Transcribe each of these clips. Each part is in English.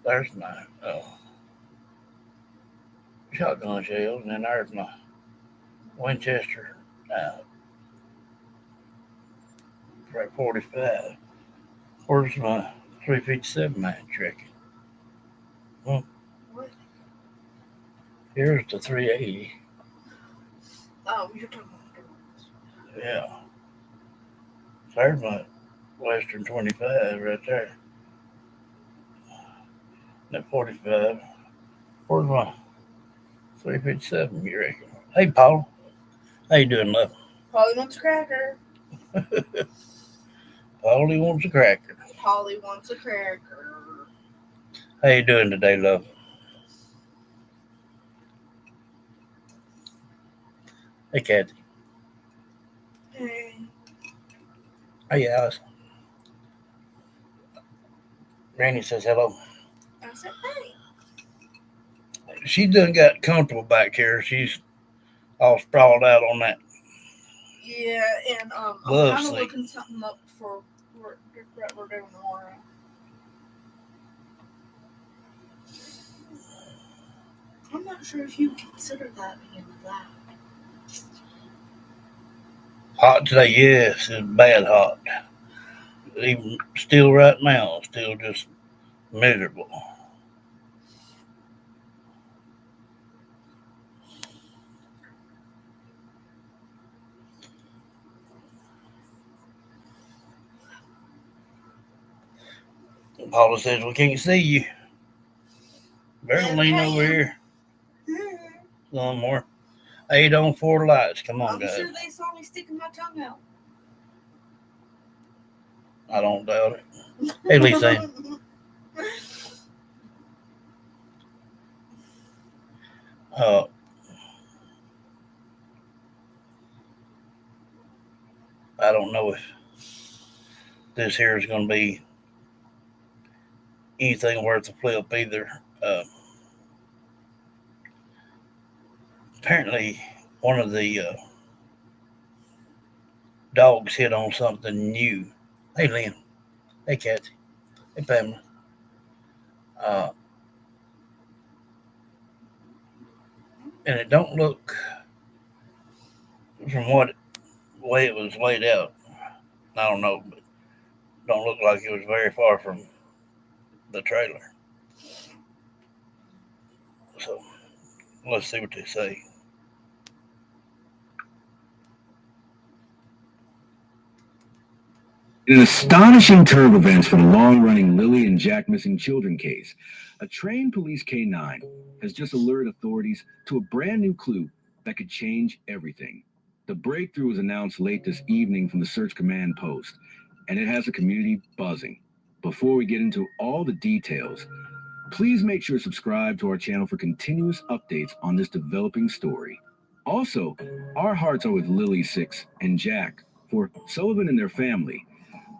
There's my shotgun shells, and then there's my Winchester uh, 45. Where's my 357 match, reckon? Well, What? here's the 380. Oh, you're talking about Yeah. There's my Western 25 right there. That 45. Where's my 357, you reckon? Hey, Paul. How you doing, love? Polly wants a cracker. Paulie wants a cracker. Polly wants a cracker. How you doing today, love? Hey, Kathy. Hey. Hey, Alice. Granny says hello. I said, hey. She done got comfortable back here. She's all sprawled out on that Yeah, and I'm love kind of seat. looking something up for what we're doing tomorrow. I'm not sure if you consider that being that. Hot today, yes. It's bad hot. Even still right now, still just miserable. Paula says we can't see you. Better lean over here. Some more. 8 on 4 lights. Come on, I'm guys. sure they saw me sticking my tongue out. I don't doubt it. Hey, Lisa. I don't know if this here is going to be anything worth a flip either. Apparently, one of the dogs hit on something new. Hey, Lynn. Hey, Kathy. Hey, Pamela. Uh, and it don't look, from what way it was laid out, I don't know, but don't look like it was very far from the trailer. So let's see what they say. In an astonishing turn of events for the long-running Lily and Jack missing children case, a trained police K-9 has just alerted authorities to a brand new clue that could change everything. The breakthrough was announced late this evening from the Search Command post, and it has the community buzzing. Before we get into all the details, please make sure to subscribe to our channel for continuous updates on this developing story. Also, our hearts are with Lily 6 and Jack for Sullivan and their family.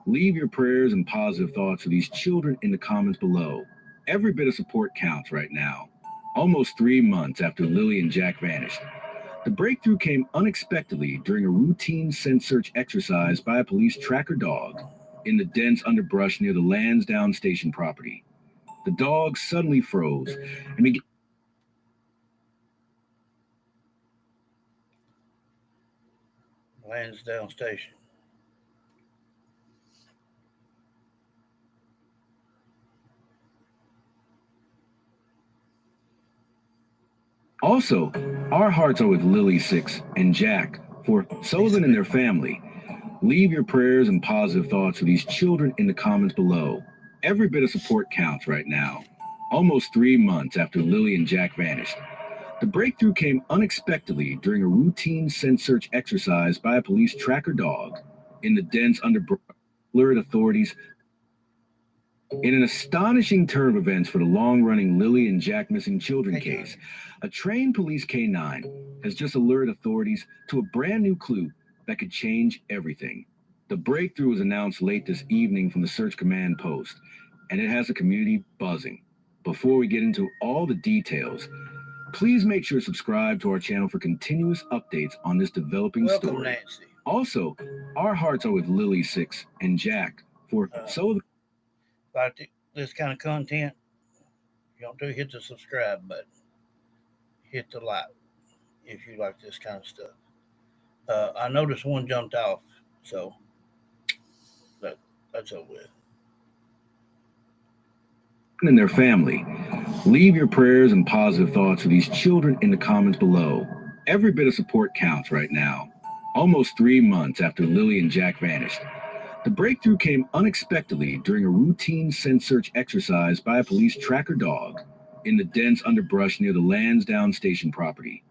Leave your prayers and positive thoughts for these children in the comments below. Every bit of support counts right now. Almost 3 months after Lily and Jack vanished, the breakthrough came unexpectedly during a routine scent search exercise by a police tracker dog in the dense underbrush near the Lansdowne Station property. The dog suddenly froze and began. Lansdowne Station. Also, our hearts are with Lily 6 and Jack for Sullivan and their family. Leave your prayers and positive thoughts for these children in the comments below. Every bit of support counts right now. Almost 3 months after Lily and Jack vanished, the breakthrough came unexpectedly during a routine scent search exercise by a police tracker dog in the dense underbrush. Alert authorities. In an astonishing turn of events for the long-running Lily and Jack missing children case, a trained police K-9 has just alerted authorities to a brand new clue that could change everything. The breakthrough was announced late this evening from the Search Command post, and it has the community buzzing. Before we get into all the details, please make sure to subscribe to our channel for continuous updates on this developing story. Nancy. Also, our hearts are with Lily 6 and Jack for Sullivan. Like this kind of content, You don't do hit the subscribe button. Hit the like if you like this kind of stuff. I noticed one jumped off, so that that's over with. And their family. Leave your prayers and positive thoughts for these children in the comments below. Every bit of support counts right now. Almost 3 months after Lily and Jack vanished, the breakthrough came unexpectedly during a routine scent search exercise by a police tracker dog in the dense underbrush near the Lansdowne Station property.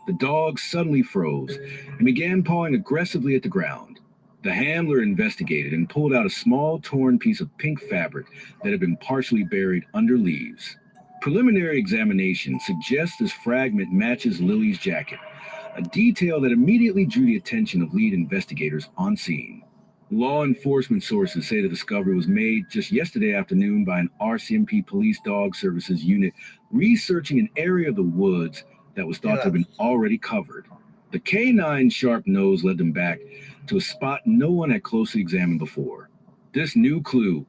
The dog suddenly froze and began pawing aggressively at the ground. The handler investigated and pulled out a small torn piece of pink fabric that had been partially buried under leaves. Preliminary examination suggests this fragment matches Lily's jacket, a detail that immediately drew the attention of lead investigators on scene. Law enforcement sources say the discovery was made just yesterday afternoon by an RCMP Police Dog Services unit researching an area of the woods that was thought to have been already covered. The K9's sharp nose led them back to a spot no one had closely examined before. This new clue,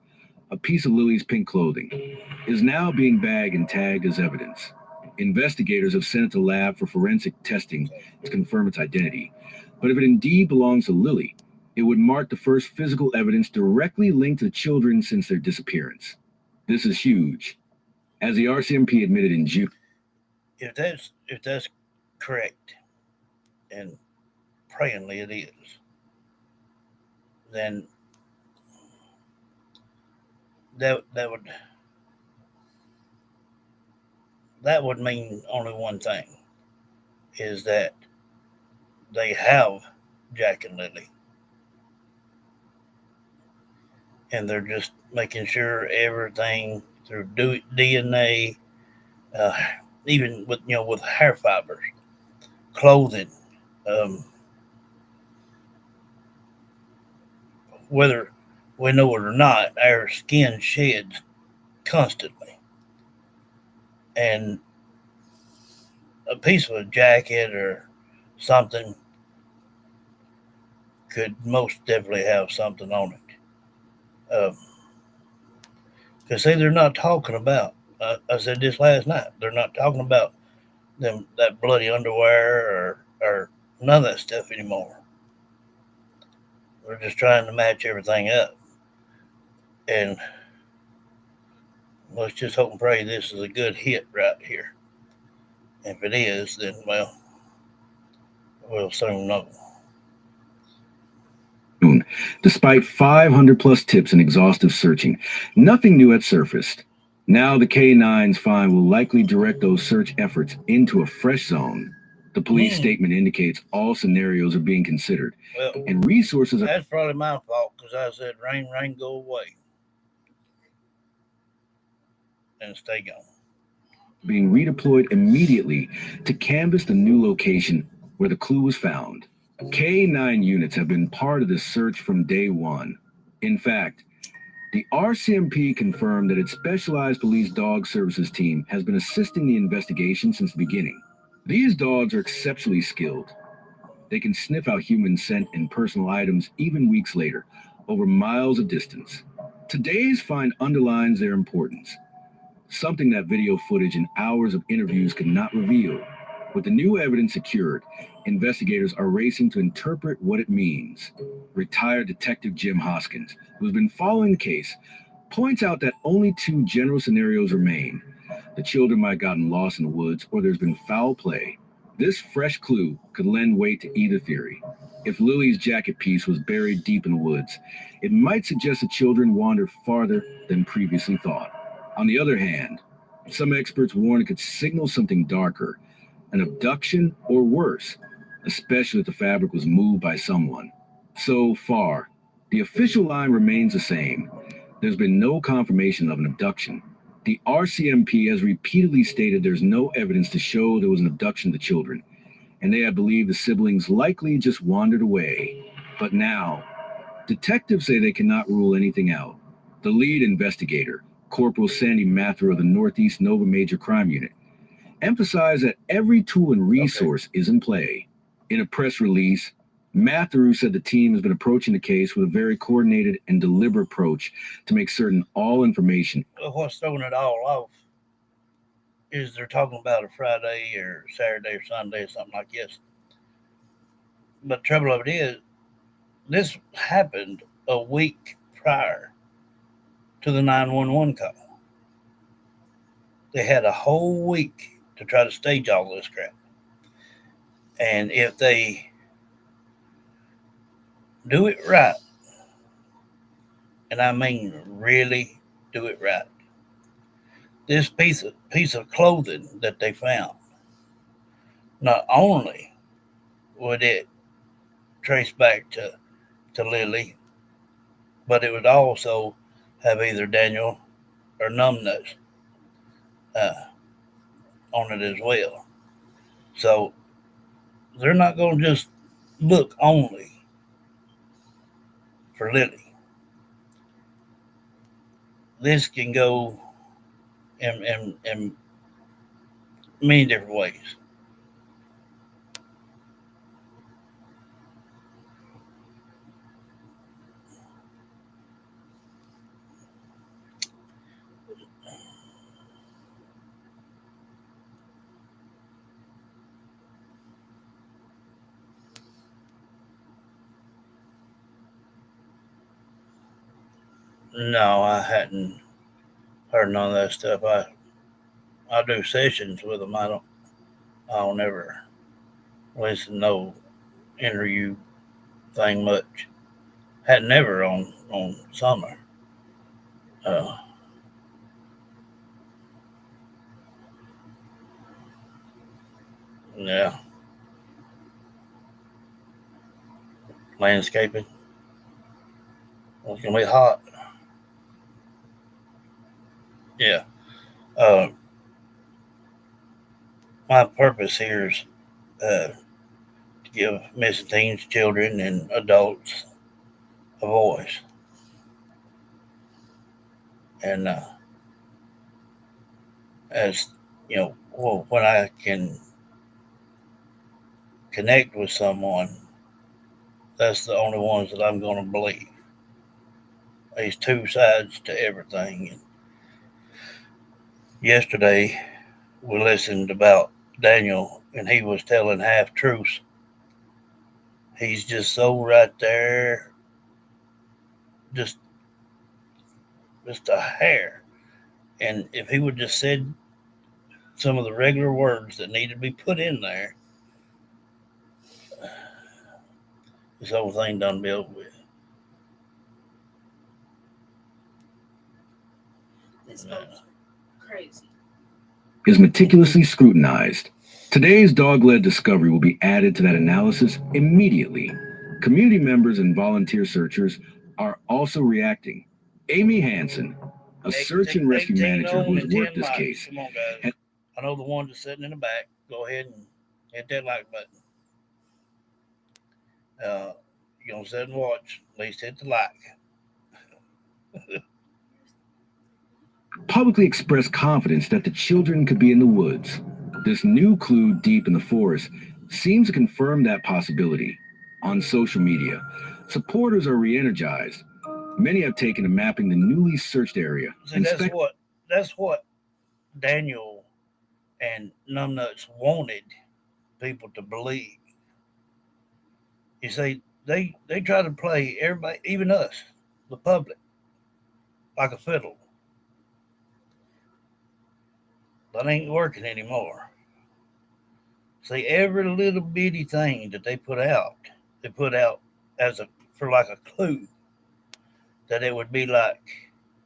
a piece of Lily's pink clothing, is now being bagged and tagged as evidence. Investigators have sent it to the lab for forensic testing to confirm its identity. But if it indeed belongs to Lily, it would mark the first physical evidence directly linked to the children since their disappearance. This is huge. As the RCMP admitted in June, If that's correct, and prayingly it is, then that would mean only one thing, is that they have Jack and Lily, and they're just making sure everything through DNA, uh, even with hair fibers, clothing, um, whether we know it or not, our skin sheds constantly, and a piece of a jacket or something could most definitely have something on it. Because see, they're not talking about. I said this last night. They're not talking about that bloody underwear or none of that stuff anymore. They're just trying to match everything up, and let's just hope and pray this is a good hit right here. If it is, then well, we'll soon know. Despite 500 plus tips and exhaustive searching, nothing new had surfaced. Now the K9's find will likely direct those search efforts into a fresh zone. The police statement indicates all scenarios are being considered, Well, and resources are that's probably my fault because I said rain, go away, and stay gone. being redeployed immediately to canvass the new location where the clue was found. K9 units have been part of this search from day one. In fact, the RCMP confirmed that its Specialized Police Dog Services team has been assisting the investigation since the beginning. These dogs are exceptionally skilled. They can sniff out human scent and personal items even weeks later, over miles of distance. Today's find underlines their importance, something that video footage and hours of interviews could not reveal. With the new evidence secured, investigators are racing to interpret what it means. Retired Detective Jim Hoskins, who has been following the case, points out that only two general scenarios remain. The children might have gotten lost in the woods, or there's been foul play. This fresh clue could lend weight to either theory. If Lily's jacket piece was buried deep in the woods, it might suggest the children wandered farther than previously thought. On the other hand, some experts warn it could signal something darker, an abduction or worse, especially if the fabric was moved by someone. So far, the official line remains the same. There's been no confirmation of an abduction. The RCMP has repeatedly stated there's no evidence to show there was an abduction of the children, and they have believed the siblings likely just wandered away. But now, detectives say they cannot rule anything out. The lead investigator, Corporal Sandy Mathew of the Northeast Nova Major Crime Unit, emphasized that every tool and resource is in play. In a press release, Mathew said the team has been approaching the case with a very coordinated and deliberate approach to make certain all information. Well, what's throwing it all off is they're talking about a Friday or Saturday or Sunday or something like this. But the trouble of it is, this happened a week prior to the 911 call. They had a whole week to try to stage all this crap. And if they do it right, and I mean really do it right, this piece of clothing that they found, not only would it trace back to Lily, but it would also have either Daniel or Numbnuts uh, on it as well. So they're not going to just look only for Lily. This can go in many different ways. No, I hadn't heard none of that stuff. I do sessions with them. I don't ever listen to no interview thing much. Had never on Summer. Uh, yeah, landscaping. It's gonna be hot. Yeah. Uh, my purpose here is to give missing teens, children, and adults a voice. And as when I can connect with someone, that's the only ones that I'm going to believe. There's two sides to everything. And yesterday, we listened about Daniel, and he was telling half truths. He's just so right there, just just a hair. And if he would just said some of the regular words that needed to be put in there, this whole thing done be over with. This phone's crazy. Is meticulously scrutinized. Today's dog-led discovery will be added to that analysis immediately. Community members and volunteer searchers are also reacting. Amy Hansen, a search and rescue 18 manager who on has and worked 10 this likes. case, Come on, guys. I know the one that's sitting in the back. Go ahead and hit that like button. You're going to sit and watch. At least hit the like. publicly expressed confidence that the children could be in the woods. This new clue deep in the forest seems to confirm that possibility. On social media, supporters are re-energized. Many have taken to mapping the newly searched area. See, that's what Daniel and Numbnuts wanted people to believe. You see, they try to play everybody, even us, the public, like a fiddle. That ain't working anymore. See, every little bitty thing that they put out as a for like a clue that it would be like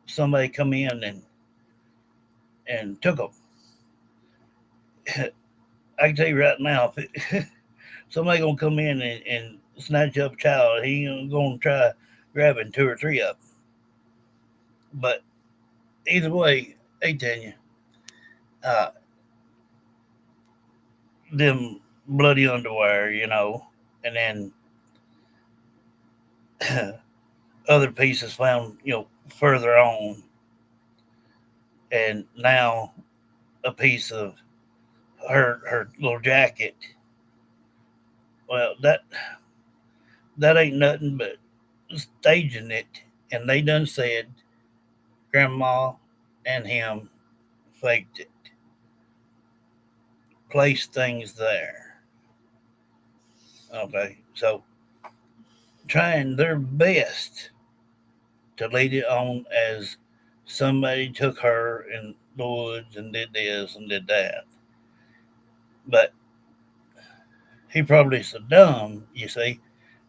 somebody come in and took them. I can tell you right now, if somebody gonna come in and snatch up a child, he ain't gonna try grabbing two or three of them. But either way, they tell you, uh, them bloody underwear, and then other pieces found, further on, and now a piece of her little jacket. Well, that ain't nothing but staging it, and they done said Grandma and him faked it. place things there. Okay, so trying their best to lead it on as somebody took her in the woods and did this and did that. But he probably so dumb, you see,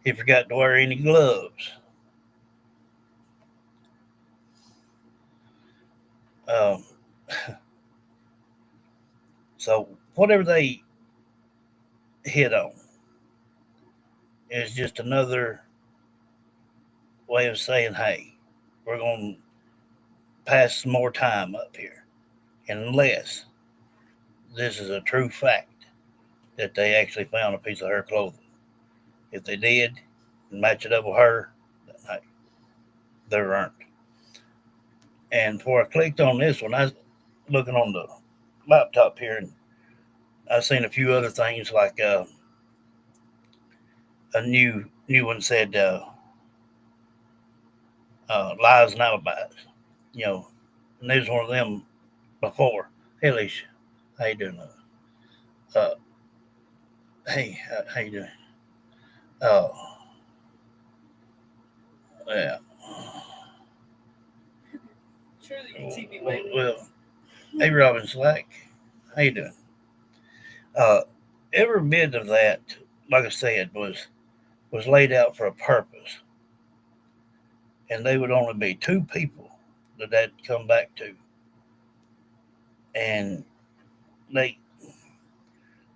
he forgot to wear any gloves. Um, so whatever they hit on is just another way of saying, hey, we're going to pass some more time up here. Unless this is a true fact that they actually found a piece of her clothing. If they did and match it up with her, then hey, they're earned. And before I clicked on this one, I was looking on the laptop here and I seen a few other things like a new one said lies and alibis. You know, and there's one of them before. Hey, Alicia, how you doing? Uh, hey, how you doing? Oh, yeah. Surely you can see me waving. Well, hey, Robin Slack, how you doing? Uh, every bit of that, like I said, was laid out for a purpose, and they would only be two people that that'd come back to, and they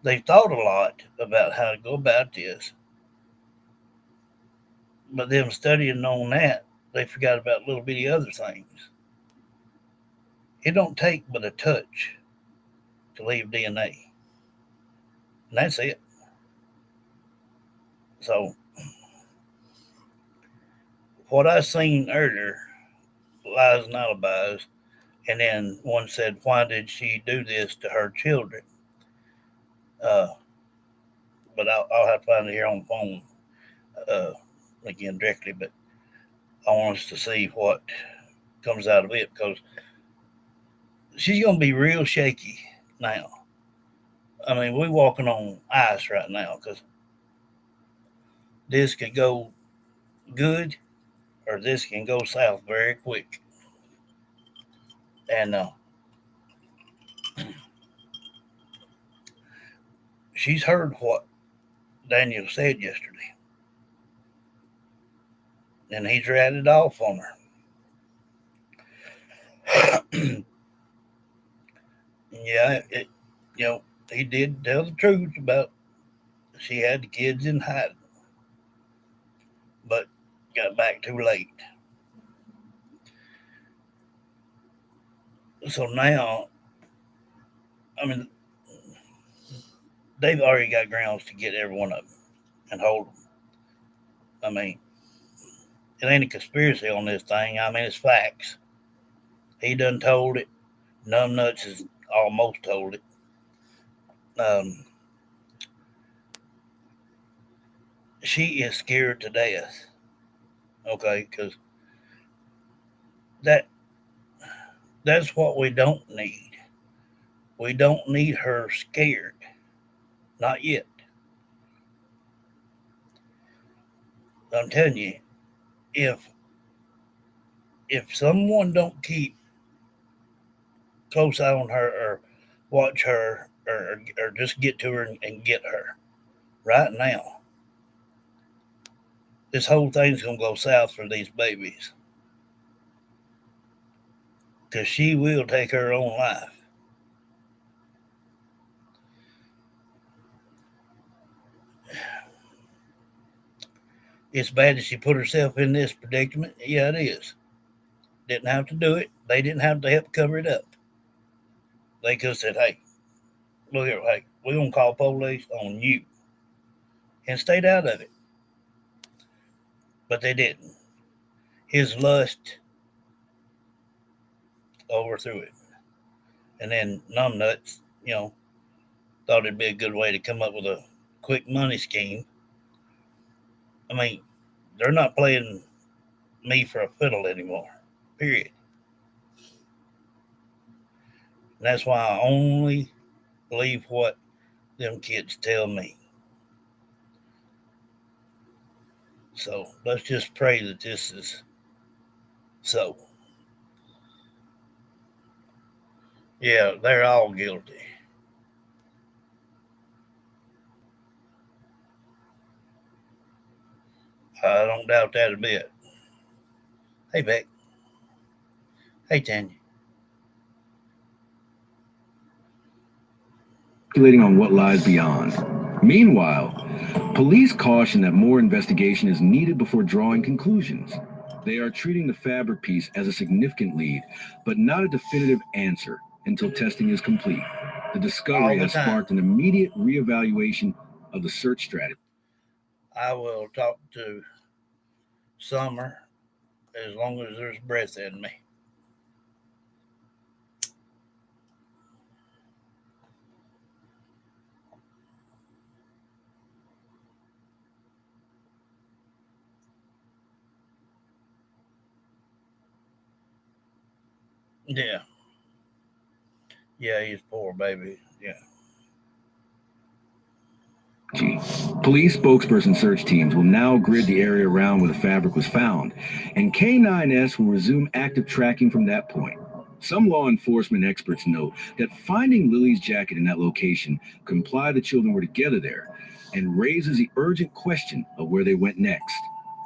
they thought a lot about how to go about this, but them studying on that, they forgot about little bitty other things. It don't take but a touch to leave DNA, and that's it. So what I seen earlier, lies and alibis, and then one said, "Why did she do this to her children?" Uh, but I'll have to find it here on the phone uh, again directly. But I want us to see what comes out of it because she's gonna be real shaky now. I mean, we're walking on ice right now because this could go good or this can go south very quick. And she's heard what Daniel said yesterday, and he's ratted off on her. Yeah, you know, he did tell the truth about she had the kids in hiding, but got back too late. So now, I mean, they've already got grounds to get every one of them and hold them. I mean, it ain't a conspiracy on this thing. I mean, it's facts. He done told it. Numbnuts has almost told it. Um, she is scared to death. Okay, because that that's what we don't need. We don't need her scared. Not yet. I'm telling you, if if someone don't keep close eye on her or watch her or just get to her and get her right now, this whole thing's gonna go south for these babies because she will take her own life. It's bad that she put herself in this predicament. Yeah, it is. Didn't have to do it. They didn't have to help cover it up. They could have said, "Hey, look here, hey, we're gonna call police on you," and stayed out of it. But they didn't. His lust overthrew it, and then numbnuts, thought it'd be a good way to come up with a quick money scheme. I mean, they're not playing me for a fiddle anymore. Period. And that's why I only believe what them kids tell me. So let's just pray that this is so. Yeah, they're all guilty. I don't doubt that a bit. Hey, Beck. Hey, Tanya. Speculating on what lies beyond. Meanwhile, police caution that more investigation is needed before drawing conclusions. They are treating the fabric piece as a significant lead, but not a definitive answer until testing is complete. The discovery has sparked an immediate reevaluation of the search strategy. I will talk to Summer as long as there's breath in me. Yeah. Yeah, he's poor, baby. Yeah. Police spokesperson search teams will now grid the area around where the fabric was found, and K9S will resume active tracking from that point. Some law enforcement experts note that finding Lily's jacket in that location could imply the children were together there and raises the urgent question of where they went next.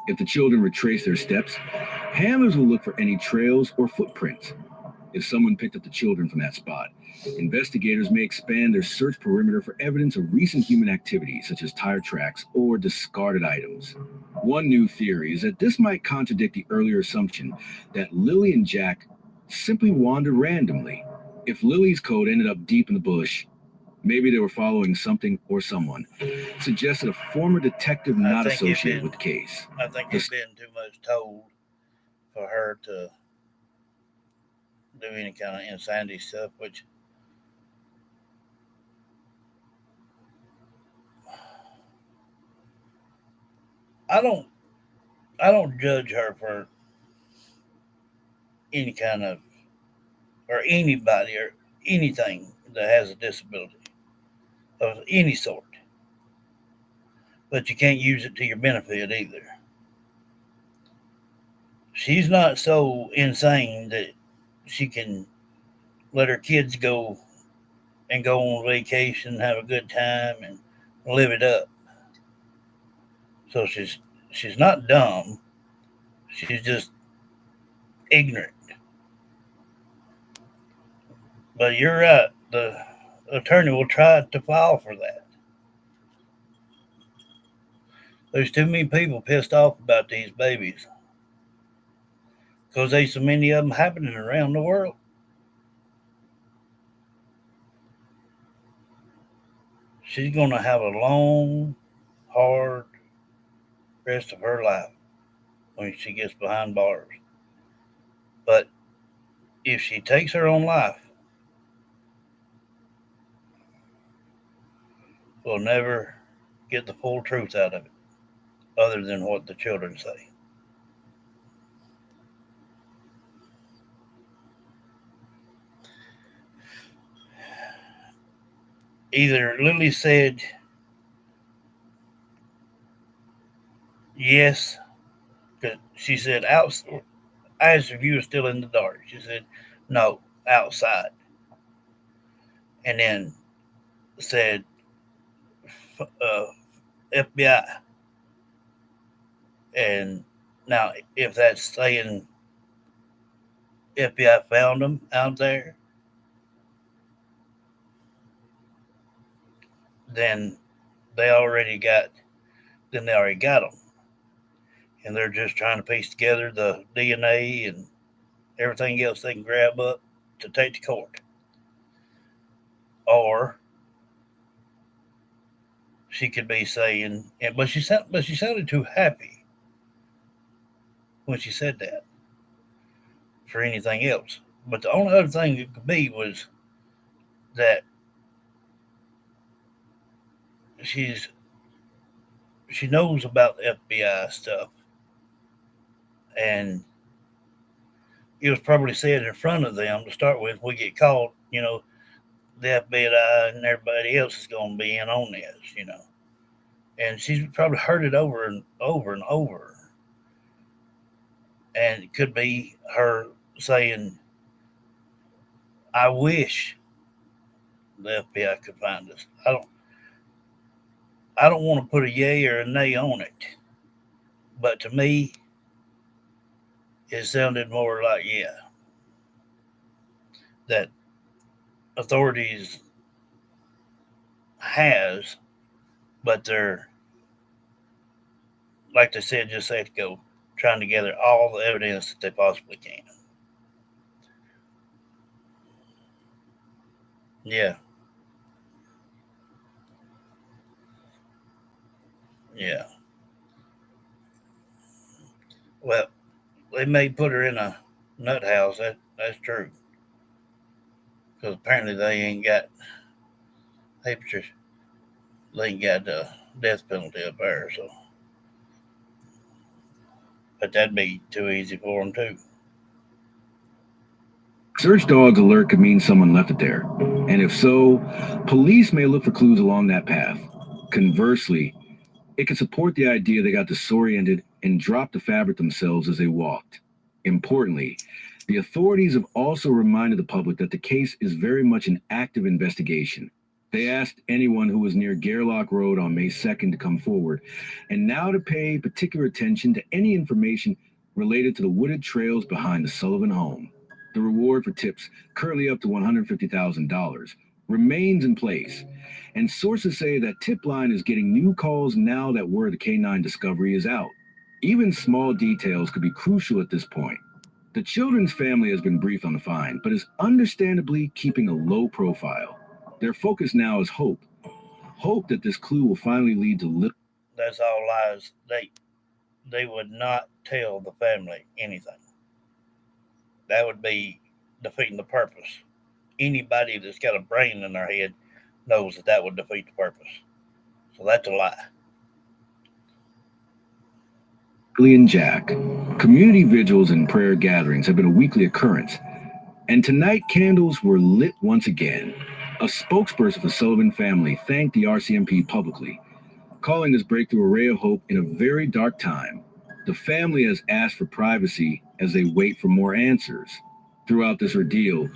If the children retrace their steps, handlers will look for any trails or footprints. If someone picked up the children from that spot, investigators may expand their search perimeter for evidence of recent human activity, such as tire tracks or discarded items. One new theory is that this might contradict the earlier assumption that Lily and Jack simply wandered randomly. If Lily's coat ended up deep in the bush, maybe they were following something or someone. It suggested a former detective not associated with the case. I think it's been too much told for her to do any kind of insanity stuff, which I don't judge her for any kind of or anybody or anything that has a disability of any sort. But you can't use it to your benefit either. She's not so insane that she can let her kids go and go on vacation, have a good time, and live it up. So she's not dumb. She's just ignorant. But you're right. The attorney will try to file for that. There's too many people pissed off about these babies because there's so many of them happening around the world. She's going to have a long, hard rest of her life when she gets behind bars. But if she takes her own life, we'll never get the full truth out of it, other than what the children say. Either Lily said yes, because she said out. I asked if you were still in the dark. She said no, outside, and then said FBI. And now, if that's saying FBI found them out there, then they already got then they already got them, and they're just trying to piece together the DNA and everything else they can grab up to take to court. Or she could be saying, but she sounded too happy when she said that for anything else. But the only other thing it could be was that she's she knows about the FBI stuff, and it was probably said in front of them to start with. We get called, the FBI and everybody else is going to be in on this. And she's probably heard it over and over and over. And it could be her saying, I wish the FBI could find us. I don't want to put a yay or a nay on it, but to me, it sounded more like, yeah, that authorities has, but they're, like they said just a second ago, trying to gather all the evidence that they possibly can. Yeah, yeah. Well, they may put her in a nut house. That's true. Because apparently they ain't got the death penalty up there. So, but that'd be too easy for them too. Search dog's alert could mean someone left it there. And if so, police may look for clues along that path. Conversely, it could support the idea they got disoriented and dropped the fabric themselves as they walked. Importantly, the authorities have also reminded the public that the case is very much an active investigation. They asked anyone who was near Gairloch Road on May 2nd to come forward, and now to pay particular attention to any information related to the wooded trails behind the Sullivan home. The reward for tips, currently up to $150,000, remains in place, and sources say that tip line is getting new calls now that word of the K9 discovery is out. Even small details could be crucial at this point. The children's family has been briefed on the find, but is understandably keeping a low profile. Their focus now is hope. Hope that this clue will finally lead to little. That's all lies. They would not tell the family anything. That would be defeating the purpose. Anybody that's got a brain in their head knows that would defeat the purpose. So that's a lie. Lilly and Jack. Community vigils and prayer gatherings have been a weekly occurrence, and tonight candles were lit once again. A spokesperson for the Sullivan family thanked the RCMP publicly, calling this breakthrough a ray of hope in a very dark time. The family has asked for privacy as they wait for more answers. Throughout this ordeal,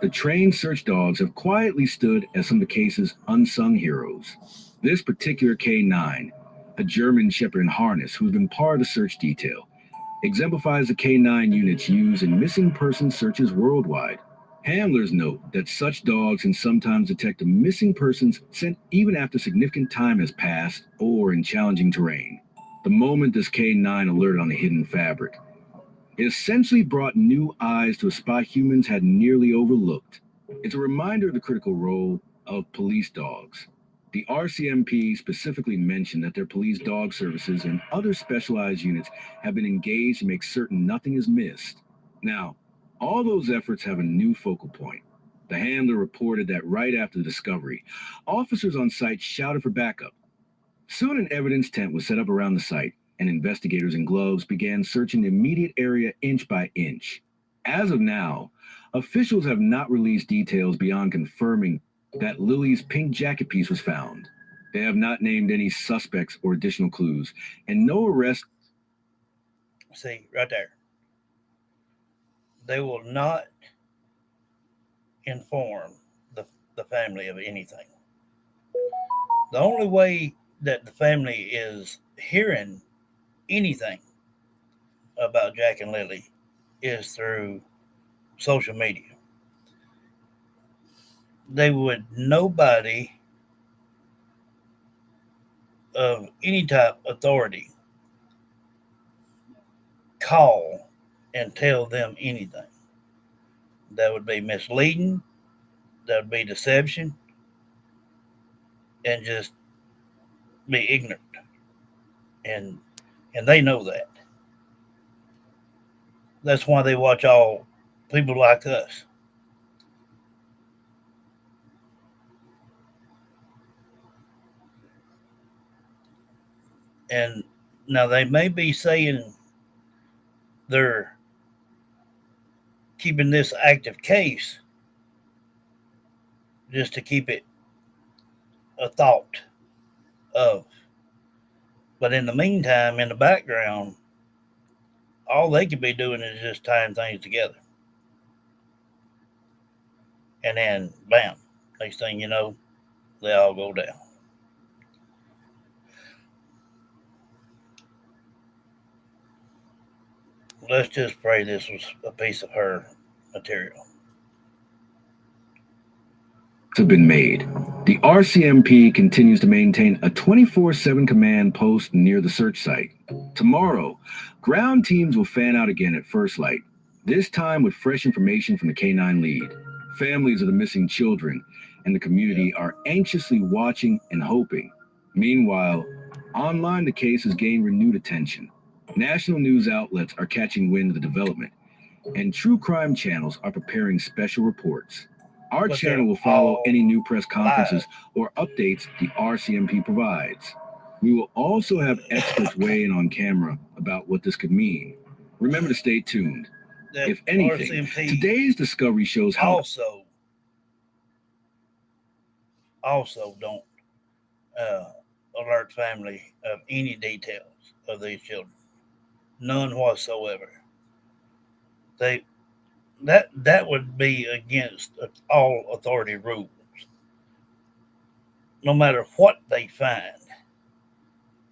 the trained search dogs have quietly stood as some of the case's unsung heroes. This particular K9, a German Shepherd in harness who's been part of the search detail, exemplifies the K9 units used in missing person searches worldwide. Handlers note that such dogs can sometimes detect a missing persons sent even after significant time has passed or in challenging terrain. The moment this K9 alerted on the hidden fabric, it essentially brought new eyes to a spot humans had nearly overlooked. It's a reminder of the critical role of police dogs. The RCMP specifically mentioned that their police dog services and other specialized units have been engaged to make certain nothing is missed. Now, all those efforts have a new focal point. The handler reported that right after the discovery, officers on site shouted for backup. Soon an evidence tent was set up around the site, and investigators in gloves began searching the immediate area inch by inch. As of now, officials have not released details beyond confirming that Lilly's pink jacket piece was found. They have not named any suspects or additional clues, and no arrest. See, right there. They will not inform the family of anything. The only way that the family is hearing anything about Jack and Lilly is through social media. Nobody of any type authority call and tell them anything. That would be misleading, that would be deception, and just be ignorant. And they know that. That's why they watch all people like us. And now they may be saying they're keeping this active case just to keep it a thought of. But in the meantime, in the background, all they could be doing is just tying things together. And then, bam, next thing you know, they all go down. Let's just pray this was a piece of her material. Have been made. The RCMP continues to maintain a 24/7 command post near the search site. Tomorrow, ground teams will fan out again at first light, this time with fresh information from the K9 lead. Families of the missing children and the community are anxiously watching and hoping. Meanwhile, online the case has gained renewed attention. National news outlets are catching wind of the development, and true crime channels are preparing special reports. Our channel will follow any new press conferences or updates the RCMP provides. We will also have experts weigh in on camera about what this could mean. Remember to stay tuned. If anything, RCMP today's discovery shows how also don't alert family of any details of these children. None whatsoever. That would be against all authority rules. No matter what they find,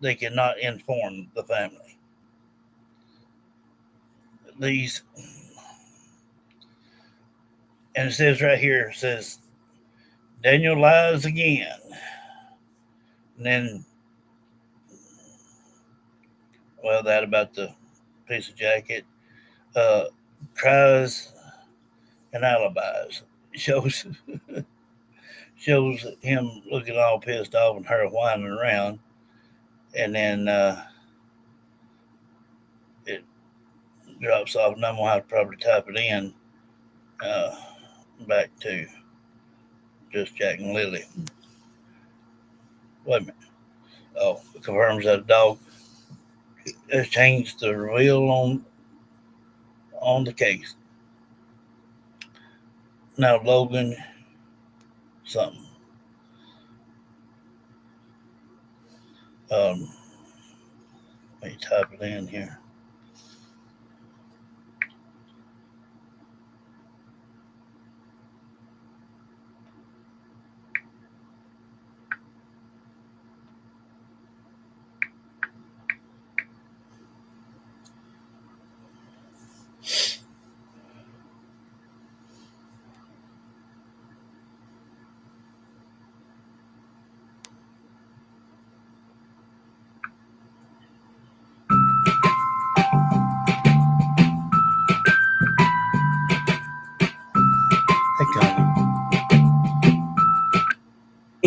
they cannot inform the family. These, and it says right here, it says, Daniel lies again. And then, well, that about the piece of jacket, cries and alibis. Shows him looking all pissed off and her whining around. And then it drops off, and I'm going to have to probably type it in back to just Jack and Lily. Wait a minute. Oh, it confirms that the dog has changed the reveal on the case. Now Logan something. Let me type it in here.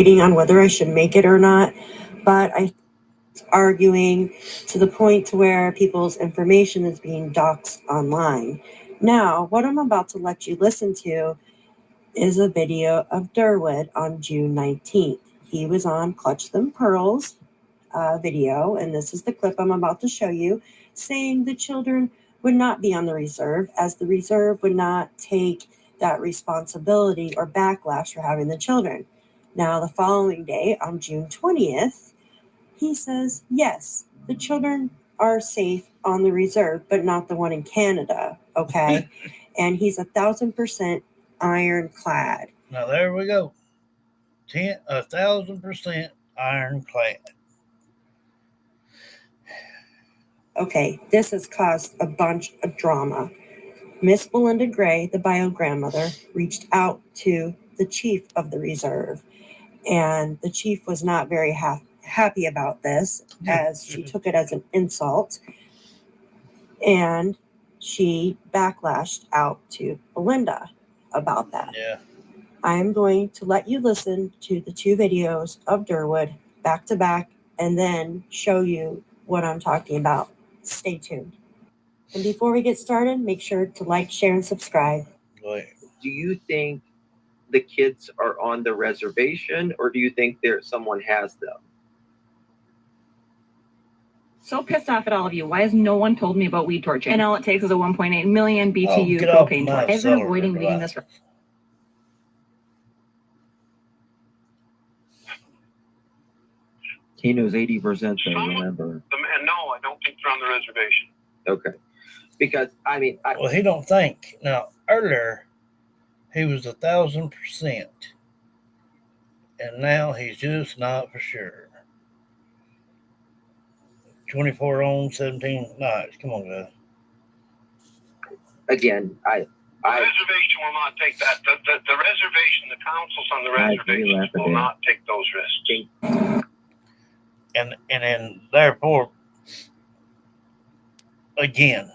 On whether I should make it or not, but I'm arguing to the point to where people's information is being doxed online. Now, what I'm about to let you listen to is a video of Durwood on June 19th. He was on Clutch Them Pearls video, and this is the clip I'm about to show you, saying the children would not be on the reserve, as the reserve would not take that responsibility or backlash for having the children. Now, the following day, on June 20th, he says, yes, the children are safe on the reserve, but not the one in Canada, okay? And he's 1,000% ironclad. Now, there we go. 1,000% ironclad. Okay, this has caused a bunch of drama. Miss Belinda Gray, the bio grandmother, reached out to the chief of the reserve. And the chief was not very happy about this, as she took it as an insult. And she backlashed out to Belinda about that. Yeah. I am going to let you listen to the two videos of Durwood back to back and then show you what I'm talking about. Stay tuned. And before we get started, make sure to like, share, and subscribe. Go ahead. Do you think the kids are on the reservation, or do you think someone has them? So pissed off at all of you. Why has no one told me about weed torching? And all it takes is a 1.8 million BTU propane torch. I've been avoiding reading this. He knows 80%, though, Some of remember. and no, I don't think they're on the reservation. Okay. Because, I mean, Well, he don't think. Now, earlier, he was 1,000%. And now he's just not for sure. 24 on, 17 nights. Come on, guys. again, The reservation will not take that. The reservation, the councils on the I agree reservations with will that. not take those risks. And then, therefore, again,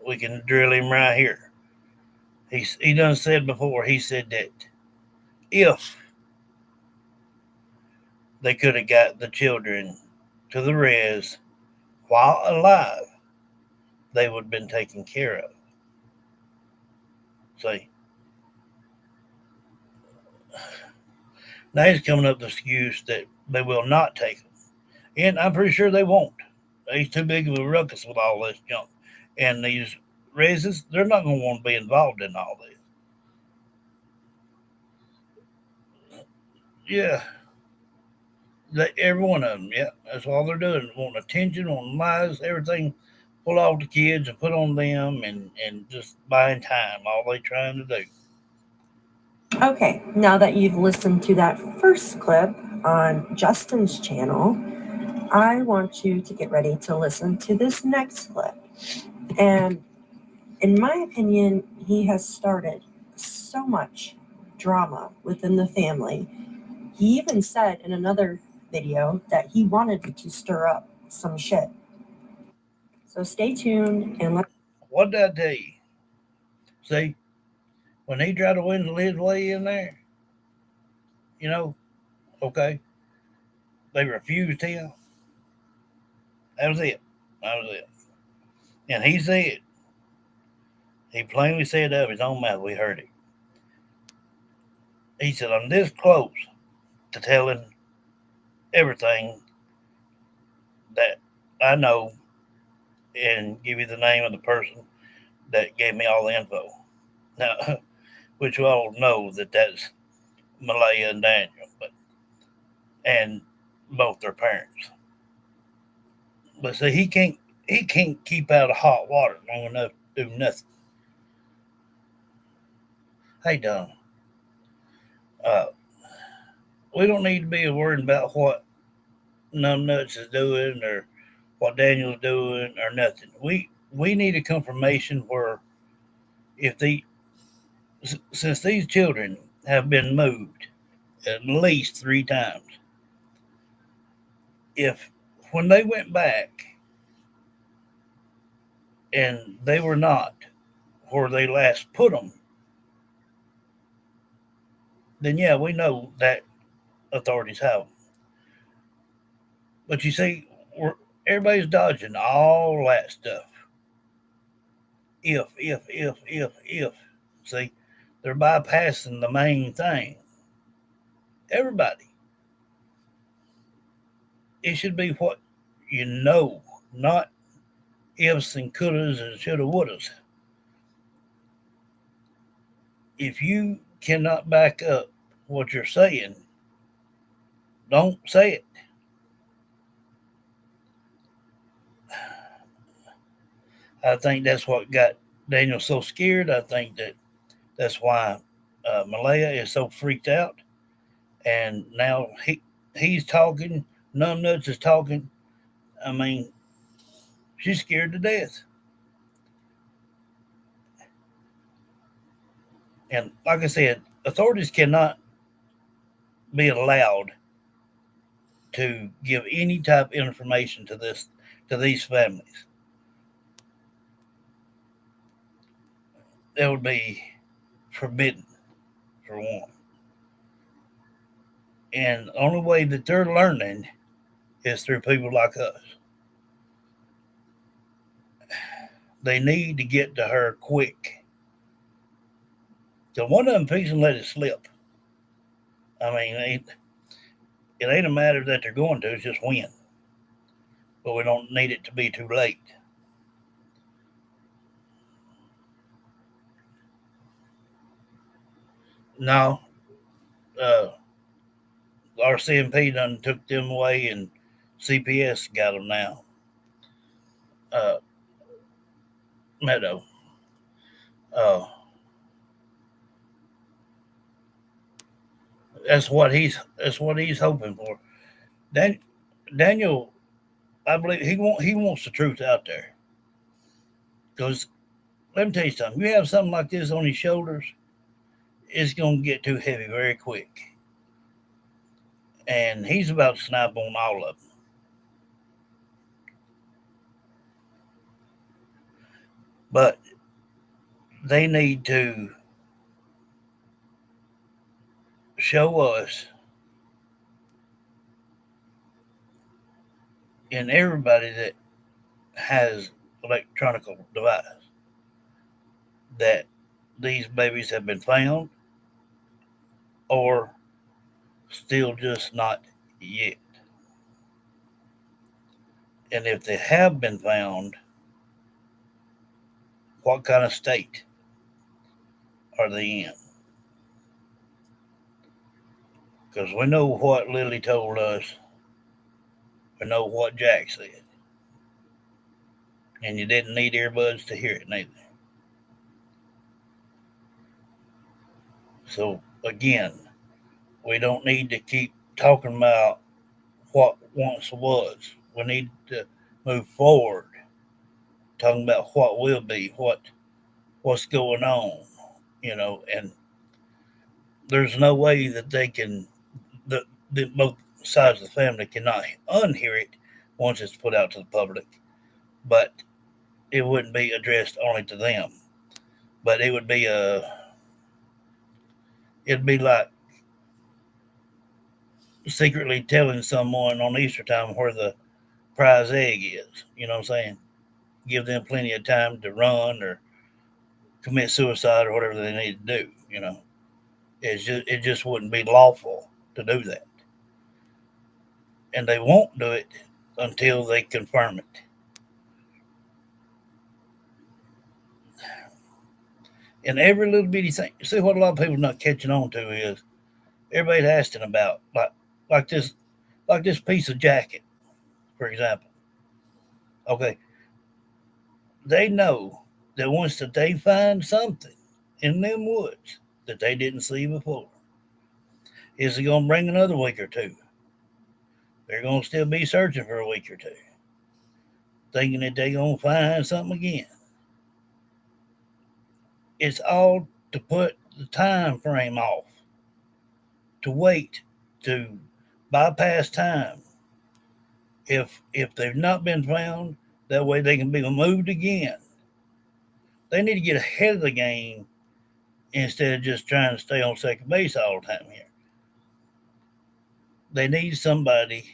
we can drill him right here. He done said before, he said that if they could have got the children to the res while alive, they would have been taken care of. See? Now he's coming up with the excuse that they will not take them. And I'm pretty sure they won't. He's too big of a ruckus with all this junk. And these reses, they're not going to want to be involved in all this. Yeah. Every one of them, yeah. That's all they're doing. Want attention, want lies, everything. Pull off the kids and put on them and just buying time. All they trying to do. Okay, now that you've listened to that first clip on Justin's channel, I want you to get ready to listen to this next clip. And in my opinion, he has started so much drama within the family. He even said in another video that he wanted to stir up some shit. So stay tuned and let. What did I tell you? See, when he tried to windle his way in there, okay, they refused him. That was it. And he said, he plainly said out of his own mouth, we heard it. He said, I'm this close to telling everything that I know and give you the name of the person that gave me all the info. Now, which you all know that's Malaya and Daniel, and both their parents. But see, he can't keep out of hot water long enough to do nothing. Hey, Don, we don't need to be worried about what Numbnuts is doing or what Daniel's doing or nothing. We need a confirmation where since these children have been moved at least 3 times, if when they went back and they were not where they last put them, then yeah, we know that authorities have them. But you see, everybody's dodging all that stuff. If. See, they're bypassing the main thing. Everybody. It should be what you know, not ifs and couldas and shoulda wouldas. If you cannot back up what you're saying, don't say it. I think that's what got Daniel so scared. I think that's why Malaya is so freaked out. And now he's talking. Numbnuts is talking. I mean, she's scared to death. And like I said, authorities cannot be allowed to give any type of information to these families. That would be forbidden, for one. And the only way that they're learning is through people like us. They need to get to her quick. So one of them fixing to let it slip. I mean, it ain't a matter that they're going to, it's just when. But we don't need it to be too late. No, RCMP done took them away, and CPS got them now. Meadow. Uh, that's what he's hoping for. Daniel, I believe he wants the truth out there. Because let me tell you something. You have something like this on your shoulders, it's gonna get too heavy very quick. And he's about to snap on all of them. But they need to show us and everybody that has electronic device that these babies have been found or still just not yet. And if they have been found, what kind of state are they in? Because we know what Lily told us. We know what Jack said. And you didn't need earbuds to hear it neither. So again, we don't need to keep talking about what once was. We need to move forward, talking about what will be, what's going on, and there's no way that they can the both sides of the family cannot unhear it once it's put out to the public, but it wouldn't be addressed only to them. But it'd be like secretly telling someone on Easter time where the prize egg is. You know what I'm saying? Give them plenty of time to run or commit suicide or whatever they need to do. It just wouldn't be lawful to do that, and they won't do it until they confirm it. And every little bitty thing. See, what a lot of people are not catching on to is everybody's asking about like this piece of jacket, for example. Okay, they know that once that they find something in them woods that they didn't see before, is it going to bring another week or two? They're going to still be searching for a week or two, thinking that they're going to find something again. It's all to put the time frame off, to wait, to bypass time. If they've not been found, that way they can be moved again. They need to get ahead of the game instead of just trying to stay on second base all the time here. They need somebody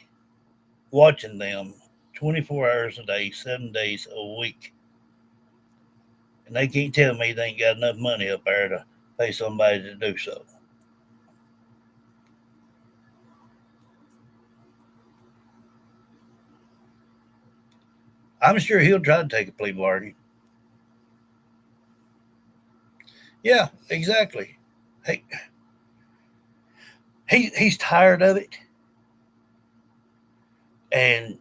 watching them 24 hours a day, 7 days a week. And they can't tell me they ain't got enough money up there to pay somebody to do so. I'm sure he'll try to take a plea bargain. Yeah, exactly. Hey, he's tired of it. And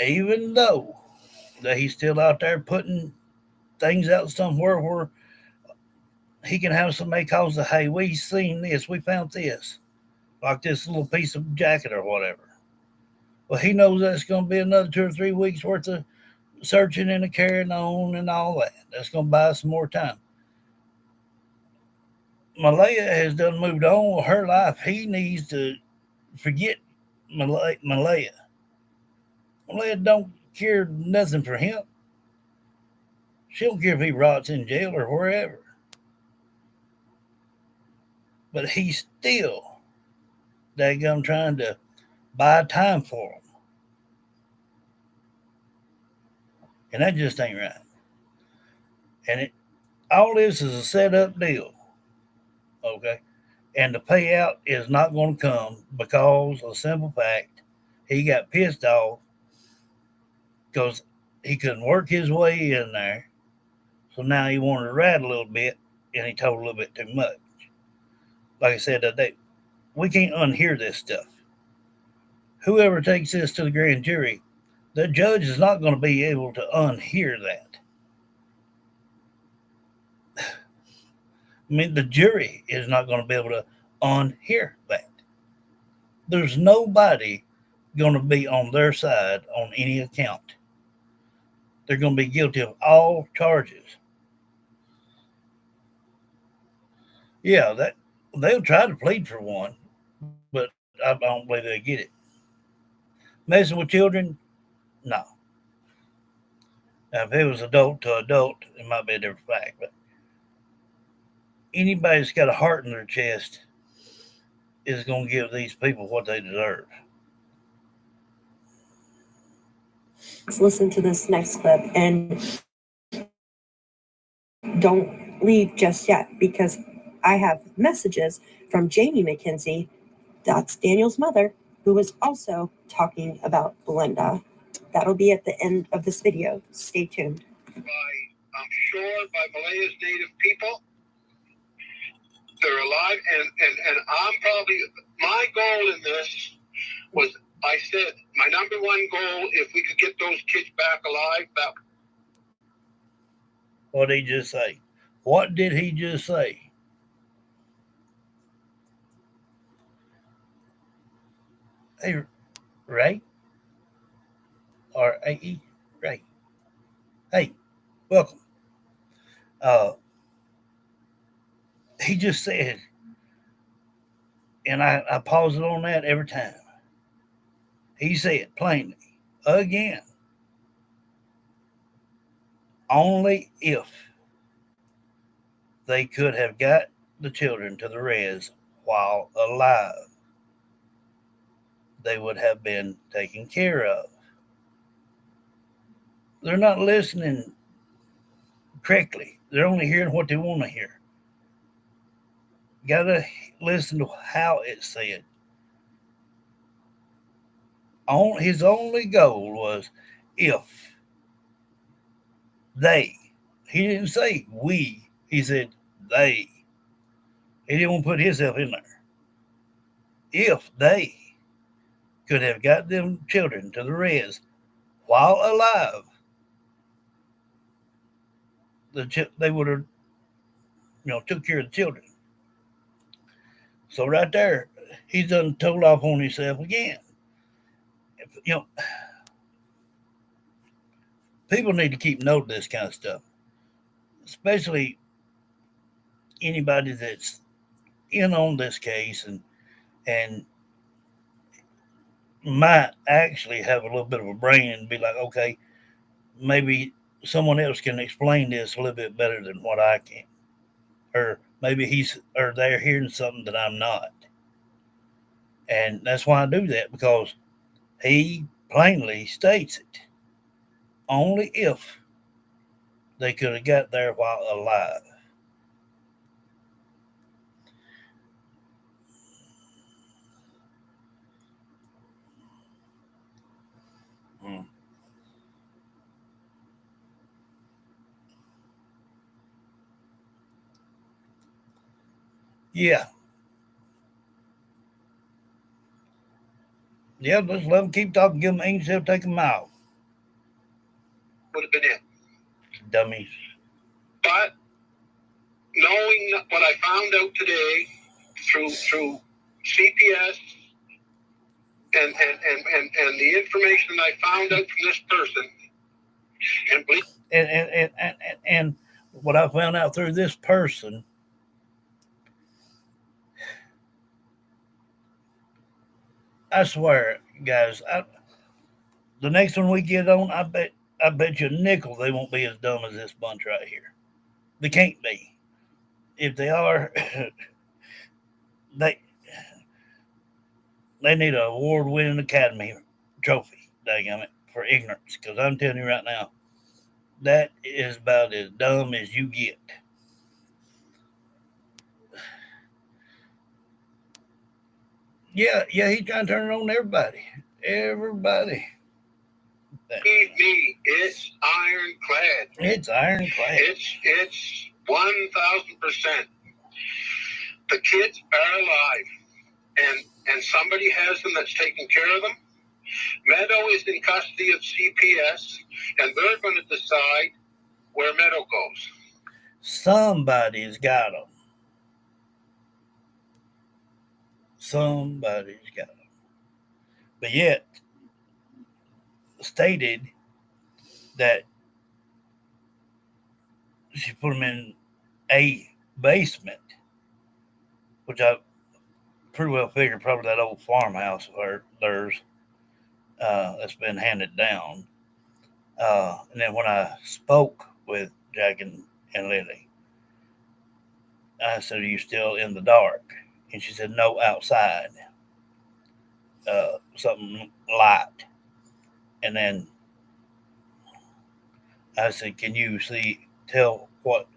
even though that he's still out there putting things out somewhere where he can have somebody calls the, hey, we seen this, we found this, like this little piece of jacket or whatever. Well, he knows that's going to be another 2 or 3 weeks worth of searching and carrying on and all that. That's going to buy some more time. Malaya has done moved on with her life. He needs to forget Malaya. Malaya don't care nothing for him. She don't care if he rots in jail or wherever. But he's still daggum trying to buy time for him. And that just ain't right. And all this is a set up deal. Okay? And the payout is not going to come because of the simple fact he got pissed off because he couldn't work his way in there. So now he wanted to rat a little bit and he told a little bit too much. Like I said that day, we can't unhear this stuff. Whoever takes this to the grand jury, the judge is not going to be able to unhear that. I mean, the jury is not going to be able to unhear that. There's nobody going to be on their side on any account. They're going to be guilty of all charges. Yeah, that they'll try to plead for one, but I don't believe they'll get it. Messing with children, no. Now, if it was adult to adult, it might be a different fact. But anybody that's got a heart in their chest is going to give these people what they deserve. Let's listen to this next clip and don't leave just yet because I have messages from Jamie McKenzie, that's Daniel's mother, who was also talking about Belinda. That'll be at the end of this video. Stay tuned. I'm sure by Malaya's native people. They're alive, and I'm probably, my goal in this was, I said, my number one goal, if we could get those kids back alive, that. What did he just say? What did he just say? Hey, Ray? R-A-E? Ray. Hey, welcome. He just said, and I pause it on that every time. He said plainly, again, only if they could have got the children to the res while alive, they would have been taken care of. They're not listening correctly. They're only hearing what they want to hear. Gotta listen to how it's said. His only goal was if they. He didn't say we. He said they. He didn't want to put himself in there. If they could have got them children to the res while alive, they would have, took care of the children. So right there, he's done told off on himself again. People need to keep note of this kind of stuff, especially anybody that's in on this case and might actually have a little bit of a brain and be like, okay, maybe someone else can explain this a little bit better than what I can. Or maybe they're hearing something that I'm not. And that's why I do that, because he plainly states it. Only if they could have got there while alive. Yeah. Yeah, let's let them keep talking, give them angels, take them out. Would have been it. Dummies. But knowing what I found out today through CPS and the information I found out from this person, and what I found out through this person, I swear, guys, the next one we get on, I bet you a nickel they won't be as dumb as this bunch right here. They can't be. If they are, they need an award-winning Academy trophy, daggum it, for ignorance. Because I'm telling you right now, that is about as dumb as you get. Yeah, he's trying to turn it on everybody. Everybody. Believe me, it's ironclad. It's ironclad. It's 1,000%. The kids are alive. and somebody has them that's taking care of them. Meadow is in custody of CPS, and they're going to decide where Meadow goes. Somebody's got them. Somebody's got them. But yet, stated that she put them in a basement, which I pretty well figured probably that old farmhouse of theirs that's been handed down. And then when I spoke with Jack and Lily, I said, "Are you still in the dark?" And she said, "No, outside. Something light." And then I said, "Can you tell what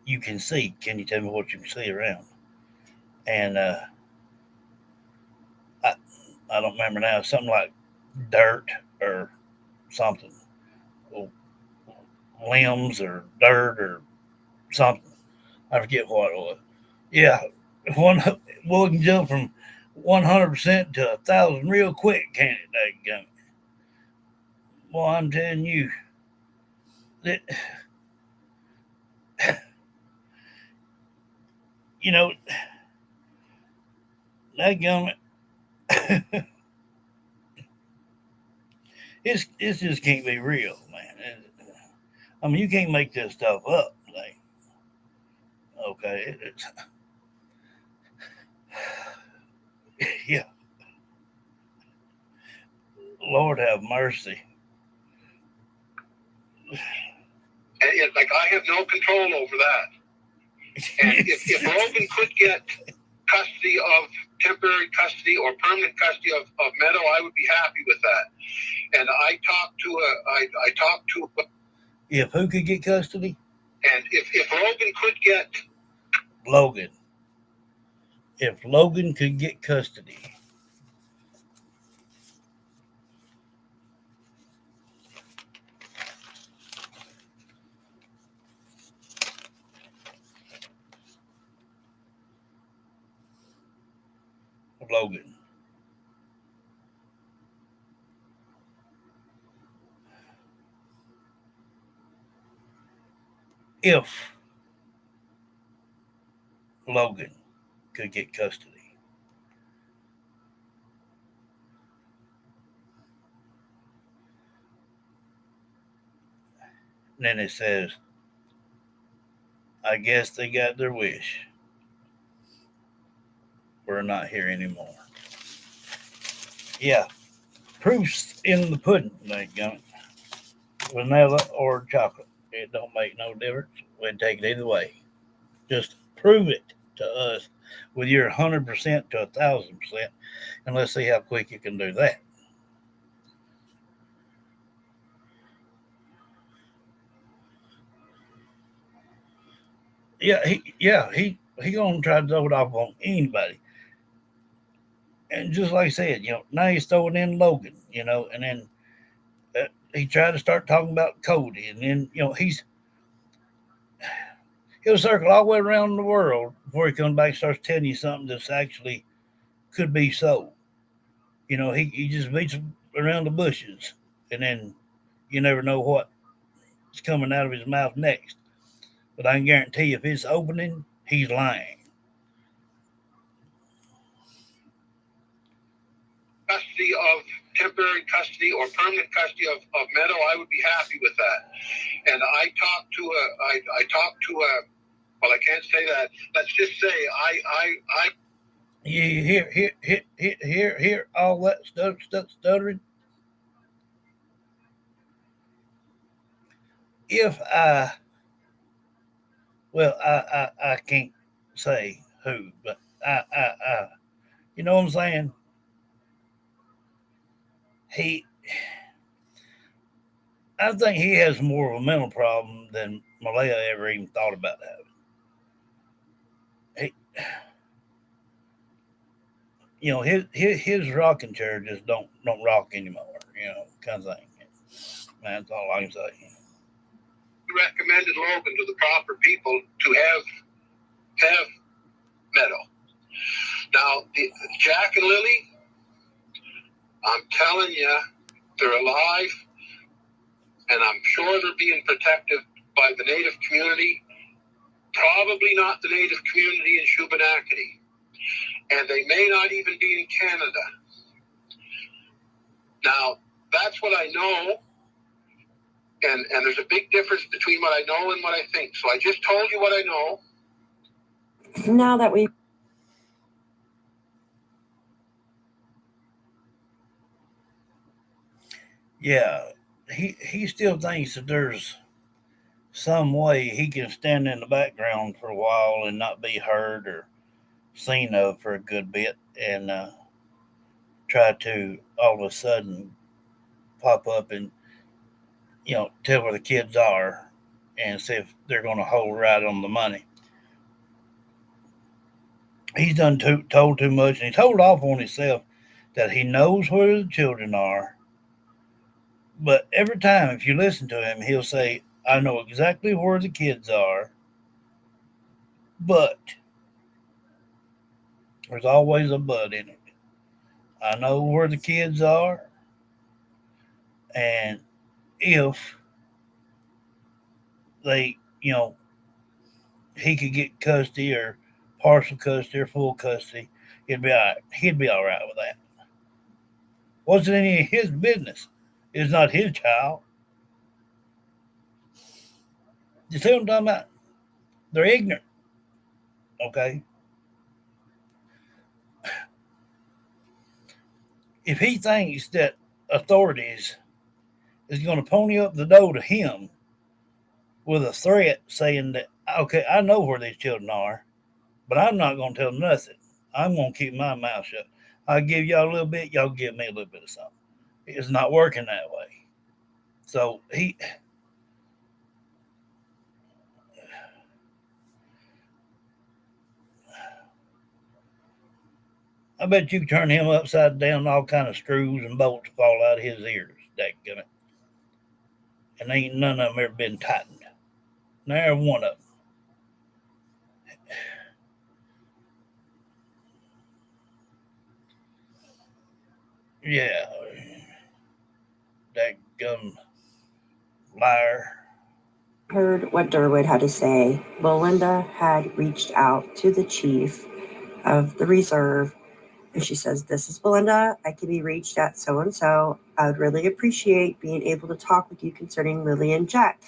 you can see? Can you tell me what you can see around?" And I don't remember now, something like dirt or something, limbs or dirt or something. I forget what it was. Yeah, we can jump from 100% to 1,000 real quick, can't it? Daggum. Well, I'm telling you that, you know, daggum, it's just can't be real, man. I mean, you can't make this stuff up. Like, okay, yeah. Lord have mercy. And like, I have no control over that. And if Logan could get custody of temporary custody or permanent custody of Meadow, I would be happy with that. And I talked to If who could get custody? and if Logan could get Logan. If Logan could get custody. Logan. If Logan could get custody. And then it says, I guess they got their wish. We're not here anymore. Yeah. Proof's in the pudding, thank God. Vanilla or chocolate. It don't make no difference. We'd take it either way. Just prove it to us with your 100% to 1,000%, and let's see how quick you can do that. He gonna try to throw it off on anybody. And just like I said, now he's throwing in Logan, and then he tried to start talking about Cody, and then he'll circle all the way around the world before he comes back and starts telling you something that's actually could be so. He just beats around the bushes, and then you never know what's coming out of his mouth next. But I can guarantee if it's opening, he's lying. custody of temporary custody or permanent custody of Meadow, I would be happy with that. And I talked to well, I can't say that. Let's just say I You hear all that stuttering. If I can't say who, but I you know what I'm saying? I think he has more of a mental problem than Malaya ever even thought about having. His rocking chair just don't rock anymore, kind of thing. That's all I can say. recommended Logan to the proper people to have Meadow. Now, Now, Jack and Lily, I'm telling you, they're alive, and I'm sure they're being protected by the Native community, probably not the Native community in Shubenacadie, and they may not even be in Canada. Now, that's what I know, and there's a big difference between what I know and what I think. So I just told you what I know. Now that we Yeah, he still thinks that there's some way he can stand in the background for a while and not be heard or seen of for a good bit, and try to all of a sudden pop up and tell where the kids are and see if they're going to hold right on the money. He's told too much, and he's told off on himself that he knows where the children are. But every time, if you listen to him, he'll say, "I know exactly where the kids are," but there's always a but in it. I know where the kids are, and if they, he could get custody or partial custody or full custody, he'd be all right. He'd be all right with that. Wasn't any of his business. It's not his child. You see what I'm talking about? They're ignorant. Okay. If he thinks that authorities is going to pony up the dough to him with a threat saying that, okay, I know where these children are, but I'm not going to tell nothing. I'm going to keep my mouth shut. I'll give y'all a little bit, y'all give me a little bit of something. It's not working that way. So I bet you can turn him upside down, all kind of screws and bolts fall out of his ears. Dadgummit. And ain't none of them ever been tightened. Never one of them. Yeah. Dadgum liar. heard what Durwood had to say, Belinda had reached out to the chief of the reserve, and she says, "This is Belinda. I can be reached at so and so. I would really appreciate being able to talk with you concerning Lily and Jack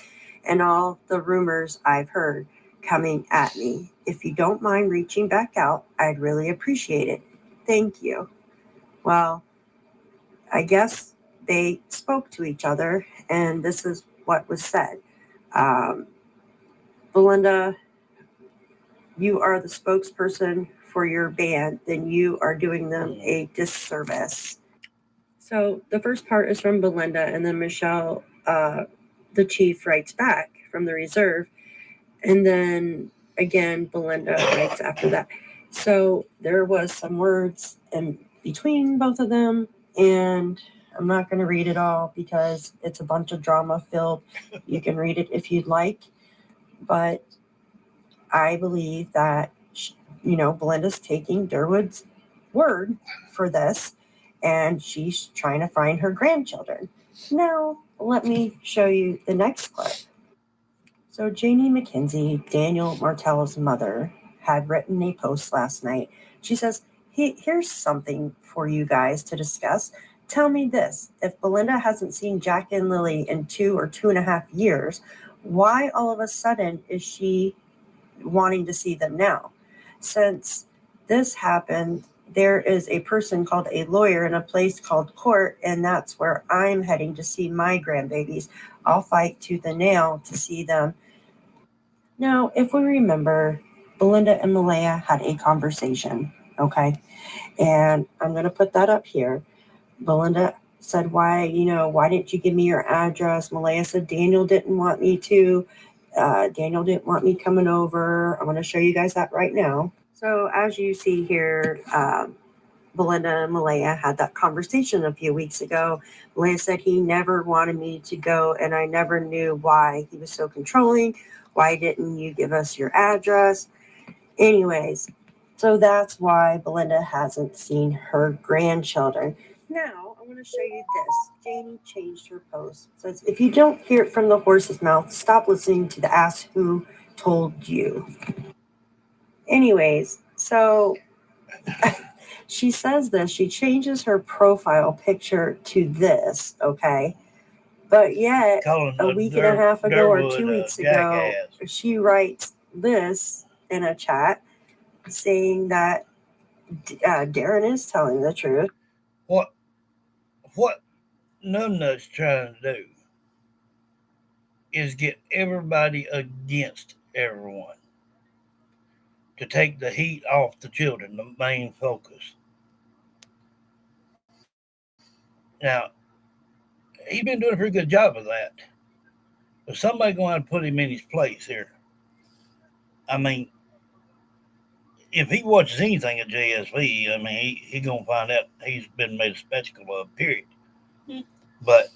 and all the rumors I've heard coming at me. If you don't mind reaching back out, I'd really appreciate it. Thank you." Well, I guess they spoke to each other, and this is what was said. Belinda, you are the spokesperson for your band, then you are doing them a disservice. So the first part is from Belinda, and then Michelle, the chief, writes back from the reserve. And then again, Belinda writes after that. So there was some words in between both of them, and I'm not going to read it all because it's a bunch of drama filled. You can read it if you'd like. But I believe that, Belinda's taking Durwood's word for this, and she's trying to find her grandchildren. Now, let me show you the next clip. So Janie McKenzie, Daniel Martell's mother, had written a post last night. She says, here's something for you guys to discuss. Tell me this. If Belinda hasn't seen Jack and Lily in 2 or 2.5 years, why all of a sudden is she wanting to see them now? Since this happened, there is a person called a lawyer in a place called court, and that's where I'm heading to see my grandbabies. I'll fight tooth and nail to see them. Now, if we remember, Belinda and Malaya had a conversation, okay? And I'm going to put that up here. Belinda said, why didn't you give me your address? Malaya said, Daniel didn't want me to. Daniel didn't want me coming over. I'm going to show you guys that right now. So as you see here, Belinda and Malaya had that conversation a few weeks ago. Malaya said he never wanted me to go, and I never knew why he was so controlling. Why didn't you give us your address? Anyways, So that's why Belinda hasn't seen her grandchildren. Now, I'm going to show you this. Janie changed her post. It says, if you don't hear it from the horse's mouth, stop listening to the Ask Who Told You. Anyways, so she says this. She changes her profile picture to this, okay? But yet, a week and a half ago or 2 weeks ago, she writes this in a chat saying that Darren is telling the truth. What Nunnut's trying to do is get everybody against everyone to take the heat off the children, the main focus. Now, he's been doing a pretty good job of that. But somebody going to put him in his place here. I mean, if he watches anything at JSV, I mean, he's going to find out he's been made a spectacle of, period. But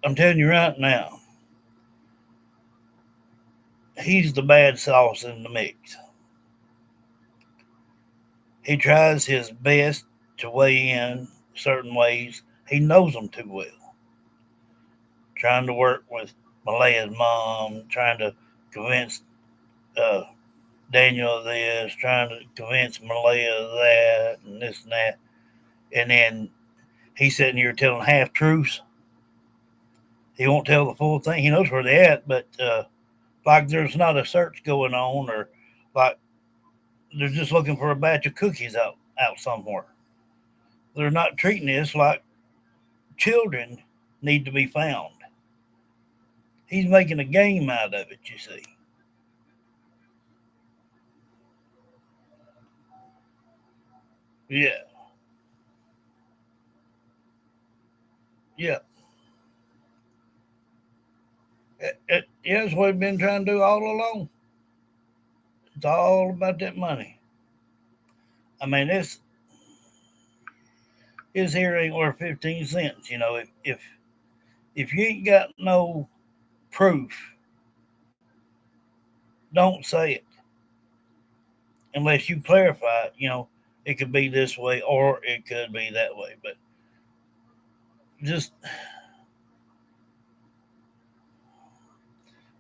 I'm telling you right now, he's the bad sauce in the mix. He tries his best to weigh in certain ways. He knows them too well. Trying to work with Malaya's mom, trying to convince Daniel of this, trying to convince Malaya of that, and this and that. And then he's sitting here telling half truths. He won't tell the full thing. He knows where they're at, but like there's not a search going on, or like they're just looking for a batch of cookies out somewhere. They're not treating this like children need to be found. He's making a game out of it, you see. Yeah. Yeah. Yeah, that's what we've been trying to do all along. It's all about that money. I mean, this here ain't worth 15 cents. You know, if you ain't got no proof, don't say it unless you clarify it. You know, it could be this way or it could be that way. But just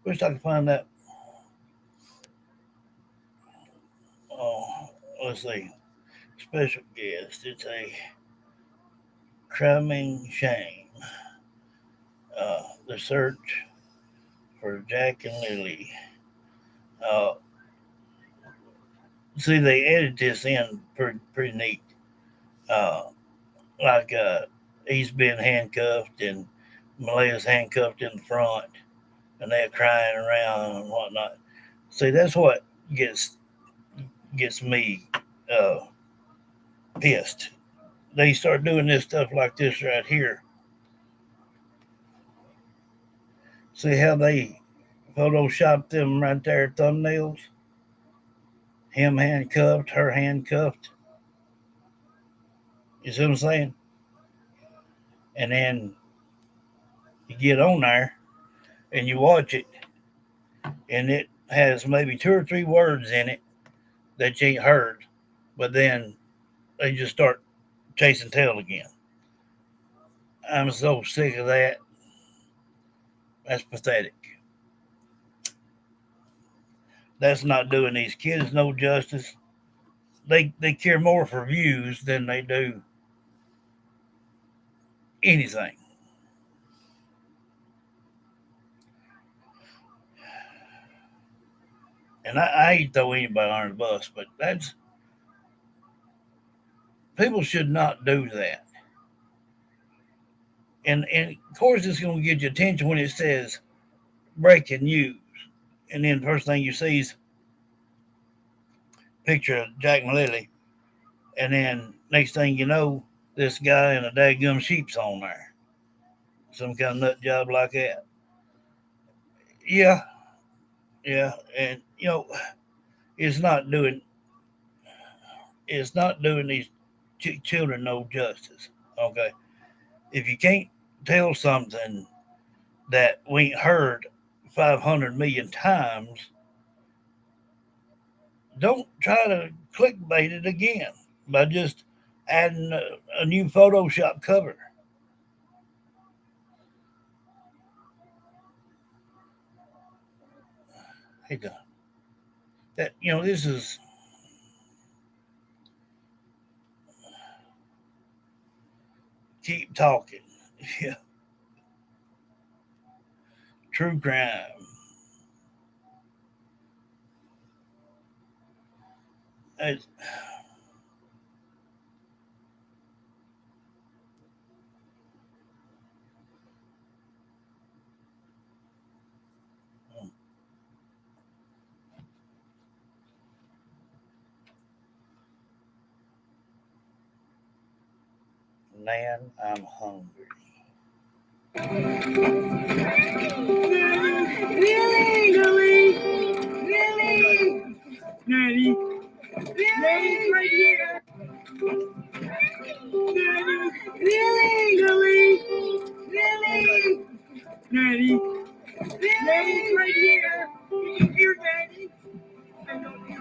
wish I could find that. Oh, let's see. Special guest. It's a crumbing shame. The search for Jack and Lily. See, they edited this in pretty neat. Like he's been handcuffed and Malaya's handcuffed in the front, and they're crying around and whatnot. See, that's what gets me pissed. They start doing this stuff like this right here. See how they photoshopped them right there, thumbnails? Him handcuffed, her handcuffed. You see what I'm saying? And then you get on there and you watch it, and it has maybe 2 or 3 words in it that you ain't heard, but then they just start chasing tail again. I'm so sick of that. That's pathetic. That's not doing these kids no justice. They care more for views than they do anything. And I hate to throw anybody under the bus, but that's people should not do that. And of course it's going to get your attention when it says breaking news, and then the first thing you see is a picture of Jack and Lily, and then next thing you know, this guy in a daggum sheep's on there, some kind of nut job like that. Yeah, and you know, it's not doing these children no justice. Okay, if you can't tell something that we ain't heard 500 million times, don't try to clickbait it again by just adding a new Photoshop cover. Hey, that this is keep talking. Yeah, true crime. It's, 'Man, I'm hungry. Nanny, Nanny's right here. Nanny, Nanny's right here. Did you hear Nanny? I love you.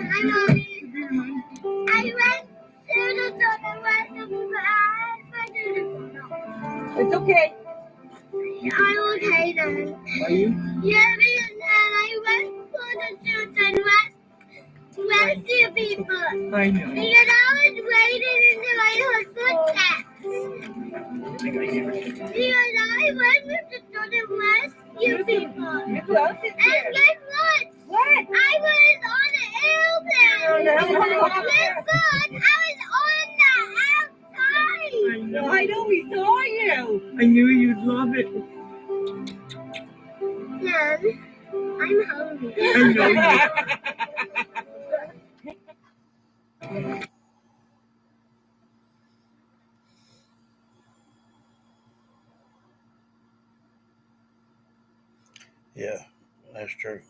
I love you. I went to the It's okay. I'm okay then. Are you? Yeah, because then I went to the church and rescue people. I know. Because I was waiting until I heard footsteps. Because I went to the church and rescue people. And guess what? What? I was on an airplane. Guess what? I was on the outside. I know we saw you. I knew you'd love it. Dad, I'm hungry. I know. Yeah, that's true.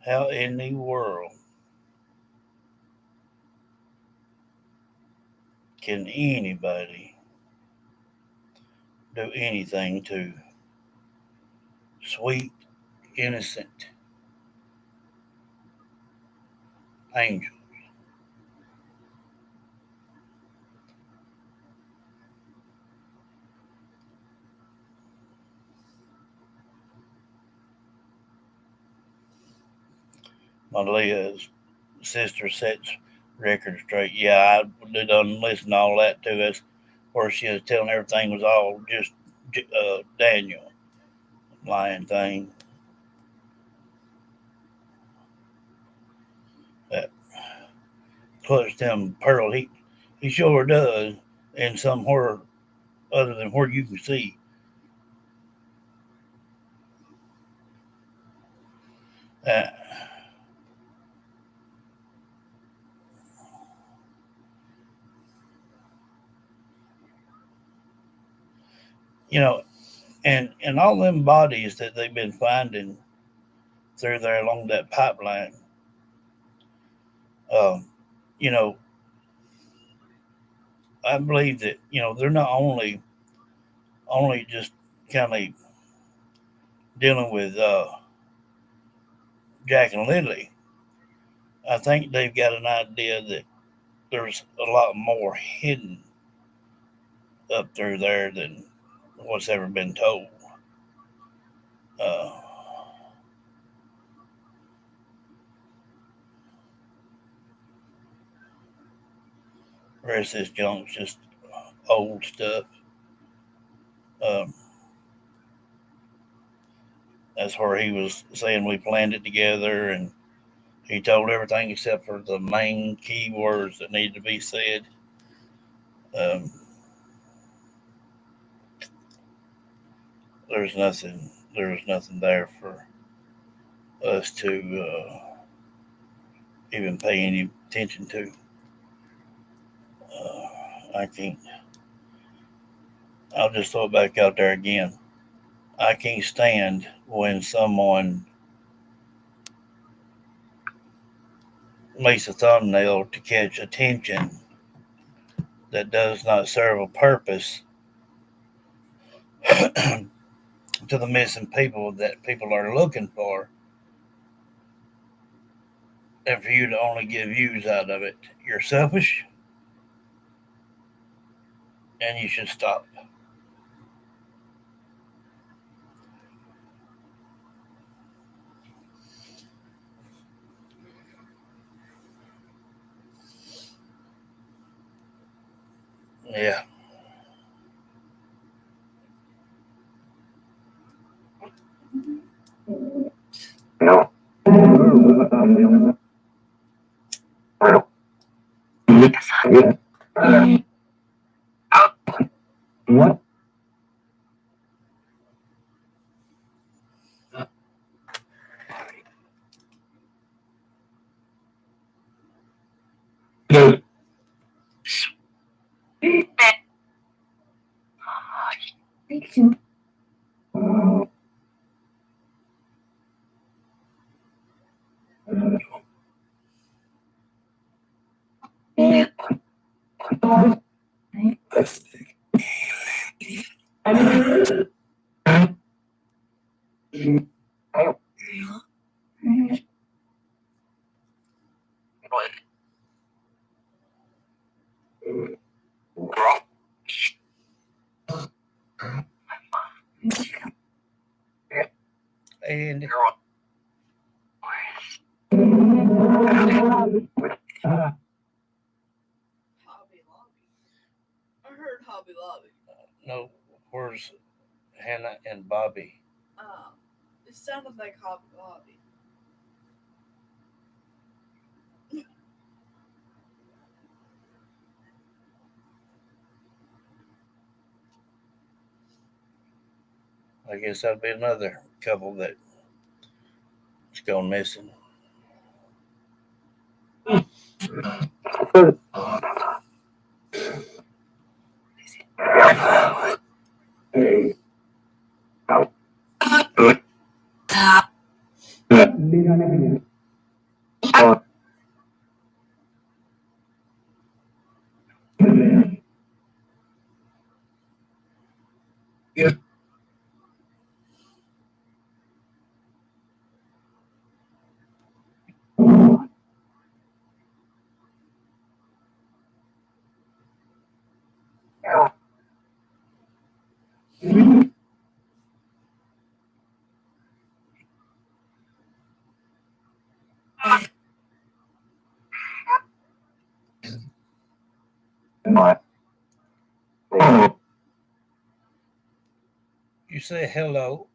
How in the world can anybody do anything to sweet, innocent angels? Malia's sister sets record straight. Yeah, I done listen to all that too. That's where she was telling everything was all just Daniel lying thing. That clutch them pearl. He sure does in somewhere other than where you can see. Uh, you know, and all them bodies that they've been finding through there along that pipeline. Um, you know, I believe that they're not only just kind of dealing with Jack and Lily. I think they've got an idea that there's a lot more hidden up through there than what's ever been told. Uh, the rest of this junk's just old stuff. Um, that's where he was saying we planned it together, and he told everything except for the main key words that needed to be said. Um, there's nothing. There's nothing there for us to even pay any attention to. I can't. I'll just throw it back out there again. I can't stand when someone makes a thumbnail to catch attention that does not serve a purpose to the missing people that people are looking for, and for you to only get views out of it, you're selfish and you should stop. Yeah. What? And Hobby Lobby. I heard Hobby Lobby. no, where's Hannah and Bobby? It sounded like Hobby Lobby. I guess that'll be another couple that's gone missing. You say hello.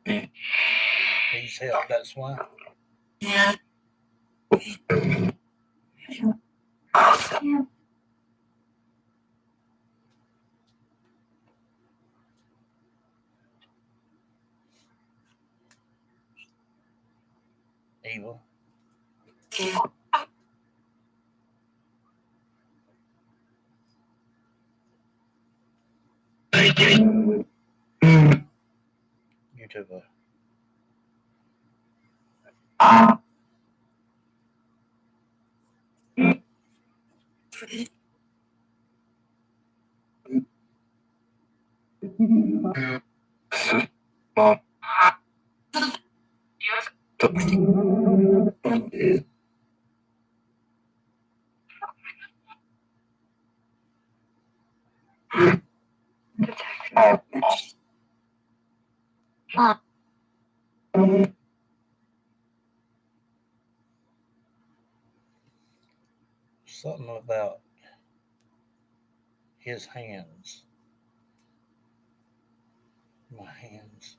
Please help. That's why. Evil. YouTuber. Something about his hands. My hands.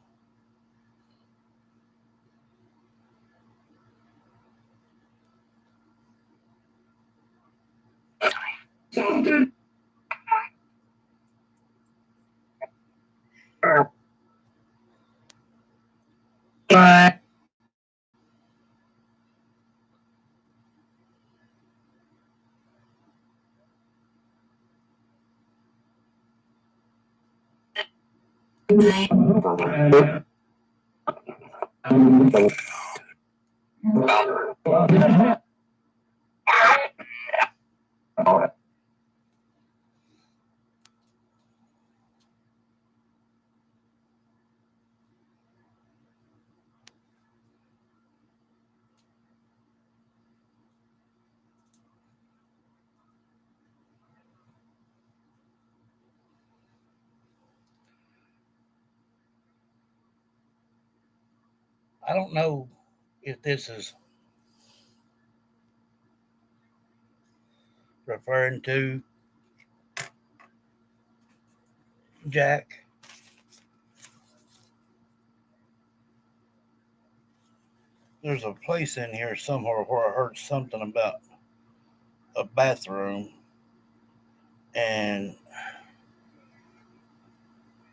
I don't know if this is referring to Jack. There's a place in here somewhere where I heard something about a bathroom and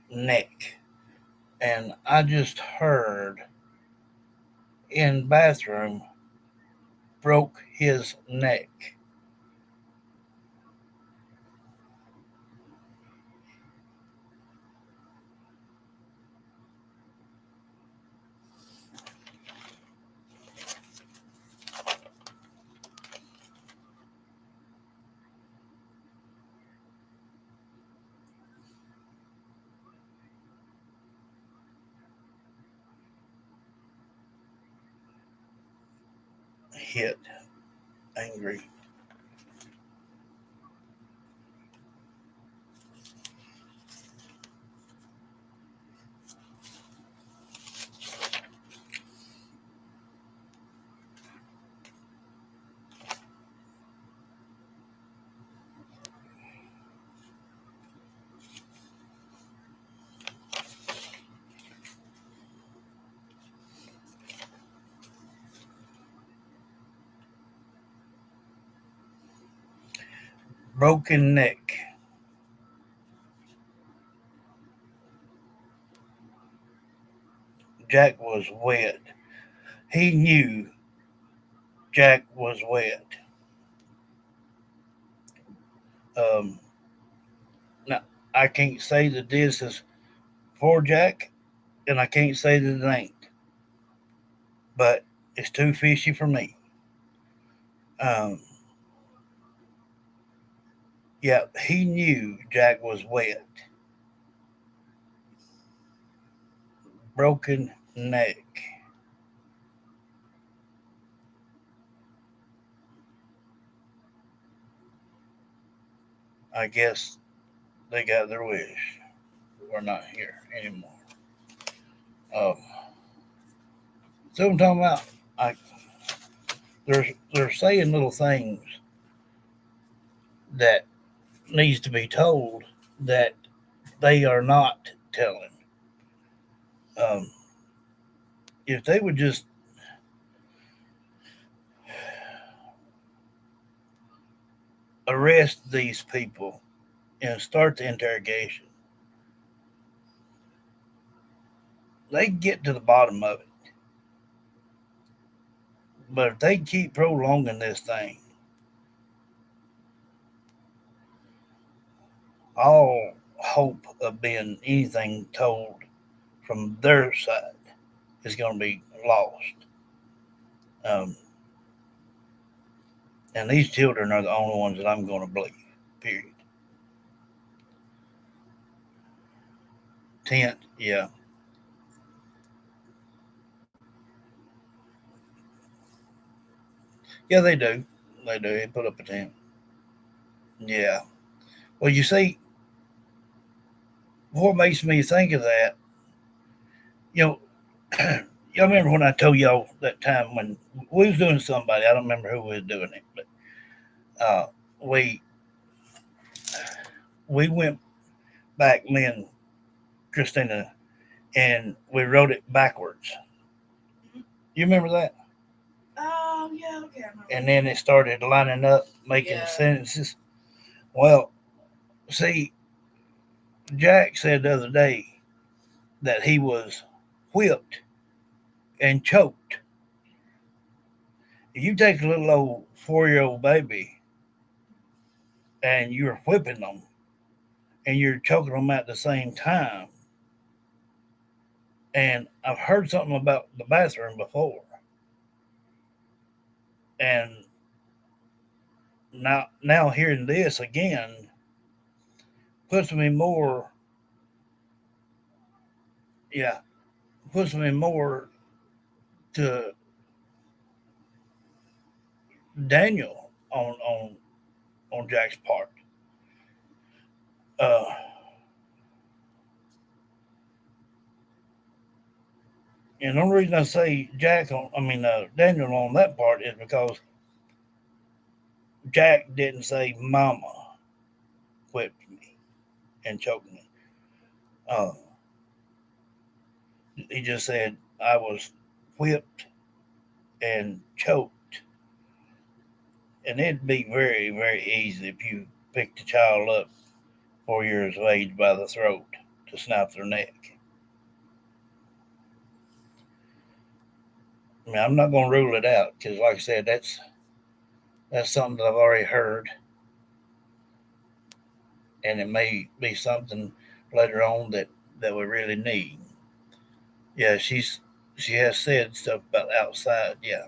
neck. And I just heard in bathroom broke his neck. Hit angry. Broken neck. Jack was wet. He knew Jack was wet. Now, I can't say that this is for Jack, and I can't say that it ain't. But it's too fishy for me. Yeah, he knew Jack was wet. Broken neck. I guess they got their wish. We're not here anymore. So I'm talking about. I they're saying little things that needs to be told that they are not telling. Um, if they would just arrest these people and start the interrogation, they can get to the bottom of it. But if they keep prolonging this thing, all hope of being anything told from their side is going to be lost. And these children are the only ones that I'm going to believe, period. Tent, yeah. Yeah, they do. They do. They put up a tent. Yeah. Well, you see, what makes me think of that, you know, y'all remember when I told y'all that time when we was doing somebody, I don't remember who was doing it, but uh, we we went back, me and Christina, and we wrote it backwards. You remember that? Yeah, okay. I remember. And then it started lining up, making sentences. Well, see, Jack said the other day that he was whipped and choked. If you take a little old 4-year-old baby and you're whipping them and you're choking them at the same time, And I've heard something about the bathroom before. And now hearing this again puts me more, yeah, puts me more to Daniel on Jack's part. Uh, and the only reason I say Daniel on that part is because Jack didn't say "Mama whipped me and choked me." Uh, he just said I was whipped and choked, and it'd be very, very easy if you picked a child up 4 years of age by the throat to snap their neck. I mean, I'm not going to rule it out because, like I said, that's something that I've already heard, and it may be something later on that we really need. Yeah, she has said stuff about outside. Yeah.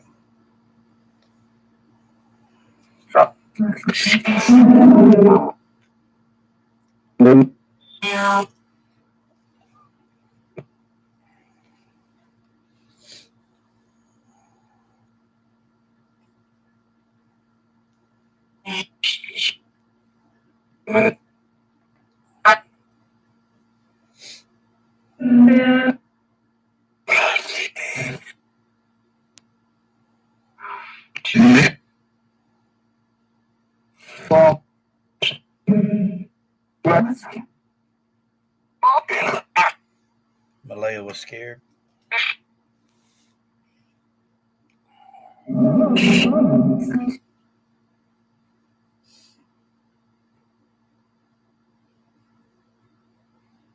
Malaya was scared.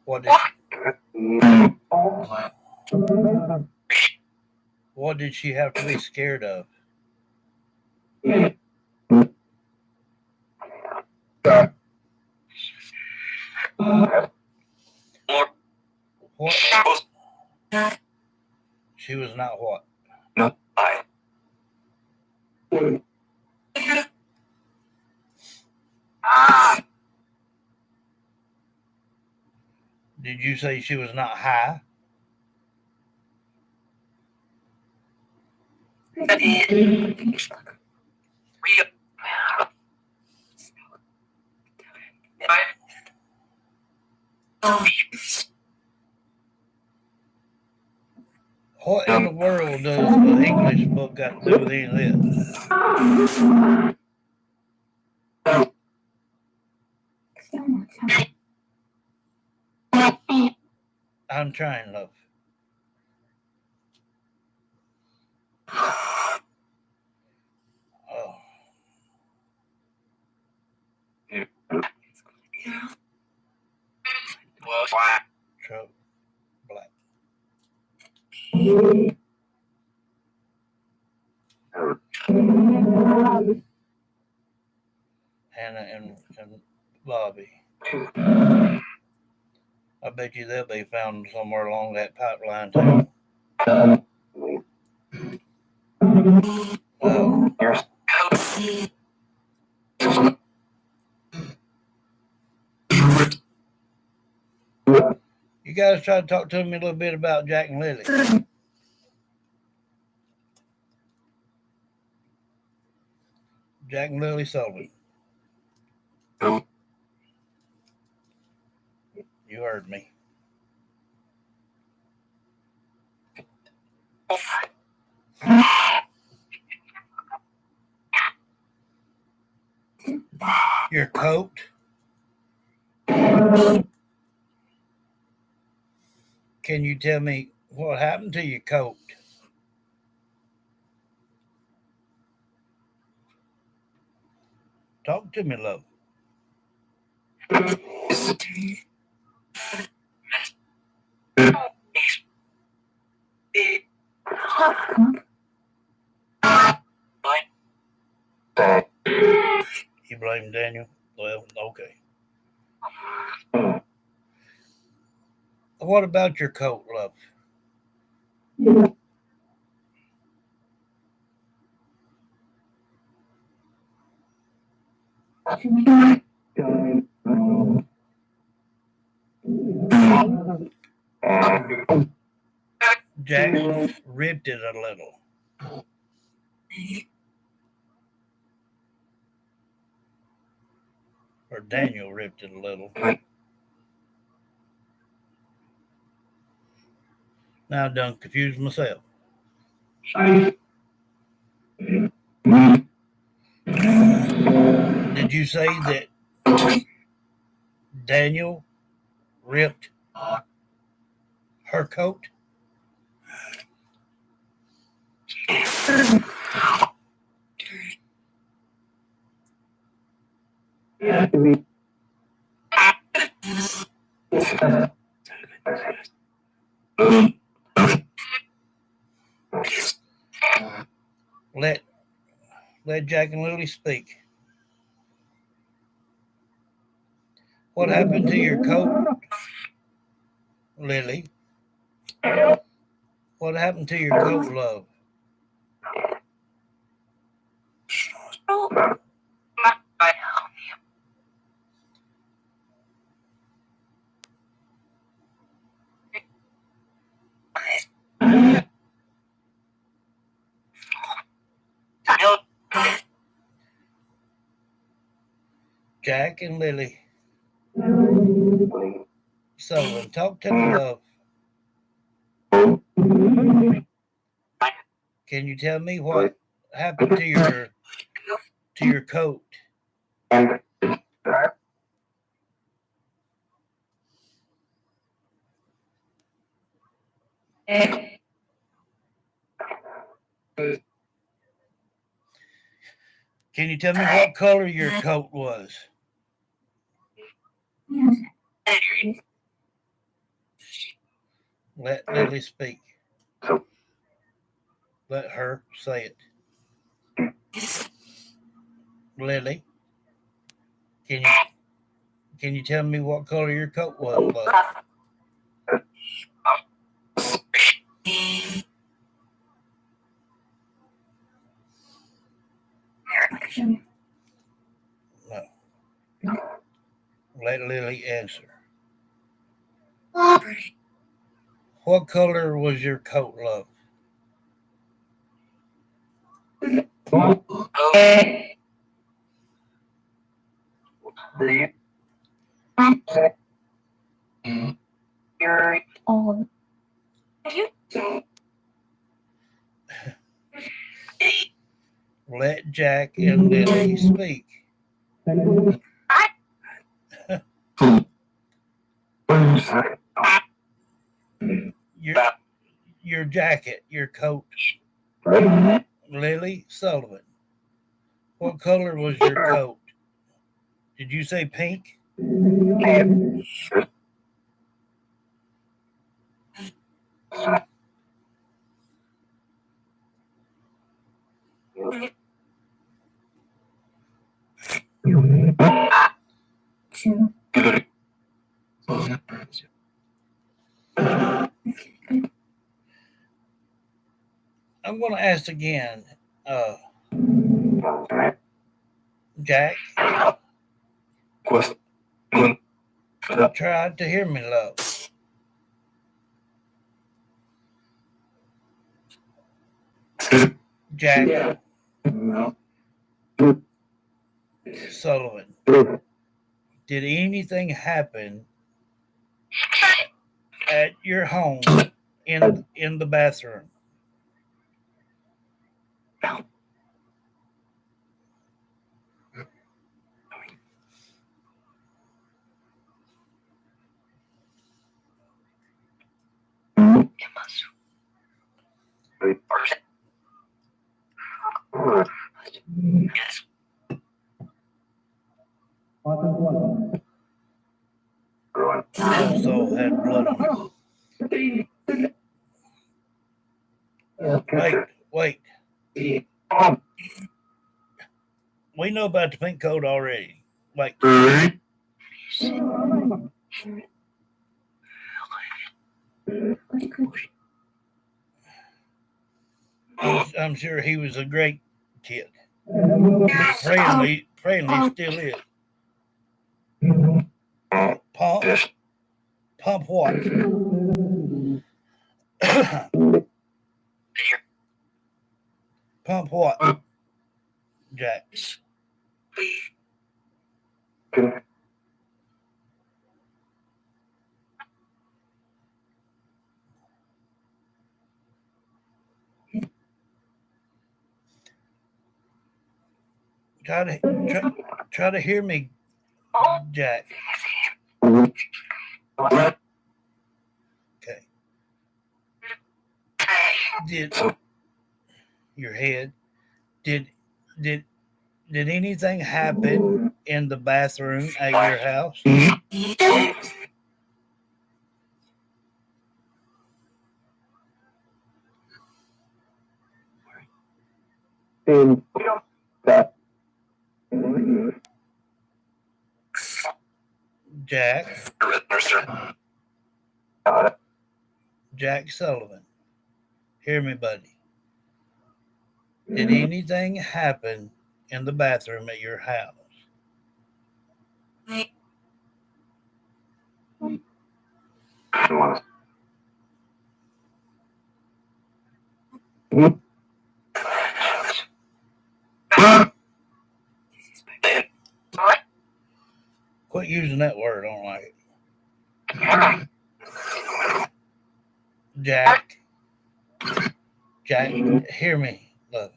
What did what did she have to be scared of? What? She was not what? Did you say she was not high? What in the world does the English book got to do with any of this? I'm trying, love. Oh. Truck, black. Hannah and Bobby. I bet you they'll be found somewhere along that pipeline too. You guys try to talk to me a little bit about Jack and Lily. Jack and Lily Sullivan. You heard me. Your coat? Can you tell me what happened to your coat? Talk to me, love. You blame Daniel? Well, okay. What about your coat, love? Jack ripped it a little. Or Daniel ripped it a little. Now I done confused myself. Did you say that Daniel ripped her coat? Let Jack and Lily speak. What happened to your coat, Lily? What happened to your coat, love? Jack and Lily. Sullivan, talk to me, love. Can you tell me what happened to your coat? Can you tell me what color your coat was? Let Lily speak. Let her say it. Lily, can you tell me what color your coat was, love? No. Let Lily answer. What color was your coat, love? Let Jack and Lily speak. Your jacket, your coat. Lily Sullivan. What color was your coat? Did you say pink? I'm going to ask again, Jack. Try to hear me, love. Jack Sullivan. Did anything happen at your home in the bathroom? Also had blood on it. Wait. We know about the pink coat already. Wait. I'm sure he was a great kid. Friendly still is. Pump what? Pump what, Jack? Try to hear me, Jack. Okay. Did your head? Did anything happen in the bathroom at your house? Jack. Jack Sullivan. Hear me, buddy. Did anything happen in the bathroom at your house? Quit using that word. I don't like it. Jack. Jack, hear me. Look.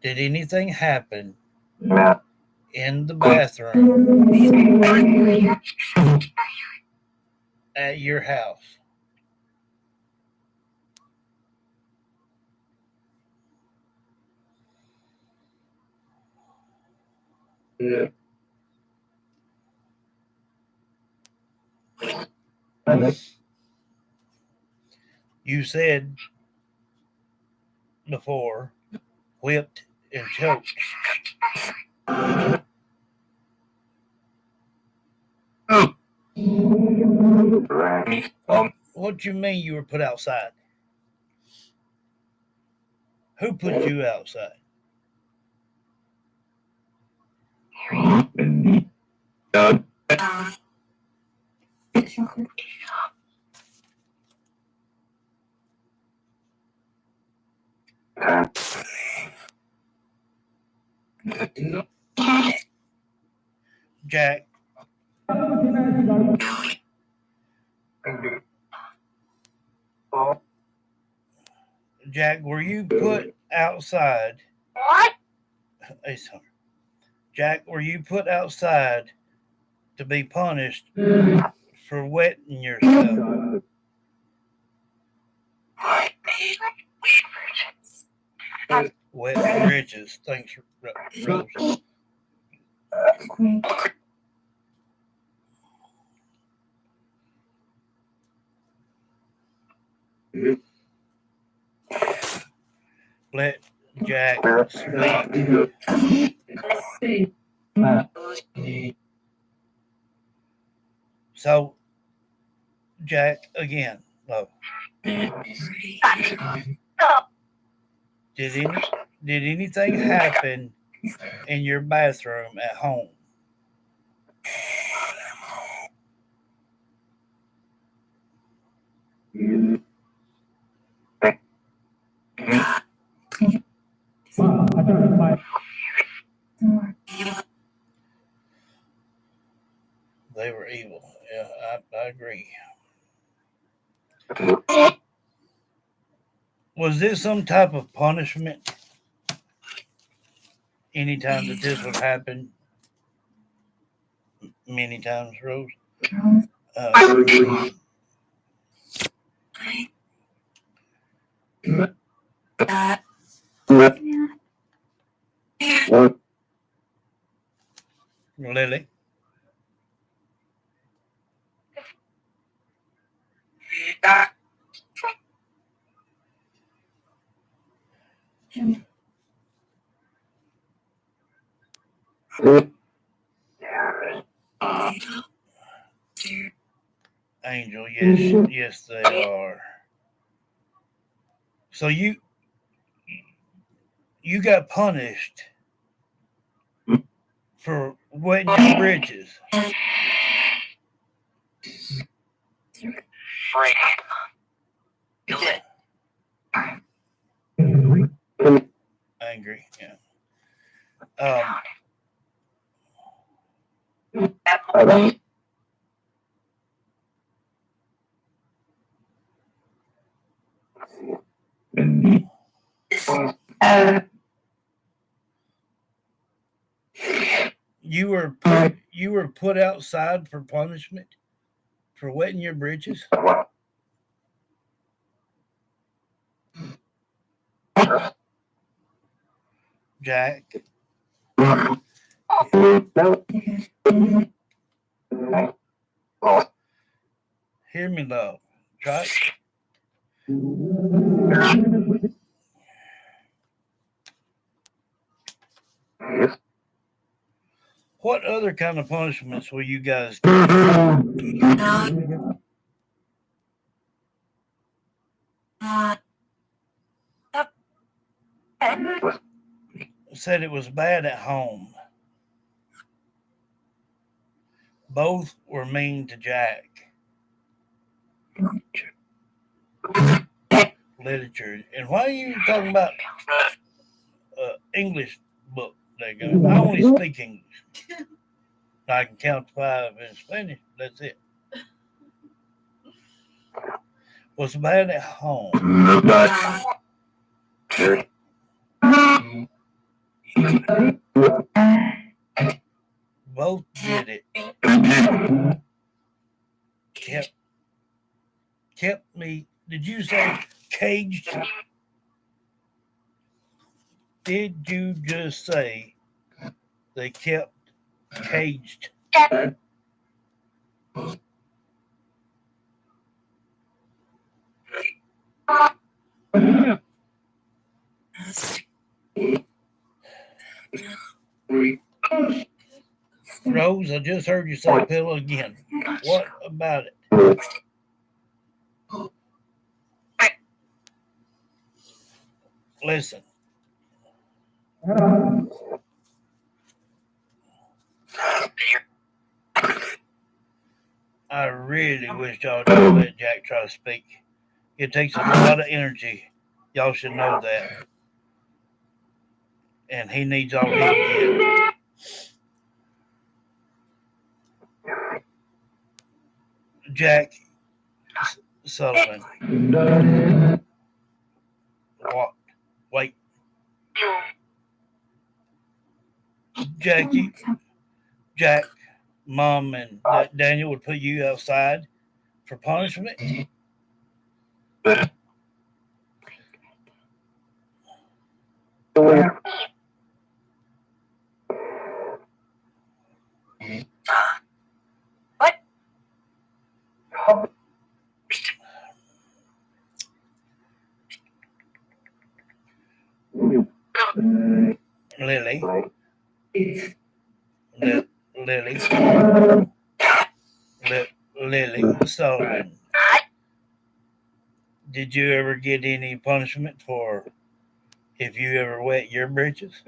Did anything happen in the bathroom at your house? Yeah. You said before, whipped and choked. What you mean you were put outside? Who put you outside? Jack. Jack, were you put outside? What? Hey, sorry. Jack, were you put outside to be punished for wetting yourself? Wet bridges. Thanks, Rose. Let Jack speak. So, Jack, again, love. Did anything happen in your bathroom at home? They were evil. Yeah, I agree. Was this some type of punishment? Anytime that this would happen? Many times, Rose. Lily. Angel, yes, they are. So you got punished for wetting your britches. Angry, yeah. You were put outside for punishment for wetting your britches. Jack. Hear me, love. Try. What other kind of punishments will you guys do? Said it was bad at home. Both were mean to Jack. Literature. And why are you talking about English book? There you go. I only speak English. I can count to 5 in Spanish. That's it. Was bad at home. Both did it. Kept me. Did you say caged? Did you just say they kept caged? Rose, I just heard you say pillow again. What about it? Listen. I really wish y'all would let Jack try to speak. It takes a lot of energy. Y'all should know that. And he needs all he can get. Jack Sullivan. What? Wait. Jack, Mom, and Daniel would put you outside for punishment. Lily. Lily Sullivan. Did you ever get any punishment for if you ever wet your britches?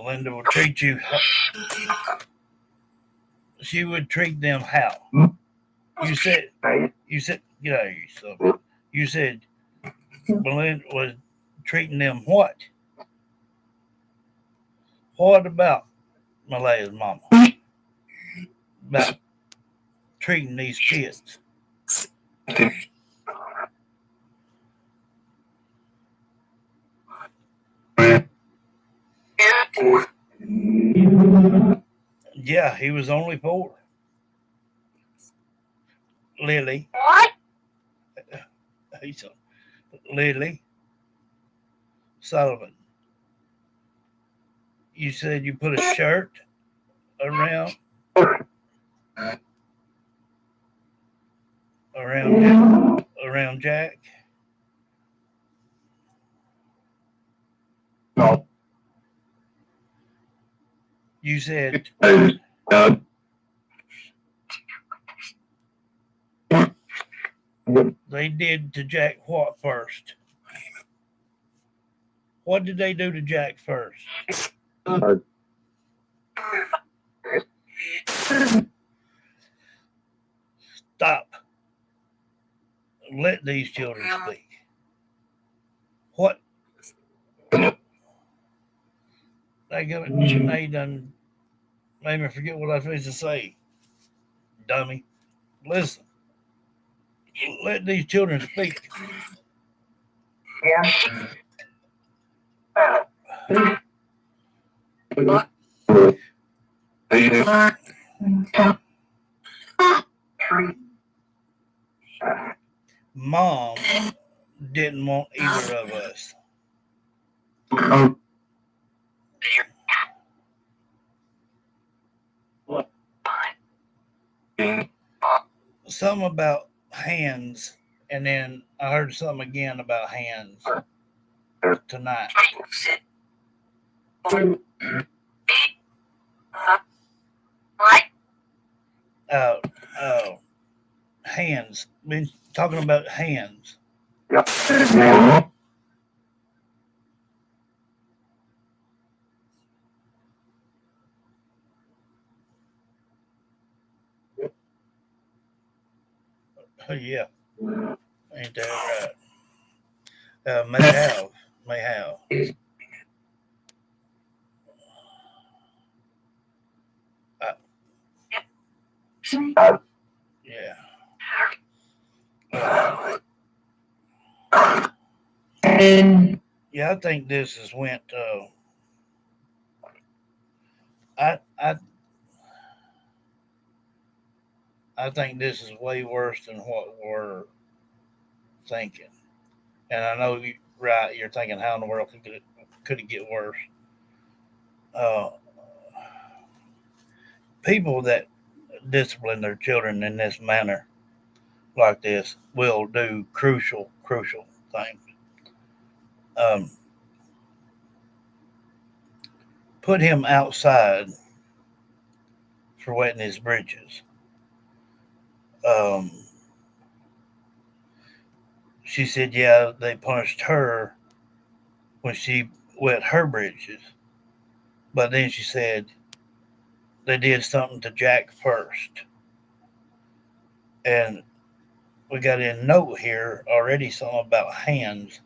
Linda will treat you. She would treat them how? You said, get out of here, son. You said Belinda was treating them what? What about Malaya's mama? About treating these kids? Yeah, he was only 4. Lily. Lily Sullivan. You said you put a shirt around Jack. You said they did to Jack what first? What did they do to Jack first? Stop. Let these children speak. What? They done made me forget what I was supposed to say. Dummy. Listen. Let these children speak. Mom didn't want either of us. Something about hands, and then I heard something again about hands tonight. Uh, hands. Been talking about hands. Oh, yeah, ain't that right? May have. Yeah. Yeah, I think this has went. I think this is way worse than what we're thinking. And I know you're thinking, how in the world could it get worse? Uh, People that discipline their children in this manner, like this, will do crucial things. Put him outside for wetting his britches. Um, she said, yeah, they punished her when she wet her britches. But then she said they did something to Jack first. And we got a note here already, something about hands.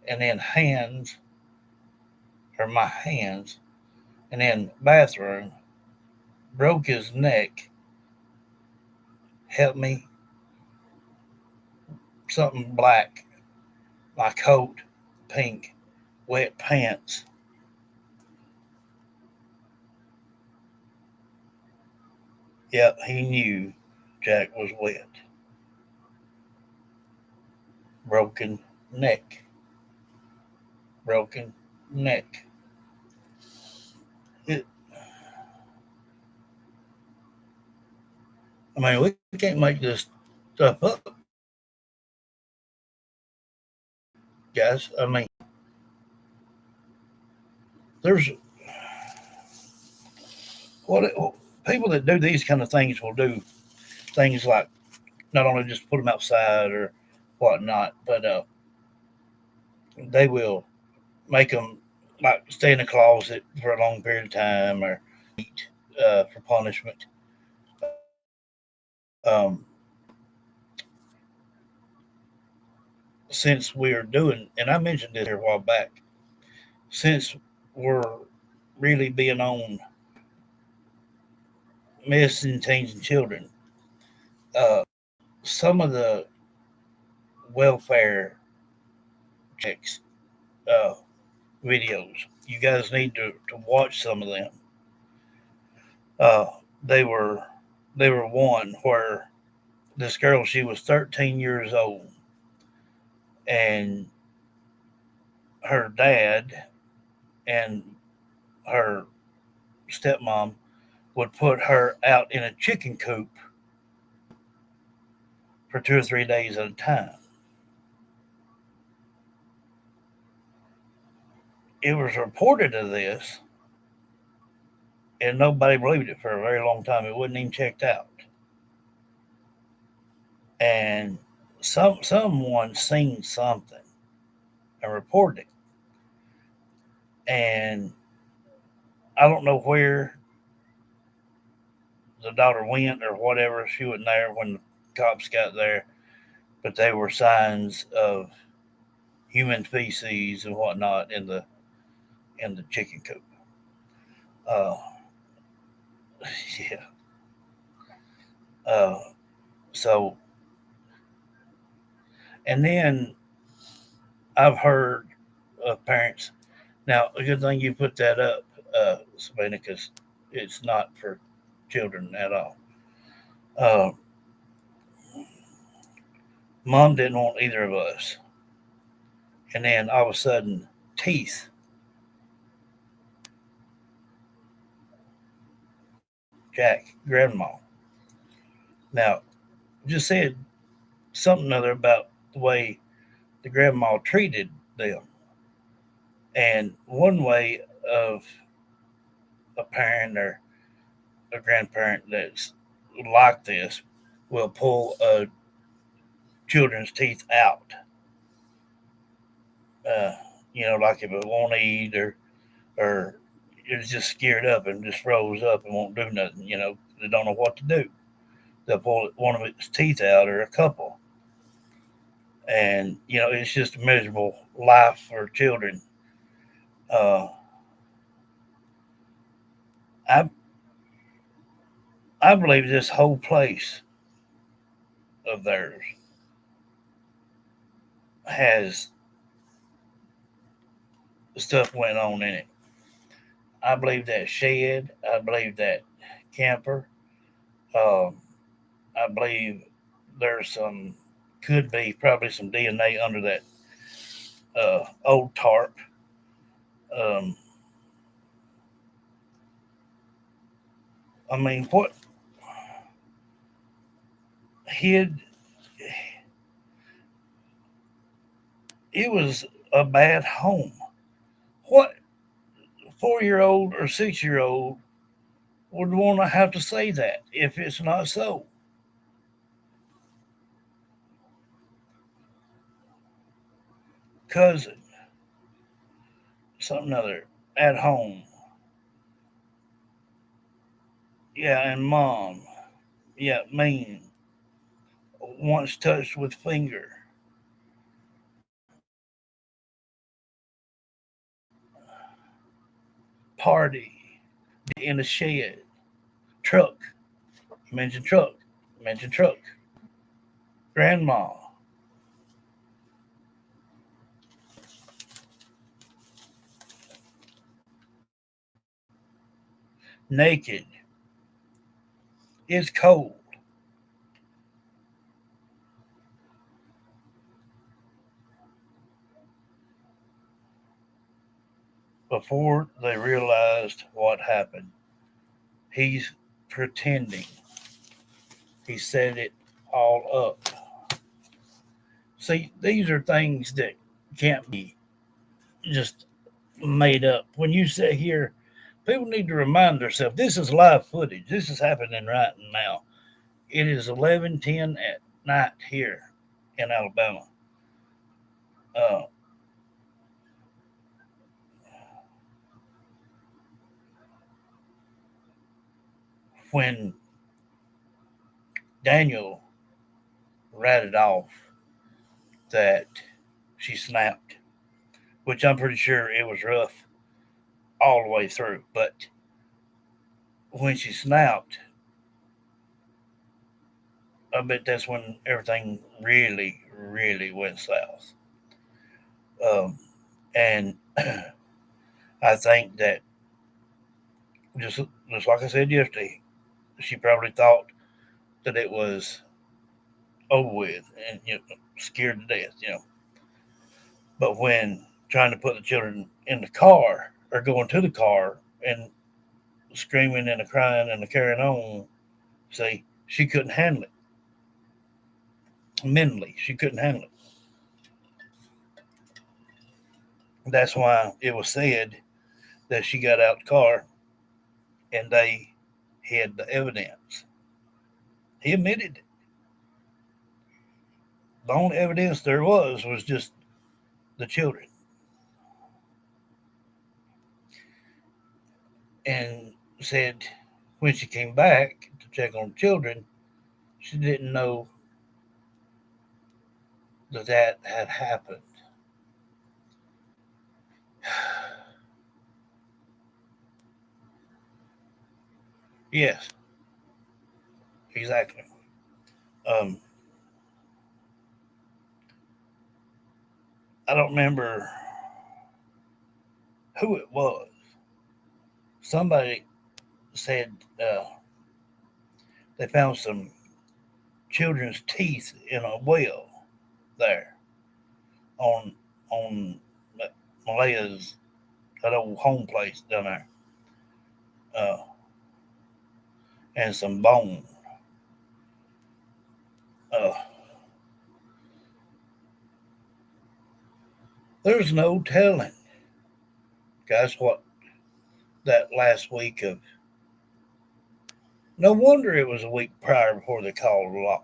And then hands, or my hands. And then bathroom, broke his neck. Help me. Something black. My coat, pink. Wet pants. Yep, he knew Jack was wet. Broken neck. Broken neck. I mean, we can't make this stuff up, guys. I mean, there's what people that do these kind of things will do things like not only just put them outside or whatnot, but they will make them like stay in the closet for a long period of time or eat for punishment. Um, since we're doing, and I mentioned this here a while back, since we're really being on missing teens and children, uh, some of the welfare checks uh, videos, you guys need to watch some of them. Uh, they were one where this girl, she was 13 years old, and her dad and her stepmom would put her out in a chicken coop for 2 or 3 days at a time. it was reported of this, and nobody believed it for a very long time. It wasn't even checked out. And someone seen something and reported it. And I don't know where the daughter went or whatever. She wasn't there when the cops got there, but there were signs of human feces and whatnot in the chicken coop. Uh, yeah. Uh, so, and then I've heard of parents. Now, a good thing you put that up, Sabina, because it's not for children at all. Uh, Mom didn't want either of us. And then all of a sudden, teeth. Jack, grandma. Now, just said something other about the way the grandma treated them. And one way of a parent or a grandparent that's like this will pull a children's teeth out. Uh, like if it won't eat or it's just scared up and just froze up and won't do nothing. They don't know what to do. They'll pull one of its teeth out or a couple, and it's just a miserable life for children. Uh, I I believe this whole place of theirs has stuff went on in it. I believe that shed. I believe that camper. Um, I believe there's could be probably some DNA under that old tarp. Um, I mean, what hid? It was a bad home. What 4-year-old or 6-year-old would want to have to say that if it's not so? Cousin, something other, at home. Yeah, and mom. Yeah, mean. Once touched with finger. Party in the shed. Truck. You mentioned truck. You mentioned truck. Grandma. Naked. It's cold. Before they realized what happened, he's pretending. He set it all up. See, these are things that can't be just made up. When you sit here, people need to remind themselves this is live footage. This is happening right now. It is 11:10 at night here in Alabama. Uh, when Daniel ratted off that she snapped, which I'm pretty sure it was rough all the way through, but when she snapped, I bet that's when everything really, really went south. Um, and I think that just like I said yesterday, she probably thought that it was over with and scared to death. But when trying to put the children in the car or going to the car and screaming and crying and carrying on, see, she couldn't handle it mentally. She couldn't handle it. That's why it was said that she got out the car and they hid the evidence. He admitted it. The only evidence there was just the children. And said when she came back to check on the children, she didn't know that had happened. Yes, exactly. Um, I don't remember who it was. Somebody said they found some children's teeth in a well there on on Malaya's that old home place down there, uh, and some bone. Uh, there's no telling, guys, what that last week of. No wonder it was a week prior before they called the law.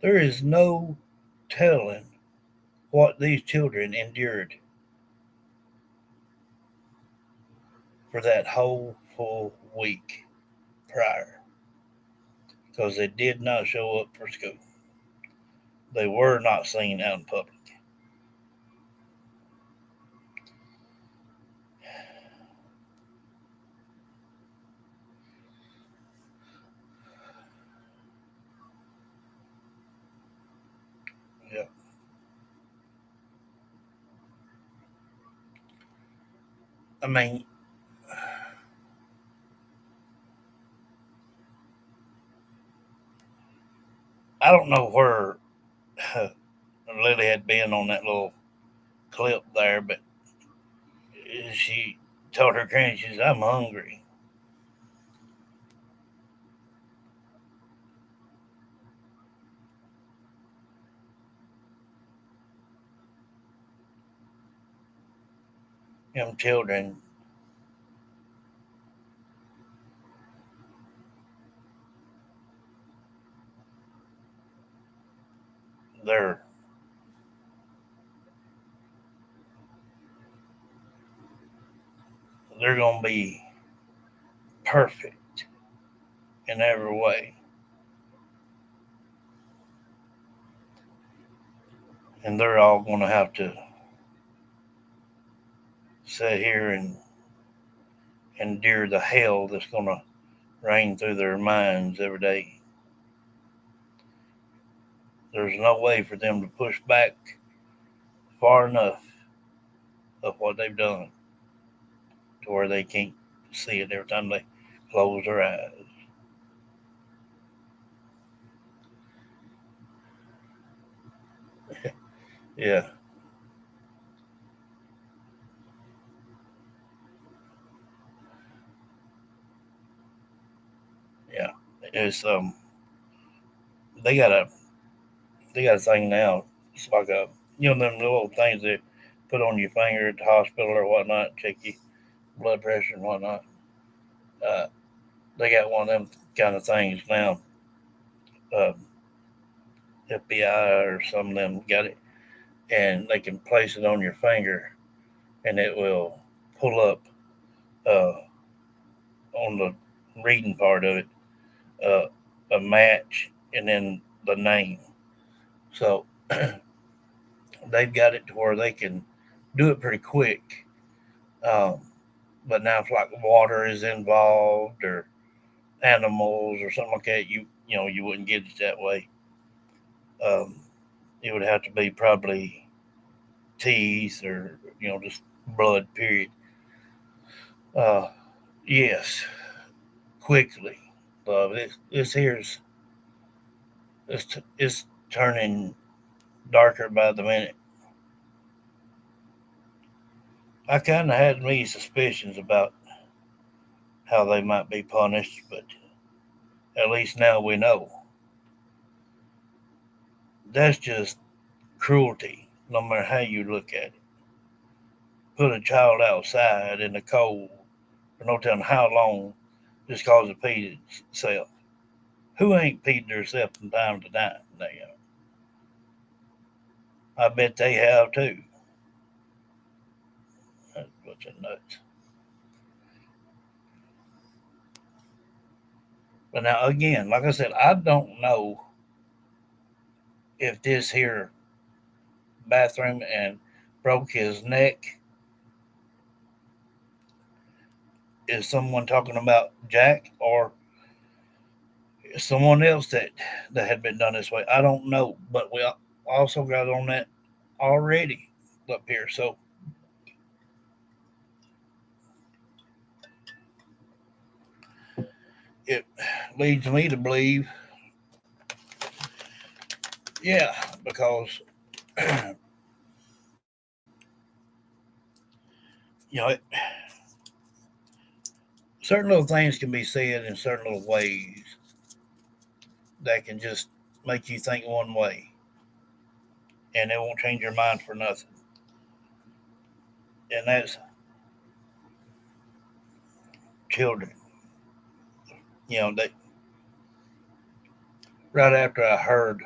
There is no telling what these children endured for that whole full week prior because they did not show up for school. They were not seen out in public. Yeah. I mean, I don't know where Lily had been on that little clip there, but she told her granny, she said, I'm hungry. Them children, they're they're gonna be perfect in every way. And they're all gonna have to sit here and endure the hell that's gonna rain through their minds every day. There's no way for them to push back far enough of what they've done to where they can't see it every time they close their eyes. Yeah, yeah. It's they got a they got a thing now. It's like a them little things they put on your finger at the hospital or whatnot, check your blood pressure and whatnot. Uh, they got one of them kind of things now. Uh, FBI or some of them got it, and they can place it on your finger, and it will pull up uh, on the reading part of it uh, a match and then the name. So they've got it to where they can do it pretty quick. Um, but now if like water is involved or animals or something like that, you wouldn't get it that way. Um, it would have to be probably teeth or just blood. Period. Uh, yes, quickly. This here's it's turning darker by the minute. I kind of had me suspicions about how they might be punished, but at least now we know. That's just cruelty, no matter how you look at it. put a child outside in the cold for no telling how long just cause it peed itself. Who ain't peed themselves from time to time? I bet they have too. That's a bunch of nuts. But now again, like I said, I don't know if this here bathroom and broke his neck is someone talking about Jack or someone else that had been done this way. I don't know, but we also got on that already up here. So it leads me to believe, yeah, because you know, certain little things can be said in certain little ways that can just make you think one way, and it won't change your mind for nothing. And that's children. They right after I heard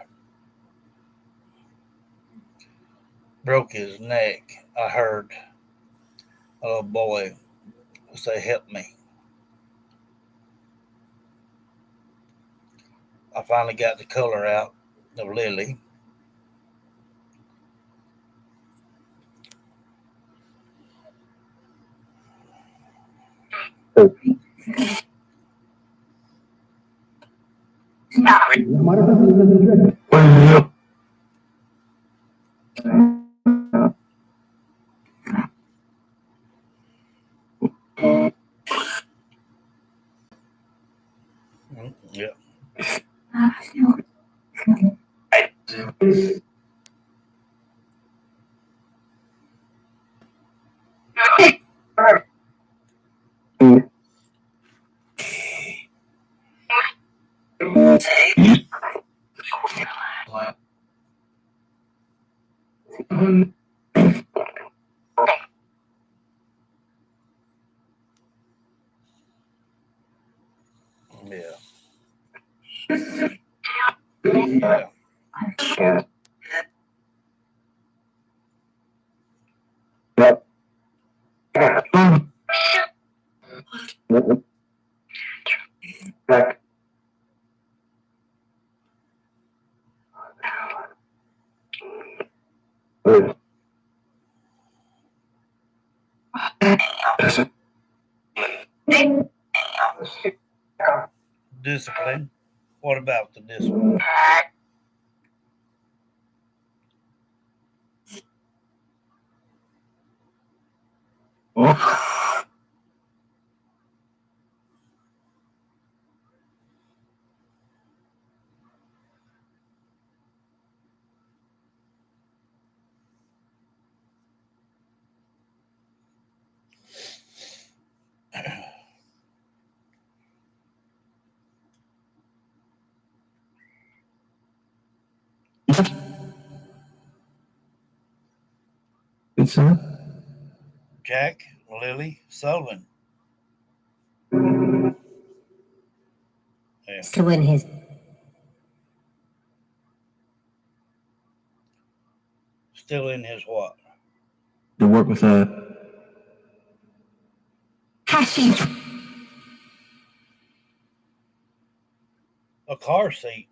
broke his neck, I heard a little boy say, "Help me." I finally got the color out of Lily. Yeah. Yeah. Yeah. Discipline. What about the discipline? Good son. Jack, Lily, Sullivan. Yeah. Still in his. Still in his what? To work with a. A car seat.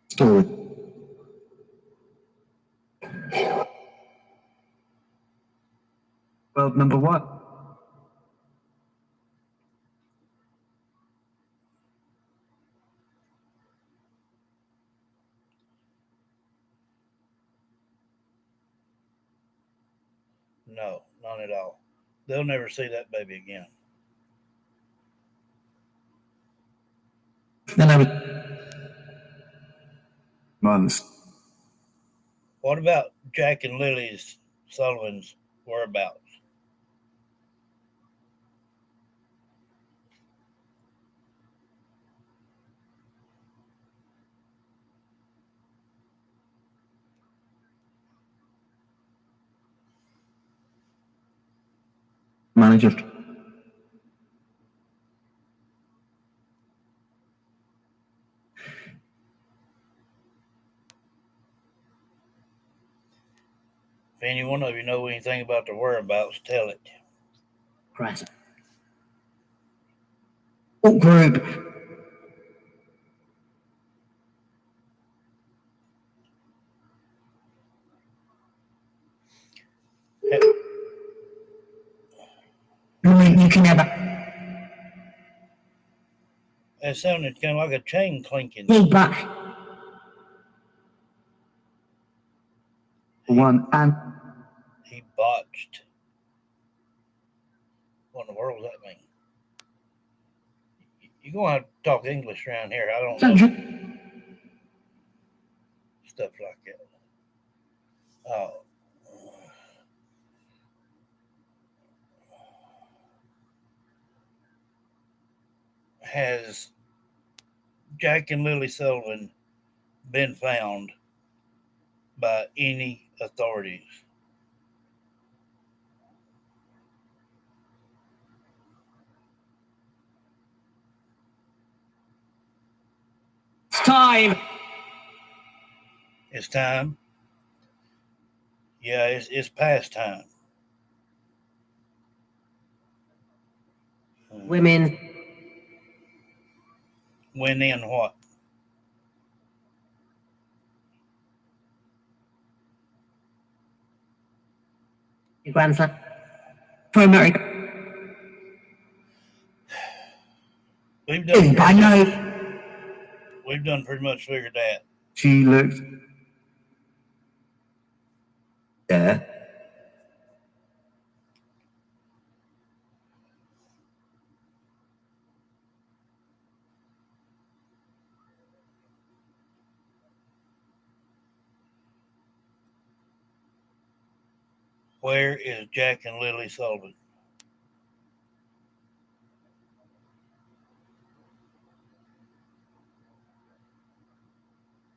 Story. Well, number what? No, none at all. They'll never see that baby again. Then I was. Months. What about Jack and Lily's Sullivan's whereabouts? manager. If any one of you know anything about their whereabouts, tell it. Right. What group? You can never. It sounded kind of like a chain clinking. Hey, but one and He botched. What in the world does that mean? You're going to have to talk English around here. I don't know stuff like that. Has Jack and Lily Sullivan been found by any authorities? it's time. It's time. Yeah, it's past time. Women. When in what? Your grandson. For America. We've done. I know. We've done pretty much figured that. She looked. Yeah. Where is Jack and Lily Sullivan?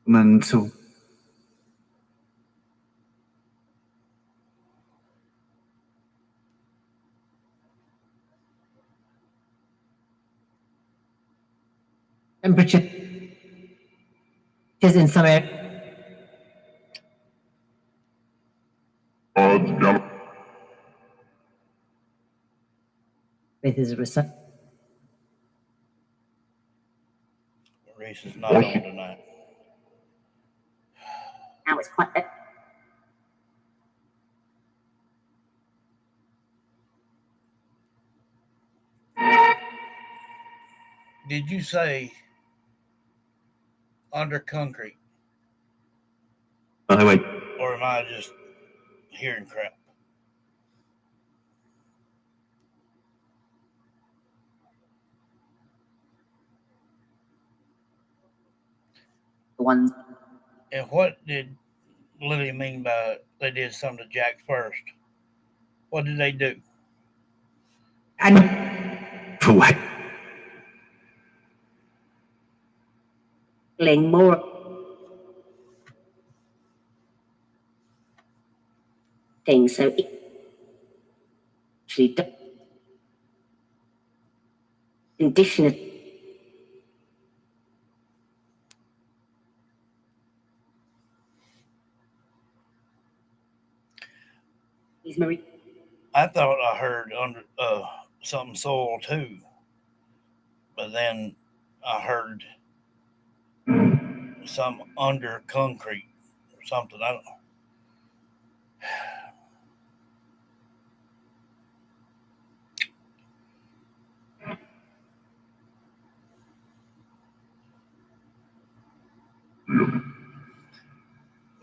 Mental. Temperature is in some area. With his research. Reese is not on tonight. Now it's quite. Did you say under concrete? Oh, wait. Or am I just hearing crap? The ones. And what did Lily mean by they did something to Jack first? What did they do? And. For what? Playing more. Things so it actually condition it. He's married. I thought I heard under something soil too, but then I heard some under concrete or something. I don't know.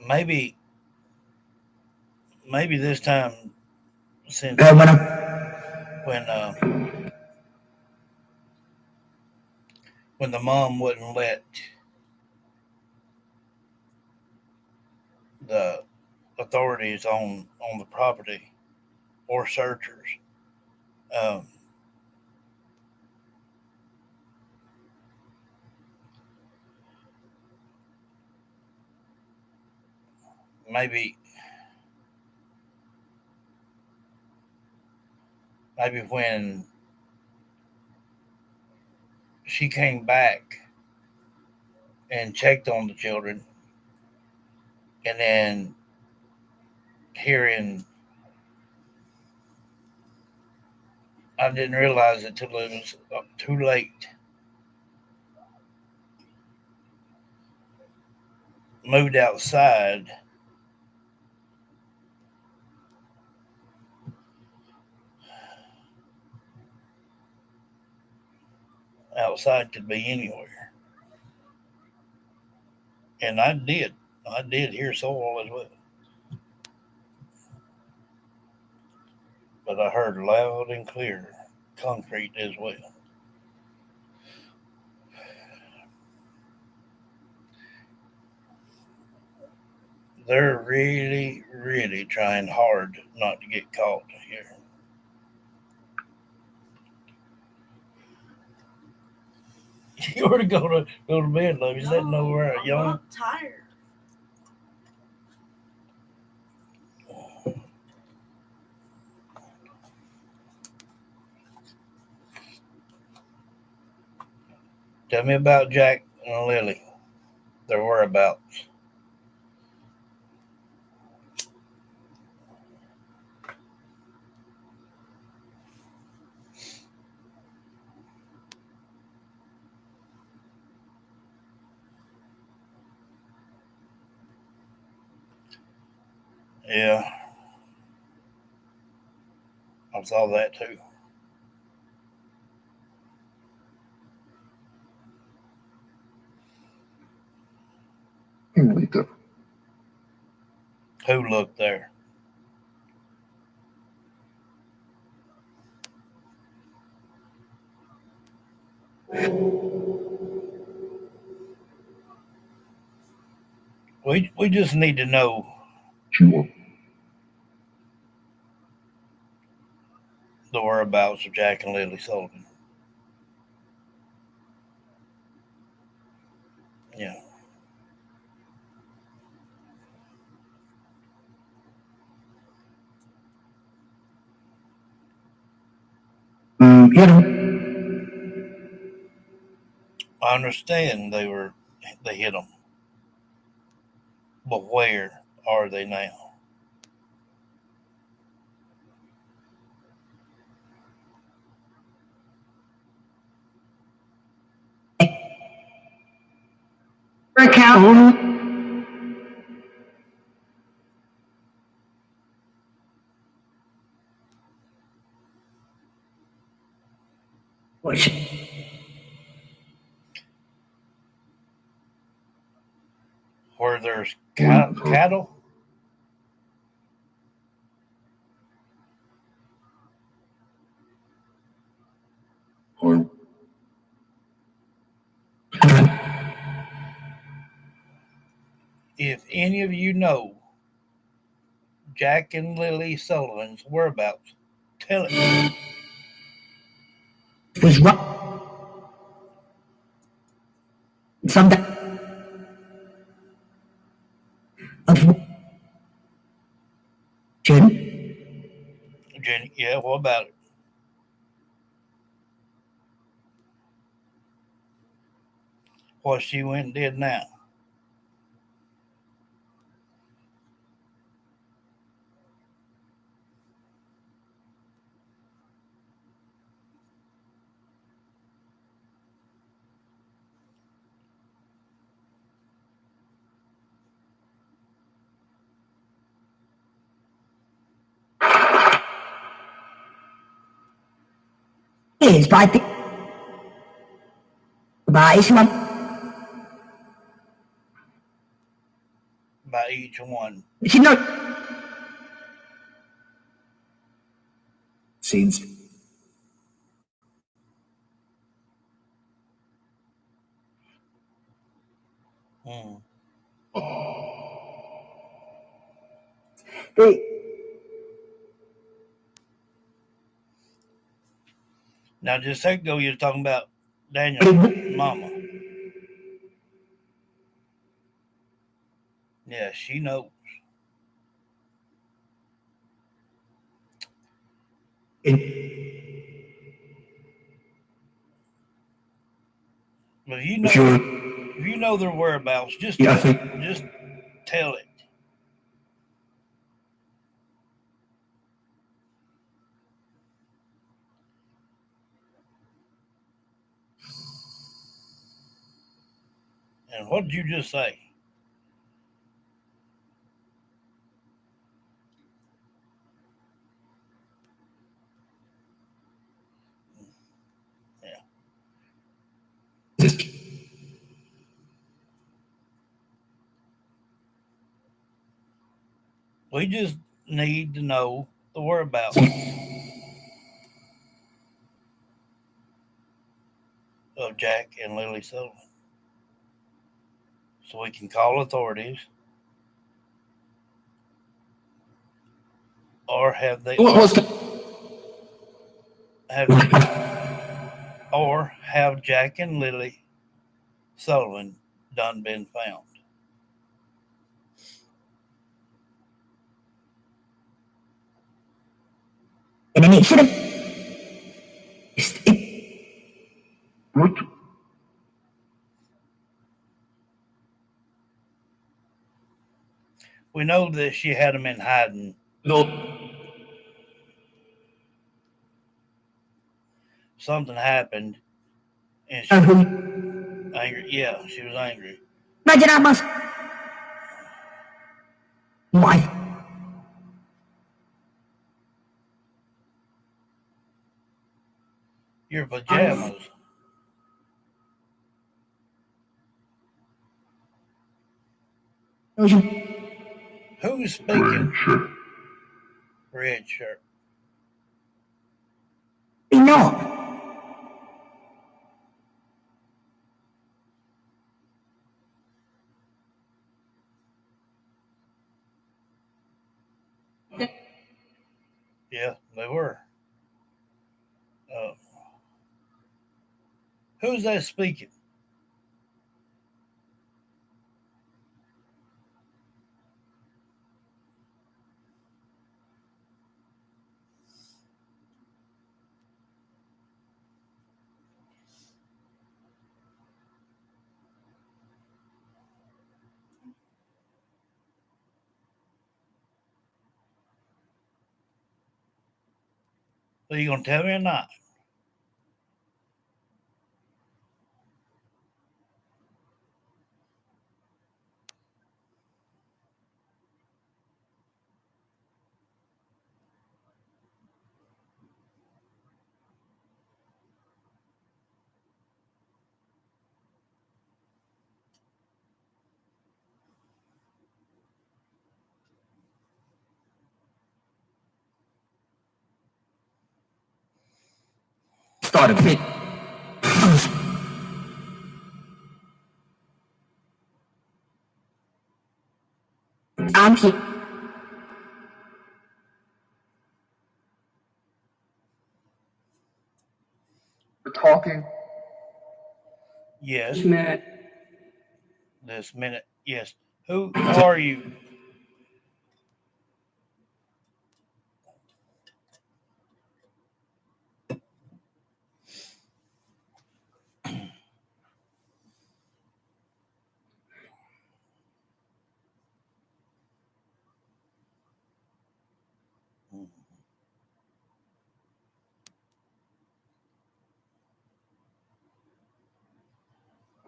Maybe this time, since when the mom wouldn't let the authorities on the property or searchers, maybe maybe when she came back and checked on the children, and then hearing, I didn't realize it till it was too late. Moved outside. Outside could be anywhere. And I did. I did hear soil as well. But I heard loud and clear concrete as well. They're really, really trying hard not to get caught here. You ought to go to bed, love. You sitting over there, I'm young. not tired. Tell me about Jack and Lily. Their whereabouts. Yeah, I saw that too. Later. Who looked there? We just need to know Sure. the whereabouts of Jack and Lily Sullivan. Yeah. You know, I understand they hit them, but where are they now? account. Which Where there's cattle? Or If any of you know Jack and Lily Sullivan's whereabouts, tell it. was what some of Jenny, yeah, what about it? What she went and did now? is by some By each one. she not seems Hmm. They, Now, just a second ago, you were talking about Daniel's mama. Yeah, she knows. in But if If you're, you know their whereabouts, just yeah, I think just tell it. And what did you just say? We just need to know the whereabouts of Jack and Lily Sullivan, so we can call authorities, or have they, have Jack and Lily Sullivan done been found? and then it should have. What? We know that she had them in hiding. No. Something happened, and she was angry. Yeah, she was angry. Imagine I must. Why? Your pajamas. Who's speaking? Red shirt. No. Yeah, they were. Who's that speaking? Are you gonna tell me or not? Start a bit. I'm here. We're talking. Yes. Minute. This minute. Yes. Who are you?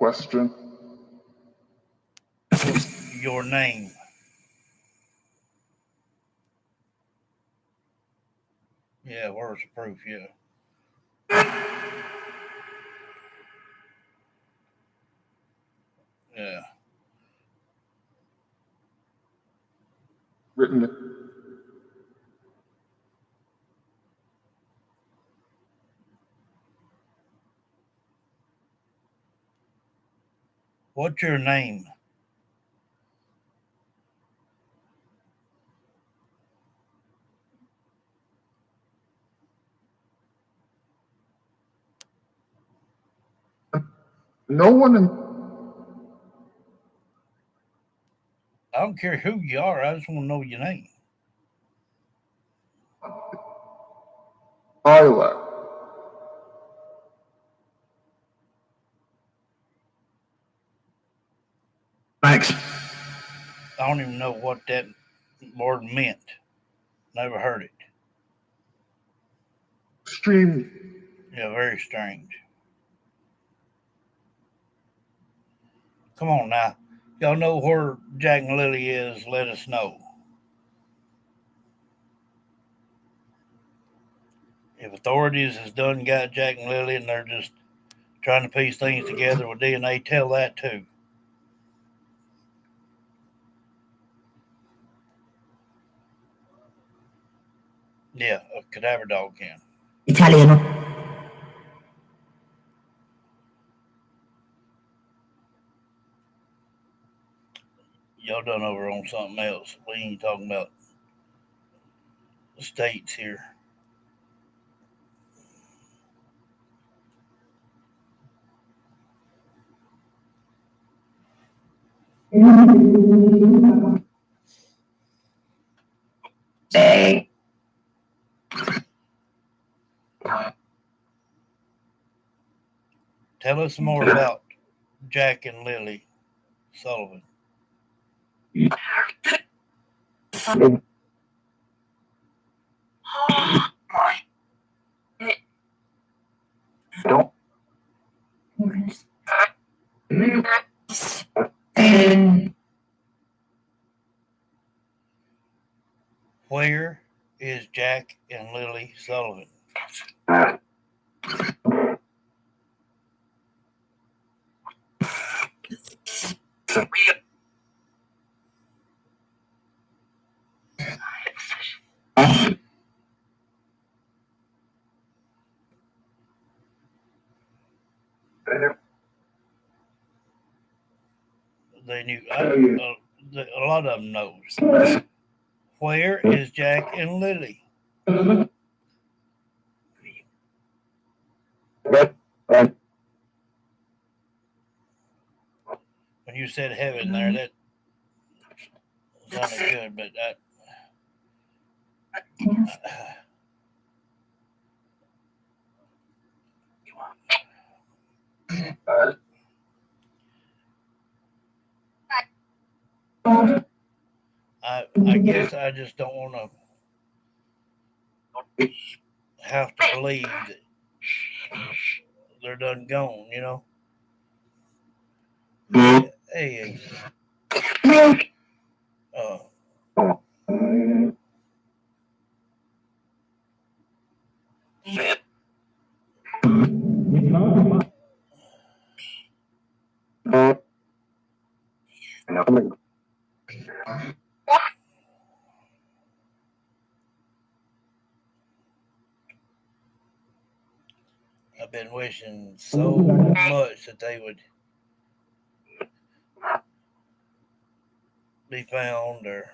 Question. Your name. Yeah, where's the proof? Yeah. Yeah. Written. What's your name? No one in. I don't care who you are. I just want to know your name. Isla. I don't even know what that word meant. Never heard it. Extreme. Yeah, very strange. Come on now. Y'all know where Jack and Lily is, let us know. If authorities has done got Jack and Lily and they're just trying to piece things together with DNA, tell that too. Yeah, a cadaver dog can. Italiano. Y'all done over on something else. We ain't talking about the states here. Tell us more about Jack and Lily Sullivan. Where is Jack and Lily Sullivan? They knew. A lot of them knows. Where is Jack and Lily? When you said heaven there, that sounded good, but I guess I just don't want to have to believe that they're done gone, you know? Hey. I've been wishing so much that they would be found or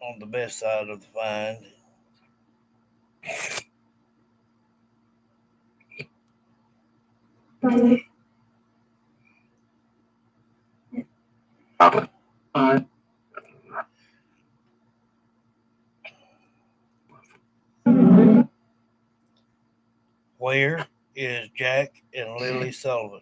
on the best side of the find. Where is Jack and Lily Sullivan?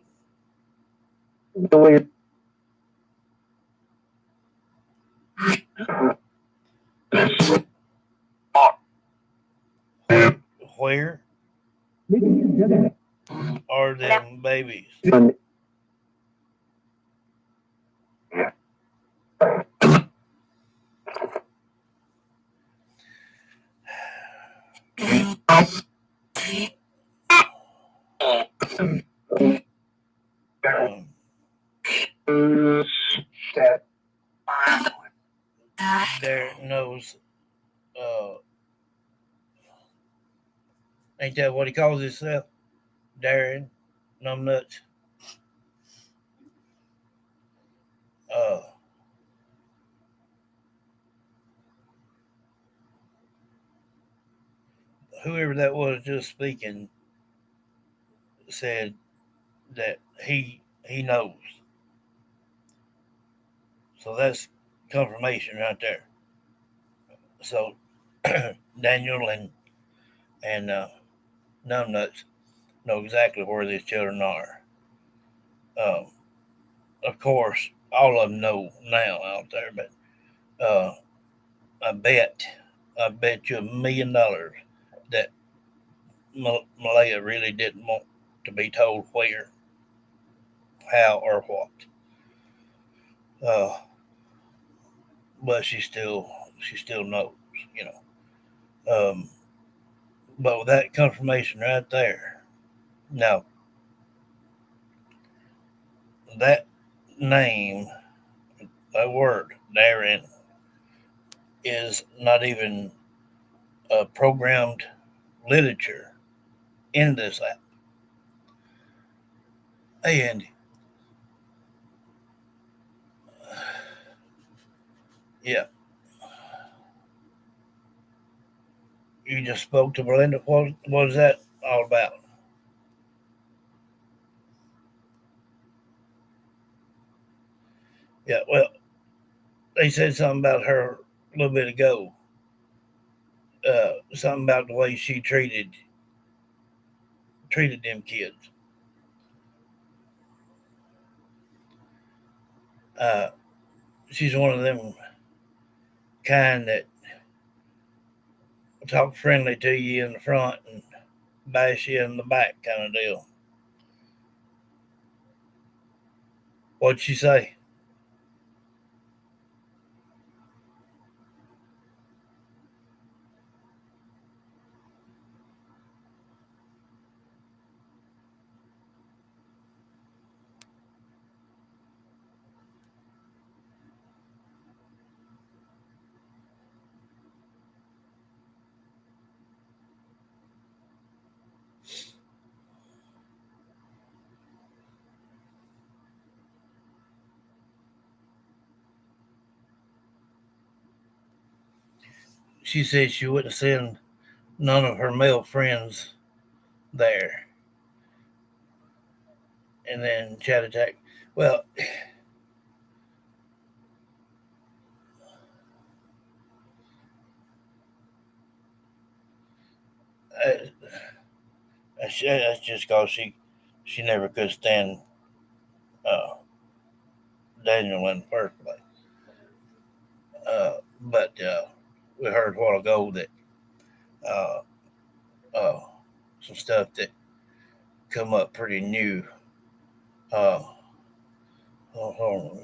Where are them babies? Derek knows. Ain't that what he calls himself? Darren Numbnuts. Whoever that was just speaking said that he knows. So that's confirmation right there. So Daniel and Numbnuts, know exactly where these children are. Um, of course, all of them know now out there, but uh, I bet, I bet you $1,000,000 that Malaya really didn't want to be told where, how, or what. Uh, but she still knows, you know. But with that confirmation right there, now that name, that word, Darren, is not even programmed literature in this app. Hey, Andy. Yeah, you just spoke to Belinda. What is that all about? Yeah, well, they said something about her a little bit ago. Something about the way she treated them kids. Uh, she's one of them kind that talk friendly to you in the front and bash you in the back kind of deal. What'd she say? She said she wouldn't send none of her male friends there. And then chat attack. Well, uh, that's just because she never could stand uh, Daniel in the first place. But we heard a while ago that uh, uh, some stuff that come up pretty new. Uh, hold on.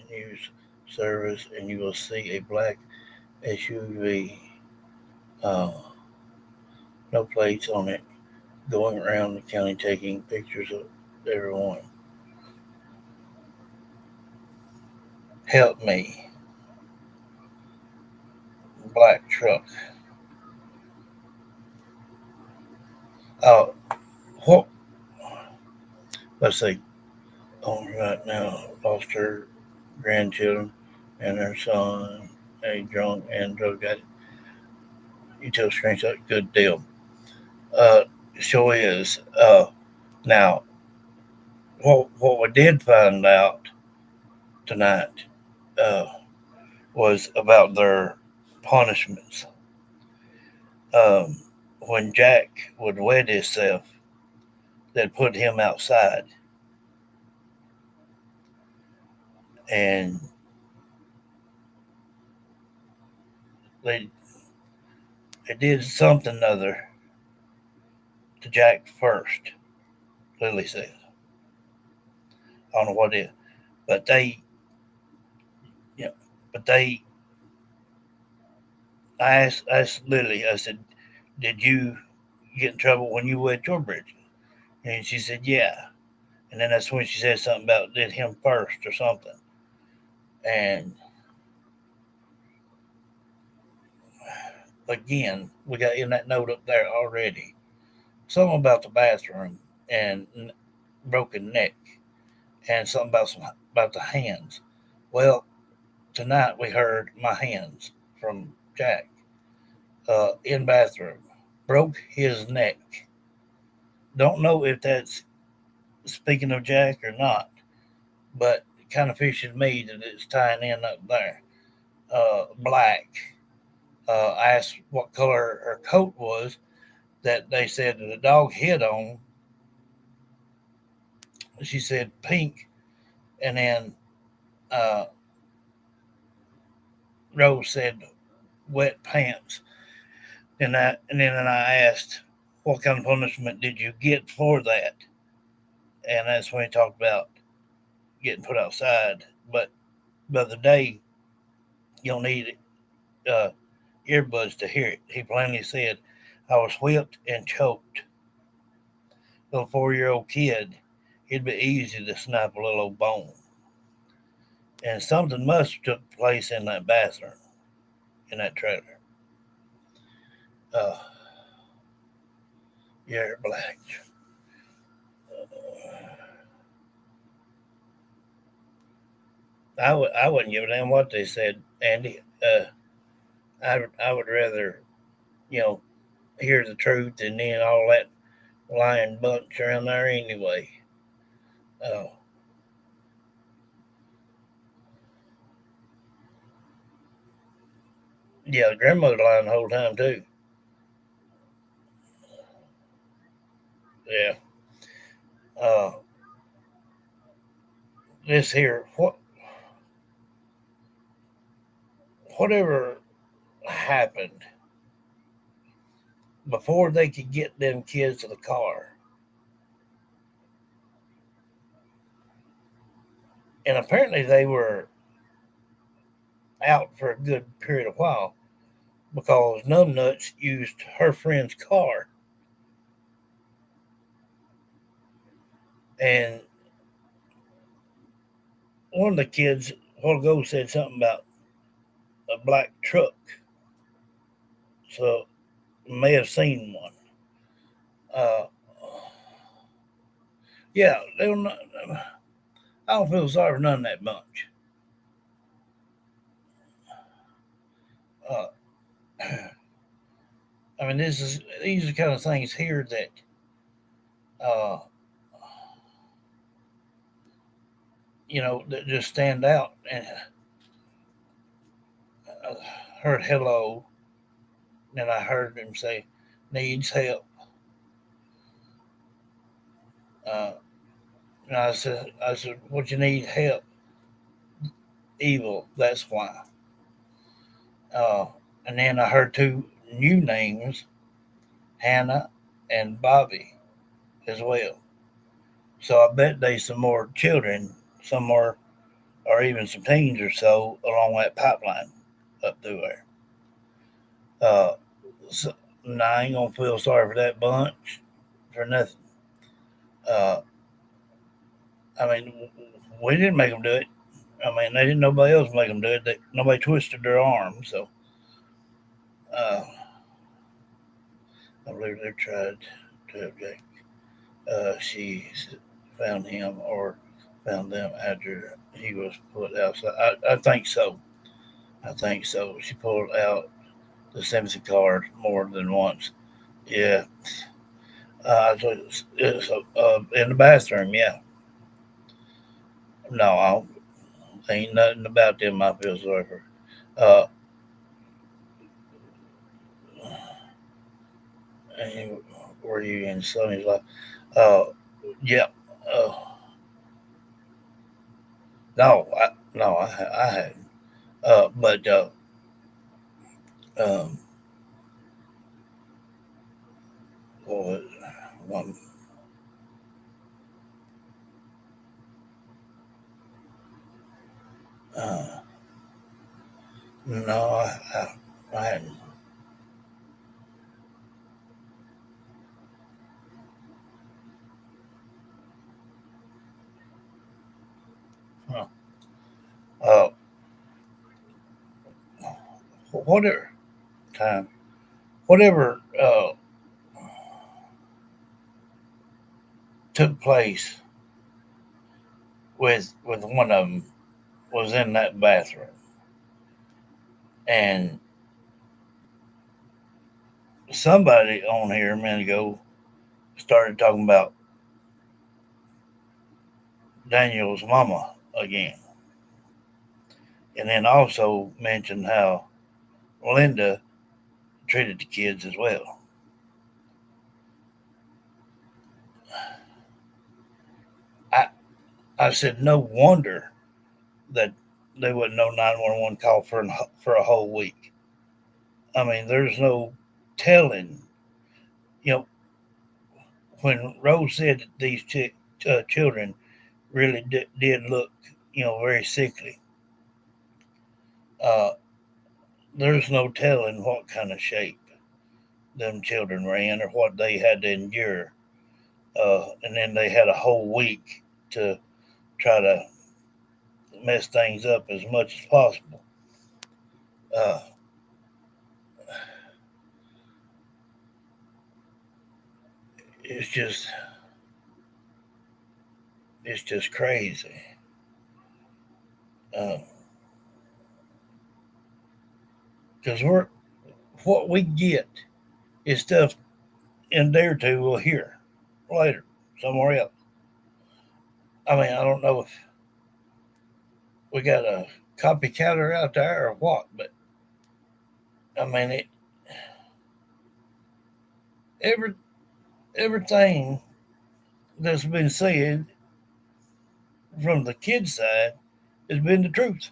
News service, and you will see a black SUV, uh, no plates on it, going around the county taking pictures of everyone. Help me. Black truck. Oh, what? Let's see. Oh, right now, lost her grandchildren and her son, a drunk and drug addict. You tell screenshot, good deal. Uh, sure is. Now, what we did find out tonight uh, was about their punishments. Um, when Jack would wet himself, they'd put him outside, and they they did something other to Jack first. Lily said, "I don't know what it is, but yeah, but they." I asked Lily. I said, "Did you get in trouble when you wet your bridges?" And she said, "Yeah." And then that's when she said something about did him first or something. And again, we got in that note up there already. Something about the bathroom and broken neck, and something about the hands. Well, tonight we heard my hands from Jack in bathroom. Broke his neck. Don't know if that's speaking of Jack or not, but it kind of fishes me that it's tying in up there. Black. I asked what color her coat was. that they said that the dog hit on. She said pink, and then uh, Rose said wet pants. And then I asked, what kind of punishment did you get for that? And that's when he talked about getting put outside. But the other day, you'll need uh, earbuds to hear it. He plainly said, I was whipped and choked. For a 4-year-old kid, it'd be easy to snap a little old bone. And something must have took place in that bathroom, in that trailer. Uh, yeah, Black. I wouldn't give a damn what they said, Andy. I would rather, you know, hear the truth and then all that lying bunch around there anyway. Uh, yeah, the grandmother lying the whole time too. Yeah. Uh, this here, whatever happened before they could get them kids to the car, and apparently they were out for a good period of while because Numbnuts used her friend's car, and one of the kids a while ago said something about a black truck, so may have seen one. Uh, yeah, they were not. I don't feel sorry for none of that bunch. Uh, I mean, these are the kind of things here that uh, that just stand out. And heard hello, and I heard him say needs help. Uh, and I said, what you need help? Evil. That's why. Uh, and then I heard two new names, Hannah and Bobby, as well. So I bet there's some more children, some more, or even some teens or so along that pipeline up through there. Uh, so, now I ain't gonna feel sorry for that bunch for nothing. Uh, I mean, we didn't make them do it. I mean, they didn't. Nobody else make them do it. Nobody twisted their arm. So uh, I believe they tried to object. She found him or found them after he was put outside. I think so. I think so. She pulled out the sympathy card more than once. Yeah. So it's in the bathroom. Yeah. No, ain't nothing about them I feel sorry for. Uh, and were you in Sonny's life? Uh, yeah. Uh, no, I hadn't. But um, what was one? Uh, no, I hadn't. Huh. Uh, whatever time, whatever took place with one of them was in that bathroom, and somebody on here a minute ago started talking about Daniel's mama again, and then also mentioned how Linda treated the kids as well. I said, no wonder that they wouldn't know 911 call for a whole week. I mean, there's no telling. You know, when Rose said that these children really did look, very sickly, uh, there's no telling what kind of shape them children were in or what they had to endure. And then they had a whole week to try to mess things up as much as possible. Uh, it's just it's just crazy. Because what we get is stuff in there too we'll hear later somewhere else. I mean, I don't know if we got a copycatter out there or what, but I mean every everything that's been said from the kid's side has been the truth.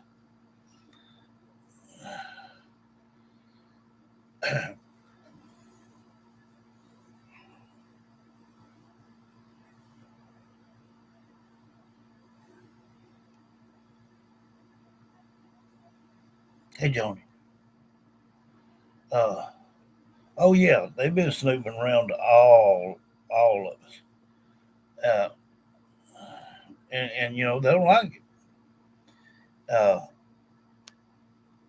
Hey, Johnny. Oh yeah, they've been snooping around all of us, uh, and they don't like it.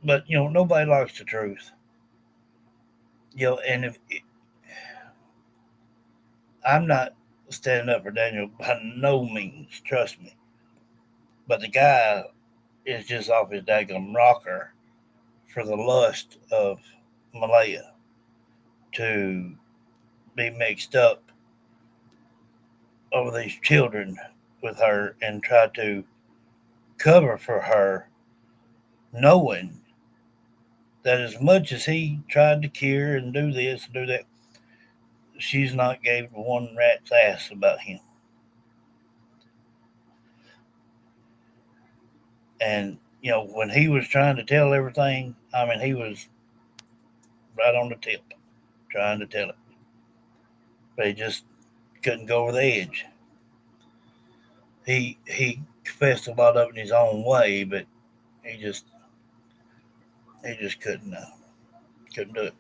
But nobody likes the truth. And if I'm not standing up for Daniel by no means, trust me, but the guy is just off his daggum rocker for the lust of Malaya to be mixed up over these children with her and try to cover for her, knowing that as much as he tried to cure and do this and do that, she's not gave one rat's ass about him. And when he was trying to tell everything, I mean, he was right on the tip trying to tell it, but he just couldn't go over the edge. He confessed a lot of it in his own way, but he just couldn't do it.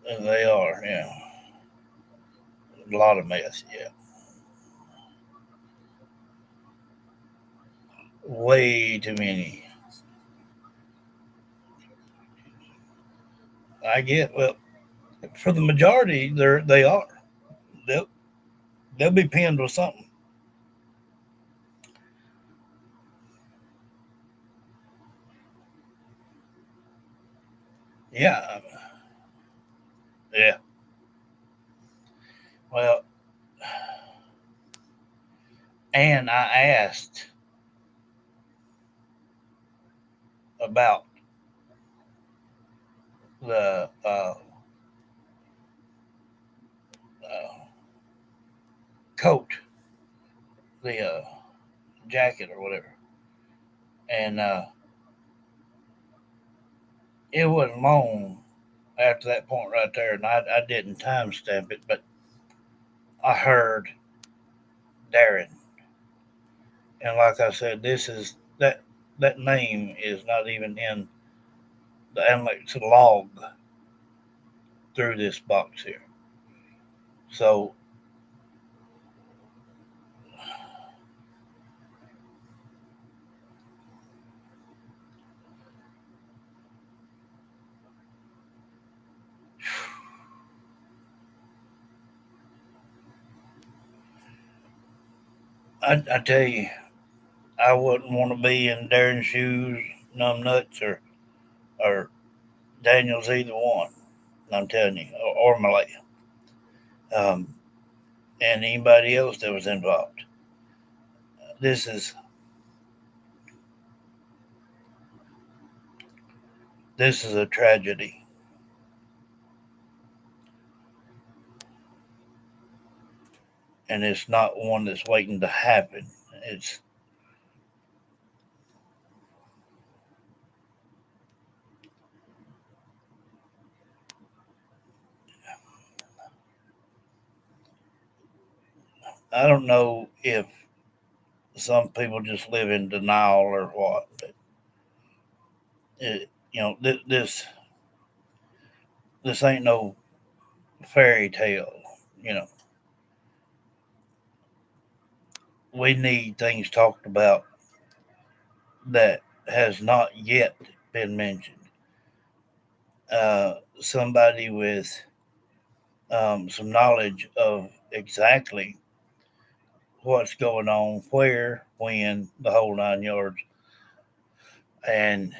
And they are, a lot of mess, way too many. I get well for the majority, they are. They'll they'll be pinned with something. Yeah, yeah. Well, and I asked about the coat, the jacket or whatever, and it wasn't long after that point right there, and I didn't timestamp it, but I heard Darren, and like I said, this is that name is not even in the analytics log through this box here. So I tell you, I wouldn't want to be in Darren's shoes, numbnuts, or Daniel's either one. I'm telling you, or Malaya, um, and anybody else that was involved. This is this is a tragedy, and it's not one that's waiting to happen. It's I don't know if some people just live in denial or what, but this ain't no fairy tale. You know, we need things talked about that has not yet been mentioned. Somebody with some knowledge of exactly what's going on, where, when, the whole 9 yards, and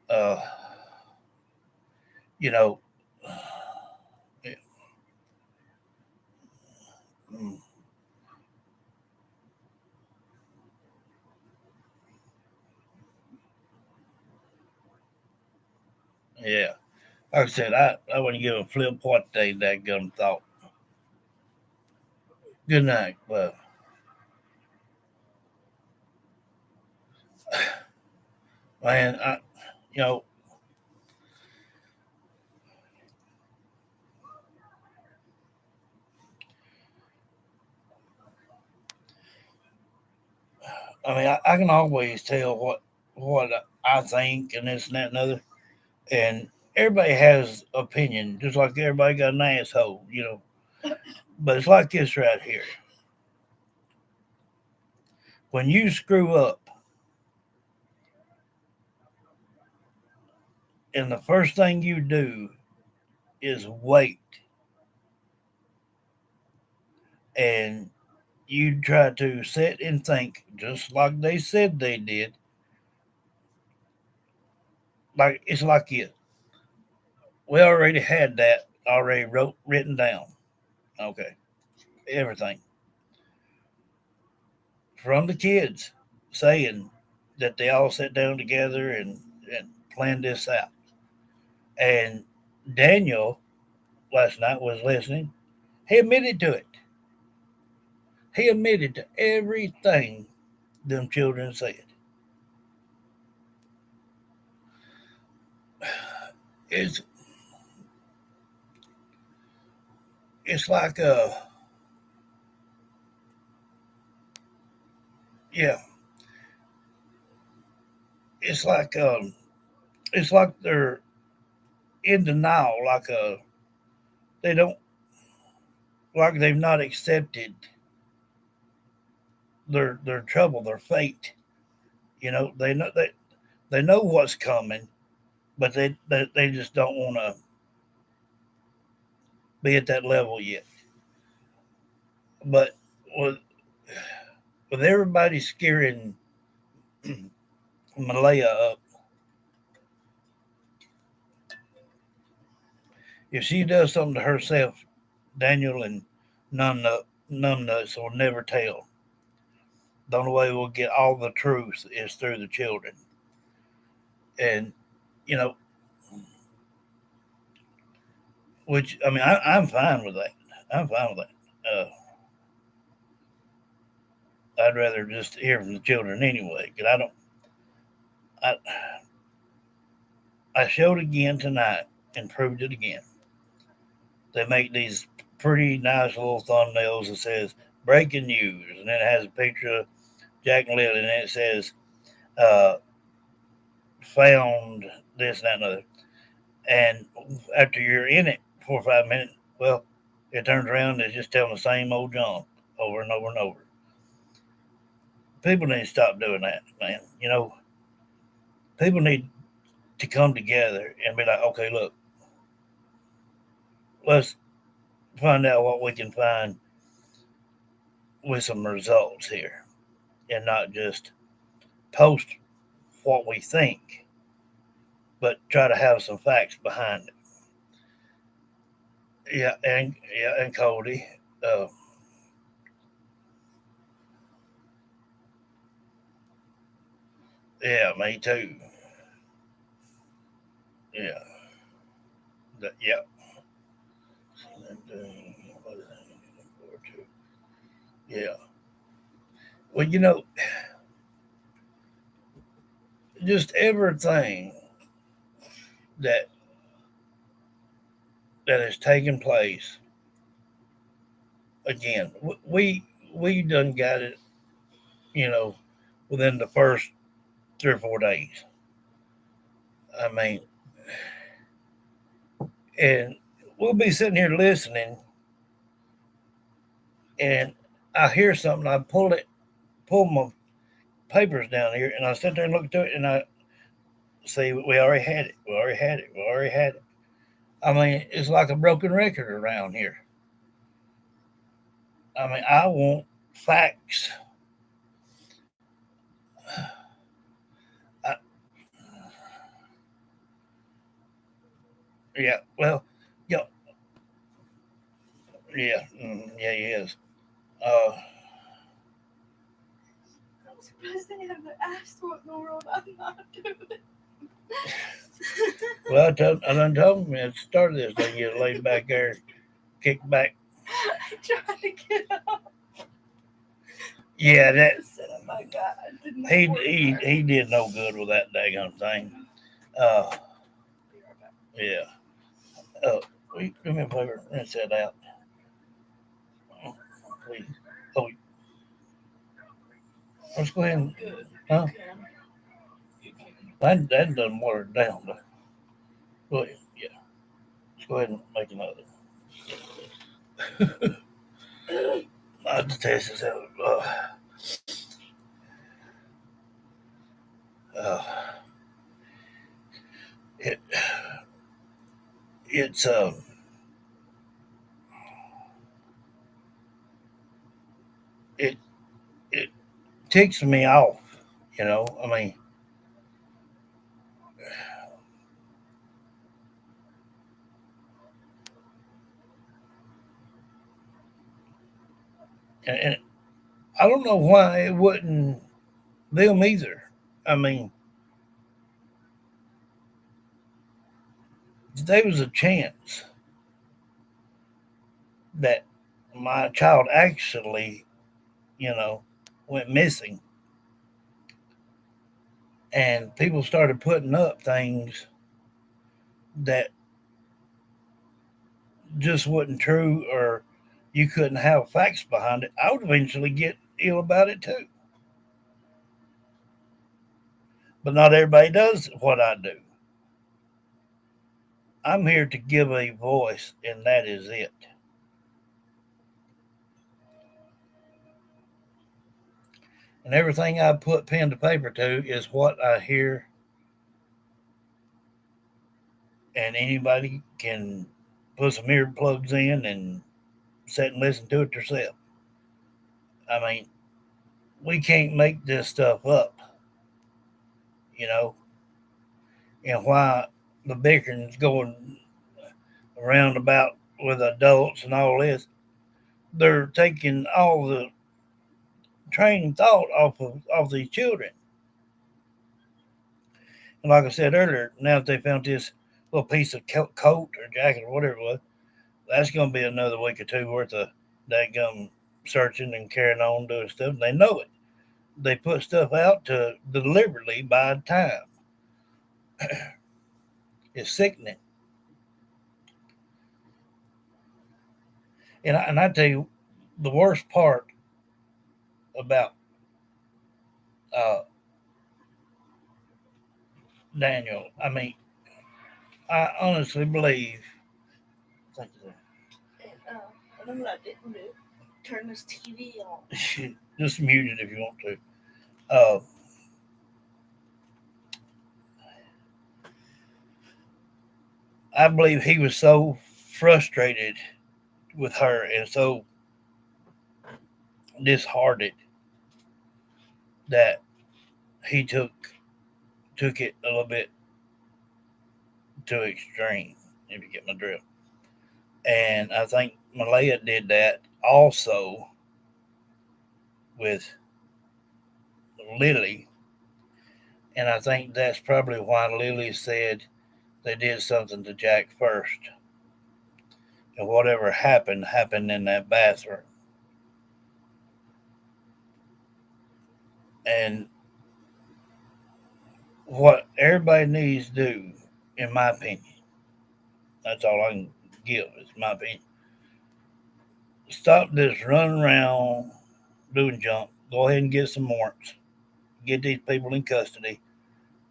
uh, you know, mm, yeah. Like I said, I wouldn't give a flip what they that gun thought. Good night. Well, man, you know, I mean, I can always tell what I think and this and that and other, and everybody has opinion, just like everybody got an asshole, you know. But it's like this right here: when you screw up, and the first thing you do is wait, and you try to sit and think, just like they said they did. Like it's like it. We already had that already written down. Okay, everything from the kids saying that they all sat down together and planned this out. And Daniel last night was listening. He admitted to it. He admitted to everything them children said. It's it's like yeah, it's like it's like they're in denial, like they don't like they've not accepted their trouble, their fate. You know, they know what's coming, but they just don't want to be at that level yet. But with with everybody scaring Malaya up, if she does something to herself, Daniel and Numbnuts will never tell. The only way we'll get all the truth is through the children. And, you know, which, I mean, I'm fine with that. I'm fine with that. I'd rather just hear from the children anyway, because I, I showed again tonight and proved it again. They make these pretty nice little thumbnails that says breaking news, and then it has a picture of Jack and Lily, and then it says uh, found this and that and other. And after you're in it 4 or 5 minutes, well, it turns around and it's just telling the same old John over and over and over. People need to stop doing that, man. You know, people need to come together and be like, okay, look, let's find out what we can find with some results here and not just post what we think, but try to have some facts behind it. And Cody, uh, yeah, me too. Yeah, yeah. And, what is that? Yeah. Well, you know, just everything that has taken place. Again, we done got it. You know, within the first 3 or 4 days. I mean, and we'll be sitting here listening, and I hear something. I pull my papers down here, and I sit there and look through it, and I say, "We already had it. We already had it. We already had it." I mean, it's like a broken record around here. I mean, I want facts. I, yeah. Well, yeah, yeah, yeah. He is. Uh, I'm surprised they haven't asked what in the world I'm not doing. well, I done told him at the start of this thing, you laid back there, kick back. I tried to get up. Yeah, that I said, oh my God, I didn't he did no good with that daggone thing. Uh, Be right back. yeah. Will you do me a favor? Rinse that out, please. Oh, let's go ahead and, Good. huh? You can. That doesn't water it down, but go ahead. Yeah, let's go ahead and make another. I have to test this out. Uh, it it's it it ticks me off. You know, I mean, and I don't know why it wouldn't them either. I mean, there was a chance that my child actually, you know, went missing, and people started putting up things that just wasn't true, or you couldn't have facts behind it. I would eventually get ill about it too. But not everybody does what I do. I'm here to give a voice, and that is it. And everything I put pen to paper to is what I hear, and anybody can put some earplugs in and sit and listen to it themselves. I mean, we can't make this stuff up, you know, and why the bickering's going around about with adults and all this. They're taking all the train thought off these children. And like I said earlier, now that they found this little piece of coat or jacket or whatever it was, that's going to be another week or two worth of daggum searching and carrying on doing stuff. They know it. They put stuff out to deliberately buy time. It's sickening. And I tell you, the worst part about uh, Daniel, I mean, I honestly believe. Thank you, And, remember what I didn't do? Turn this TV on. sir. Just mute it if you want to. Uh, I believe he was so frustrated with her and so disheartened that he took it a little bit too extreme, if you get my drift. And I think Malaya did that also with Lily. And I think that's probably why Lily said they did something to Jack first. And whatever happened in that bathroom. And what everybody needs to do, in my opinion, that's all I can give, is my opinion. Stop this running around doing junk. Go ahead and get some warrants. Get these people in custody.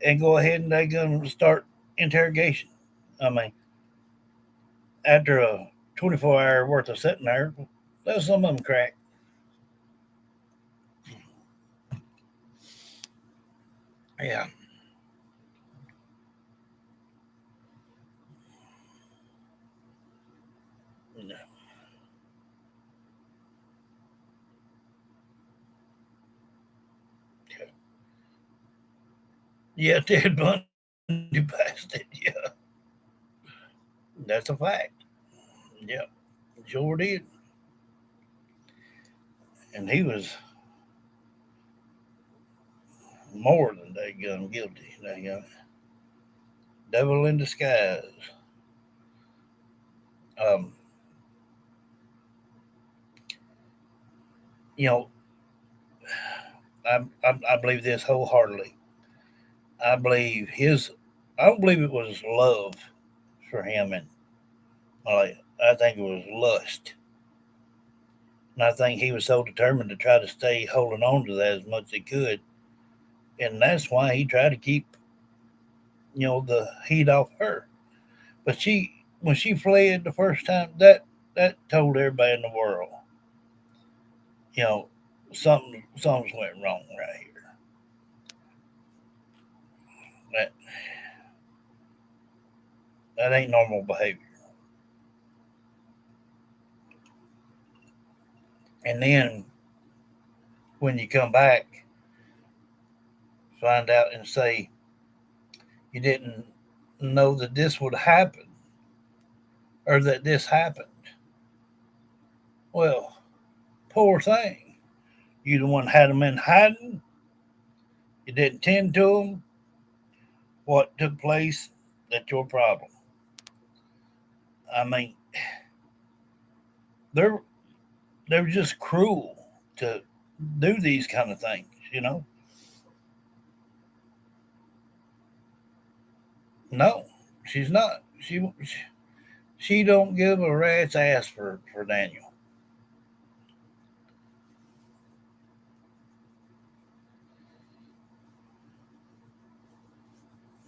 And go ahead and they're going to start interrogation. I mean, after a 24-hour worth of sitting there, let some of them crack. Yeah. Yeah, Ted Bundy passed it. Yeah. That's a fact. Yeah. Sure did. And he was more than daggum guilty. Daggum. Devil in disguise. Um, you know, I believe this wholeheartedly. I believe I don't believe it was love for him and Malaya. I think it was lust. And I think he was so determined to try to stay holding on to that as much as he could. And that's why he tried to keep, the heat off her. But when she fled the first time, that told everybody in the world, you know, something's went wrong right here. That that ain't normal behavior. And then when you come back, find out and say you didn't know that this would happen or that this happened. Well, poor thing. You the one had them in hiding. You didn't tend to them. What took place? That's your problem. I mean, they're they're just cruel to do these kind of things. No, she's not. She don't give a rat's ass for Daniel.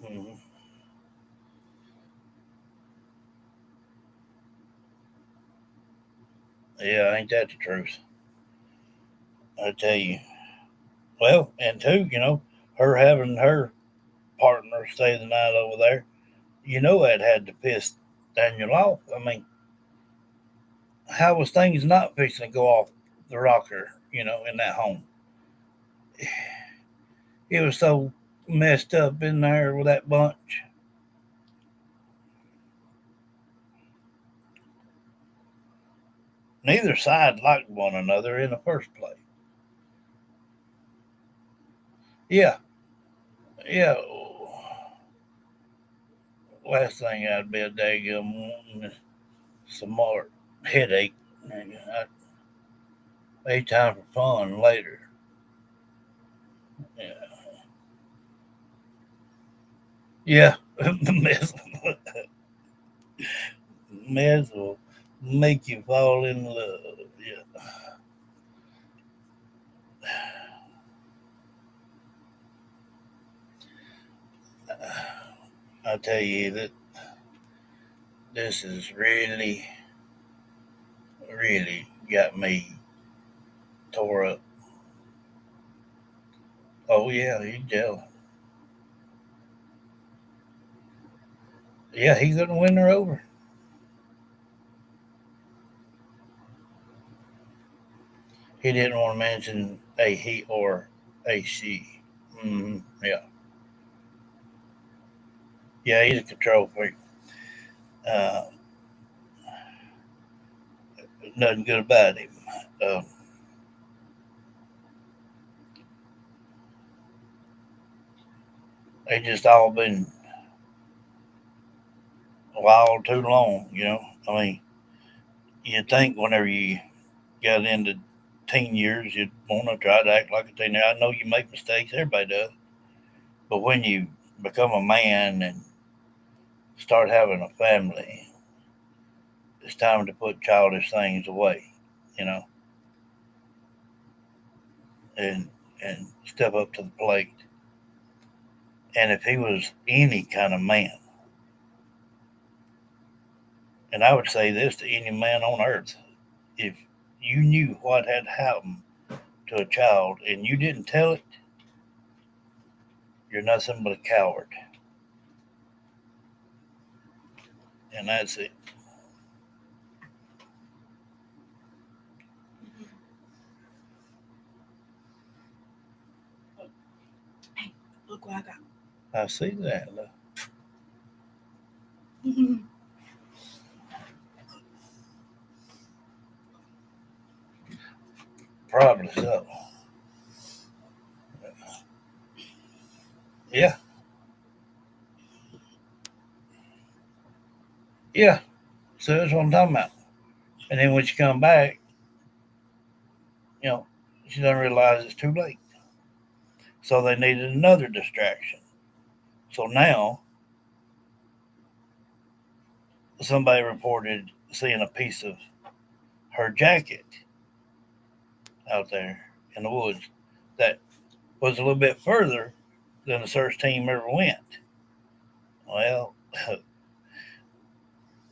Hmm. Yeah, ain't that the truth? I tell you. Well, and two, her having her partner stay the night over there, that had to piss Daniel off. I mean, how was things not fixing to go off the rocker, in that home? It was so messed up in there with that bunch. Neither side liked one another in the first place. Yeah, yeah. Last thing I'd be a daggum wanting some more headache. I made time for fun later. Yeah, mess, mess will make you fall in love. Yeah. I tell you that this is really, really got me tore up. Oh yeah, you tell. Yeah, he's gonna win her over. He didn't want to mention a he or a she. Yeah, yeah, he's a control freak. Uh, Nothing good about him. Um, they just all been wild too long. I mean, you think whenever you got into teen years, you'd want to try to act like a teenager. I know you make mistakes, everybody does. But when you become a man and start having a family, it's time to put childish things away, you know, and step up to the plate. And if he was any kind of man, and I would say this to any man on earth, if you knew what had happened to a child and you didn't tell it, you're nothing but a coward. And that's it. Look what I got. I see that. Probably so. Yeah. Yeah. So that's what I'm talking about. And then when she come back, you know, she doesn't realize it's too late. So they needed another distraction. So now somebody reported seeing a piece of her jacket out there in the woods that was a little bit further than the search team ever went. Well,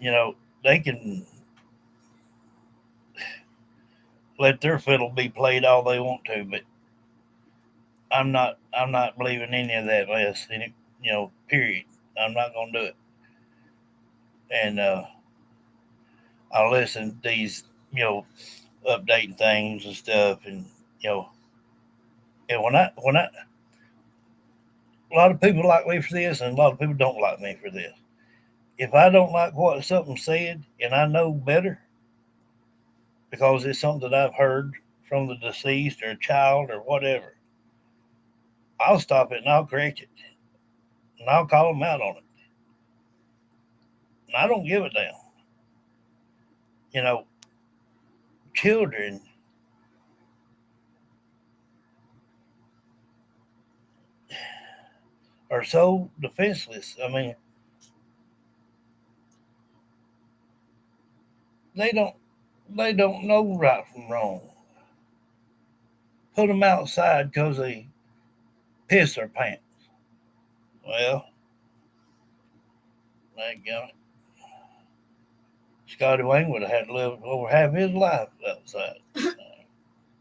you know, they can let their fiddle be played all they want to, but I'm not believing any of that mess. You know, period. I'm not gonna do it. And I listen to these, you know, updating things and stuff, and you know, and when I a lot of people like me for this, and a lot of people don't like me for this. If I don't like what something said, and I know better, because it's something that I've heard from the deceased or a child or whatever, I'll stop it and I'll correct it, and I'll call them out on it. And I don't give a damn. You know, children are so defenseless. I mean, they don't know right from wrong. Put them outside because they piss their pants. Well, thank God. Scotty Wayne would have had to live over half his life outside.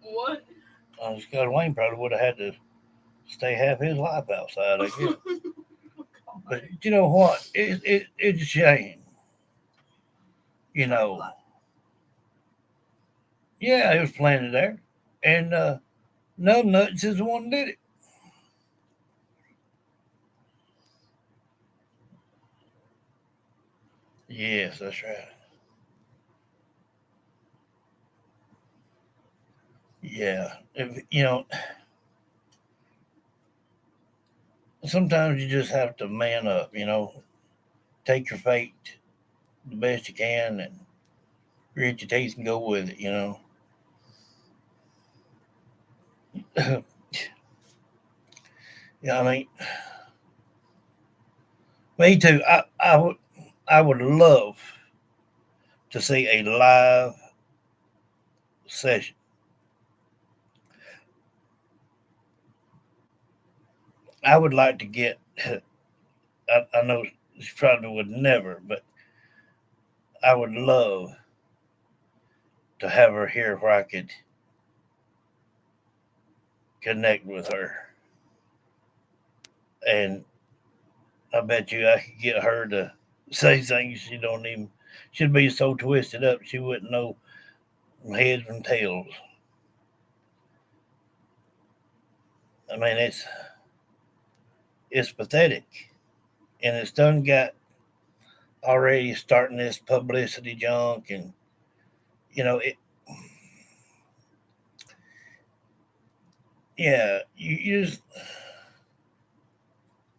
What? Scotty Wayne probably would have had to stay half his life outside, I guess. But you know what? It's a shame. You know. Yeah, it was planted there. And Nuts is the one that did it. Yes, that's right. Yeah. If, you know, sometimes you just have to man up, you know, take your fate the best you can and grit your teeth and go with it, you know. Yeah, I mean, me too. I would love to see a live session. I would like to get. I know she probably would never, but I would love to have her here where I could connect with her, and I bet you I could get her to say things she don't even. She'd be so twisted up she wouldn't know heads from tails. I mean, it's pathetic, and it's done got already starting this publicity junk, and you know it. Yeah, you just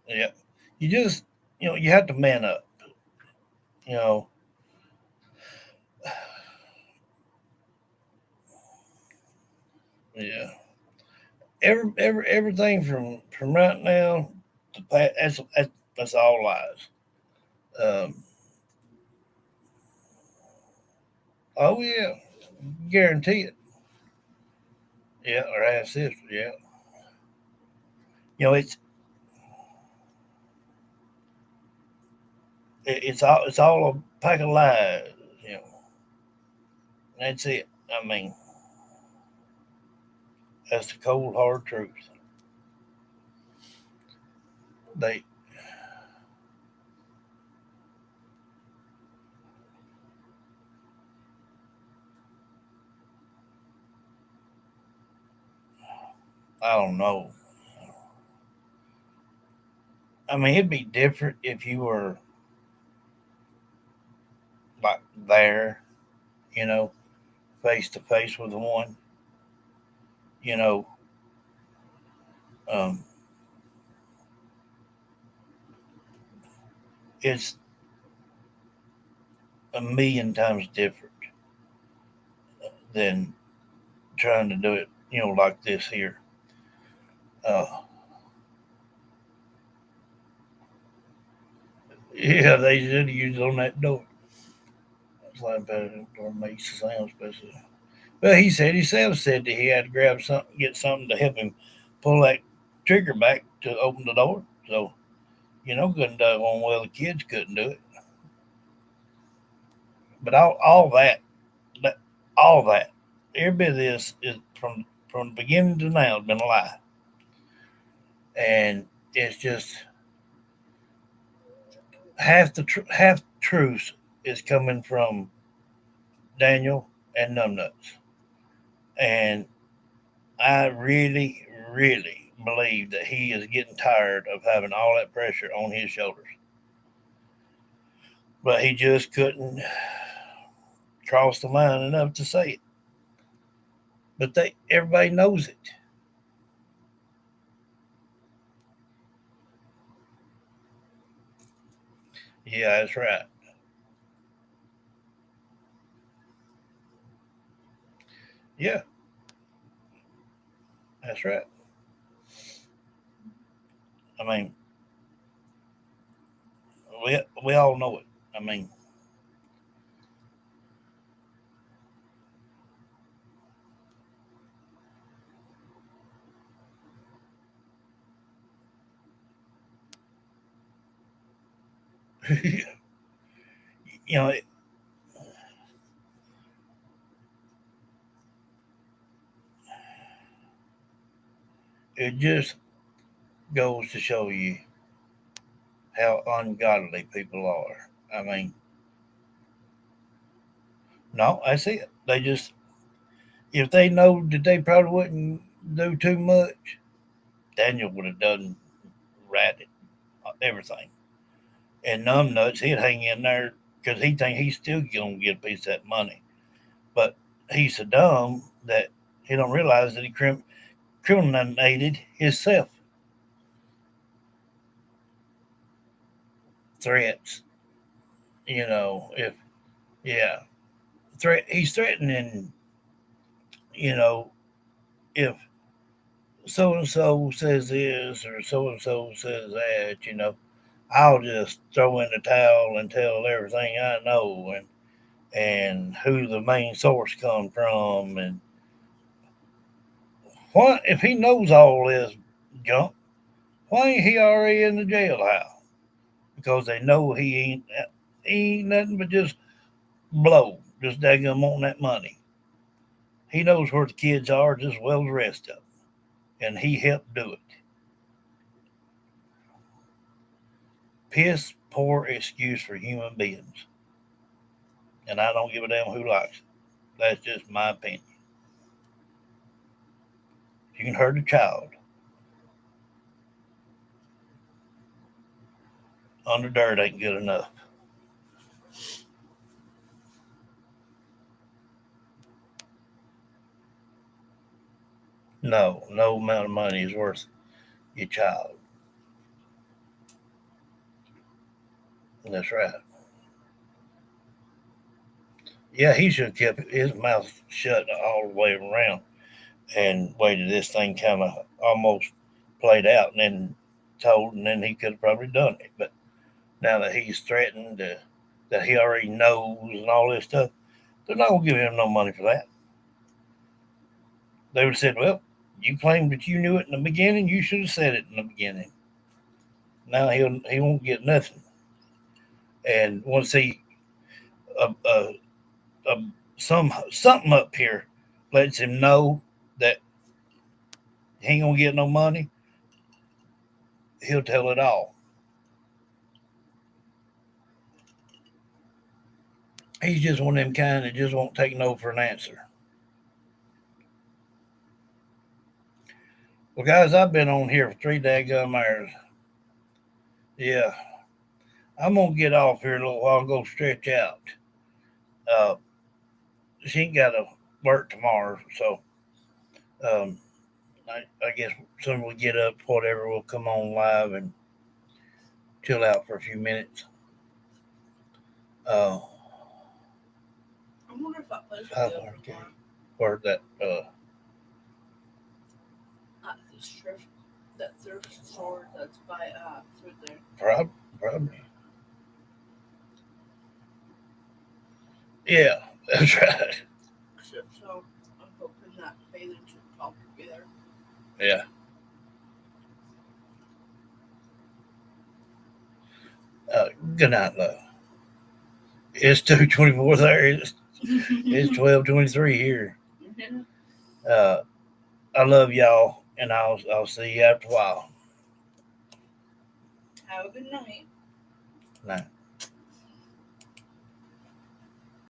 yeah, you just you know you have to man up. You know, Yeah. Everything from right now to that's all lies. Um, oh yeah, guarantee it. Yeah, or half sister. Yeah, you know it's all a pack of lies. You know, that's it. I mean, that's the cold hard truth. They I don't know. I mean, it'd be different if you were like there, you know, face to face with one. You know, um, it's a million times different than trying to do it, you know, like this here. Uh, yeah, they should use it on that door. It's like that door makes the sound, especially. Well, he said himself said that he had to grab something, get something to help him pull that trigger back to open the door. So, you know, couldn't do it on well. The kids couldn't do it. But all that, all that, every bit of this is from the beginning to now has been a lie, and it's just half truth is coming from Daniel and Numbnuts, and I really, really believe that he is getting tired of having all that pressure on his shoulders, but he just couldn't cross the line enough to say it. But everybody knows it. Yeah, that's right. Yeah, that's right. I mean, we all know it. I mean, you know, it just goes to show you how ungodly people are. I mean, no, I see it. They just, if they know that they probably wouldn't do too much, Daniel would have done ratted everything. And numbnuts, he'd hang in there because he think he's still gonna get a piece of that money. But he's so dumb that he don't realize that he criminated himself. Threats, you know, if yeah, he's threatening, you know, if so and so says this or so and so says that, you know, I'll just throw in the towel and tell everything I know and who the main source come from and why if he knows all this junk, why ain't he already in the jailhouse? Because they know he ain't nothing but just blow, just daggum on that money. He knows where the kids are just as well as the rest of them, and he helped do it. Piss poor excuse for human beings, and I don't give a damn who likes it. That's just my opinion. You can hurt a child. Under dirt ain't good enough. No, no amount of money is worth your child. That's right. Yeah, he should have kept his mouth shut all the way around. and waited this thing kind of almost played out and then told, and then he could have probably done it. But now that he's threatened, that he already knows and all this stuff, they're not going to give him no money for that. They would have said, well, you claimed that you knew it in the beginning. You should have said it in the beginning. Now he won't get nothing. And once he something up here lets him know that he ain't gonna get no money, he'll tell it all. He's just one of them kind that just won't take no for an answer. Well, guys, I've been on here for 3 daggum hours. Yeah, I'm gonna get off here a little while and go stretch out. She ain't got to work tomorrow, so I guess soon we get up, whatever, we'll come on live and chill out for a few minutes. I wonder if that place will be open tomorrow. Or that Not the thrift store that's by through there. probably. Yeah, that's right. So I'm hoping that Bathing Suit will be there. Yeah. Good night, love. It's 2:24 there. It's 12:23 here. I love y'all, and I'll see you after a while. Have a good night. Night.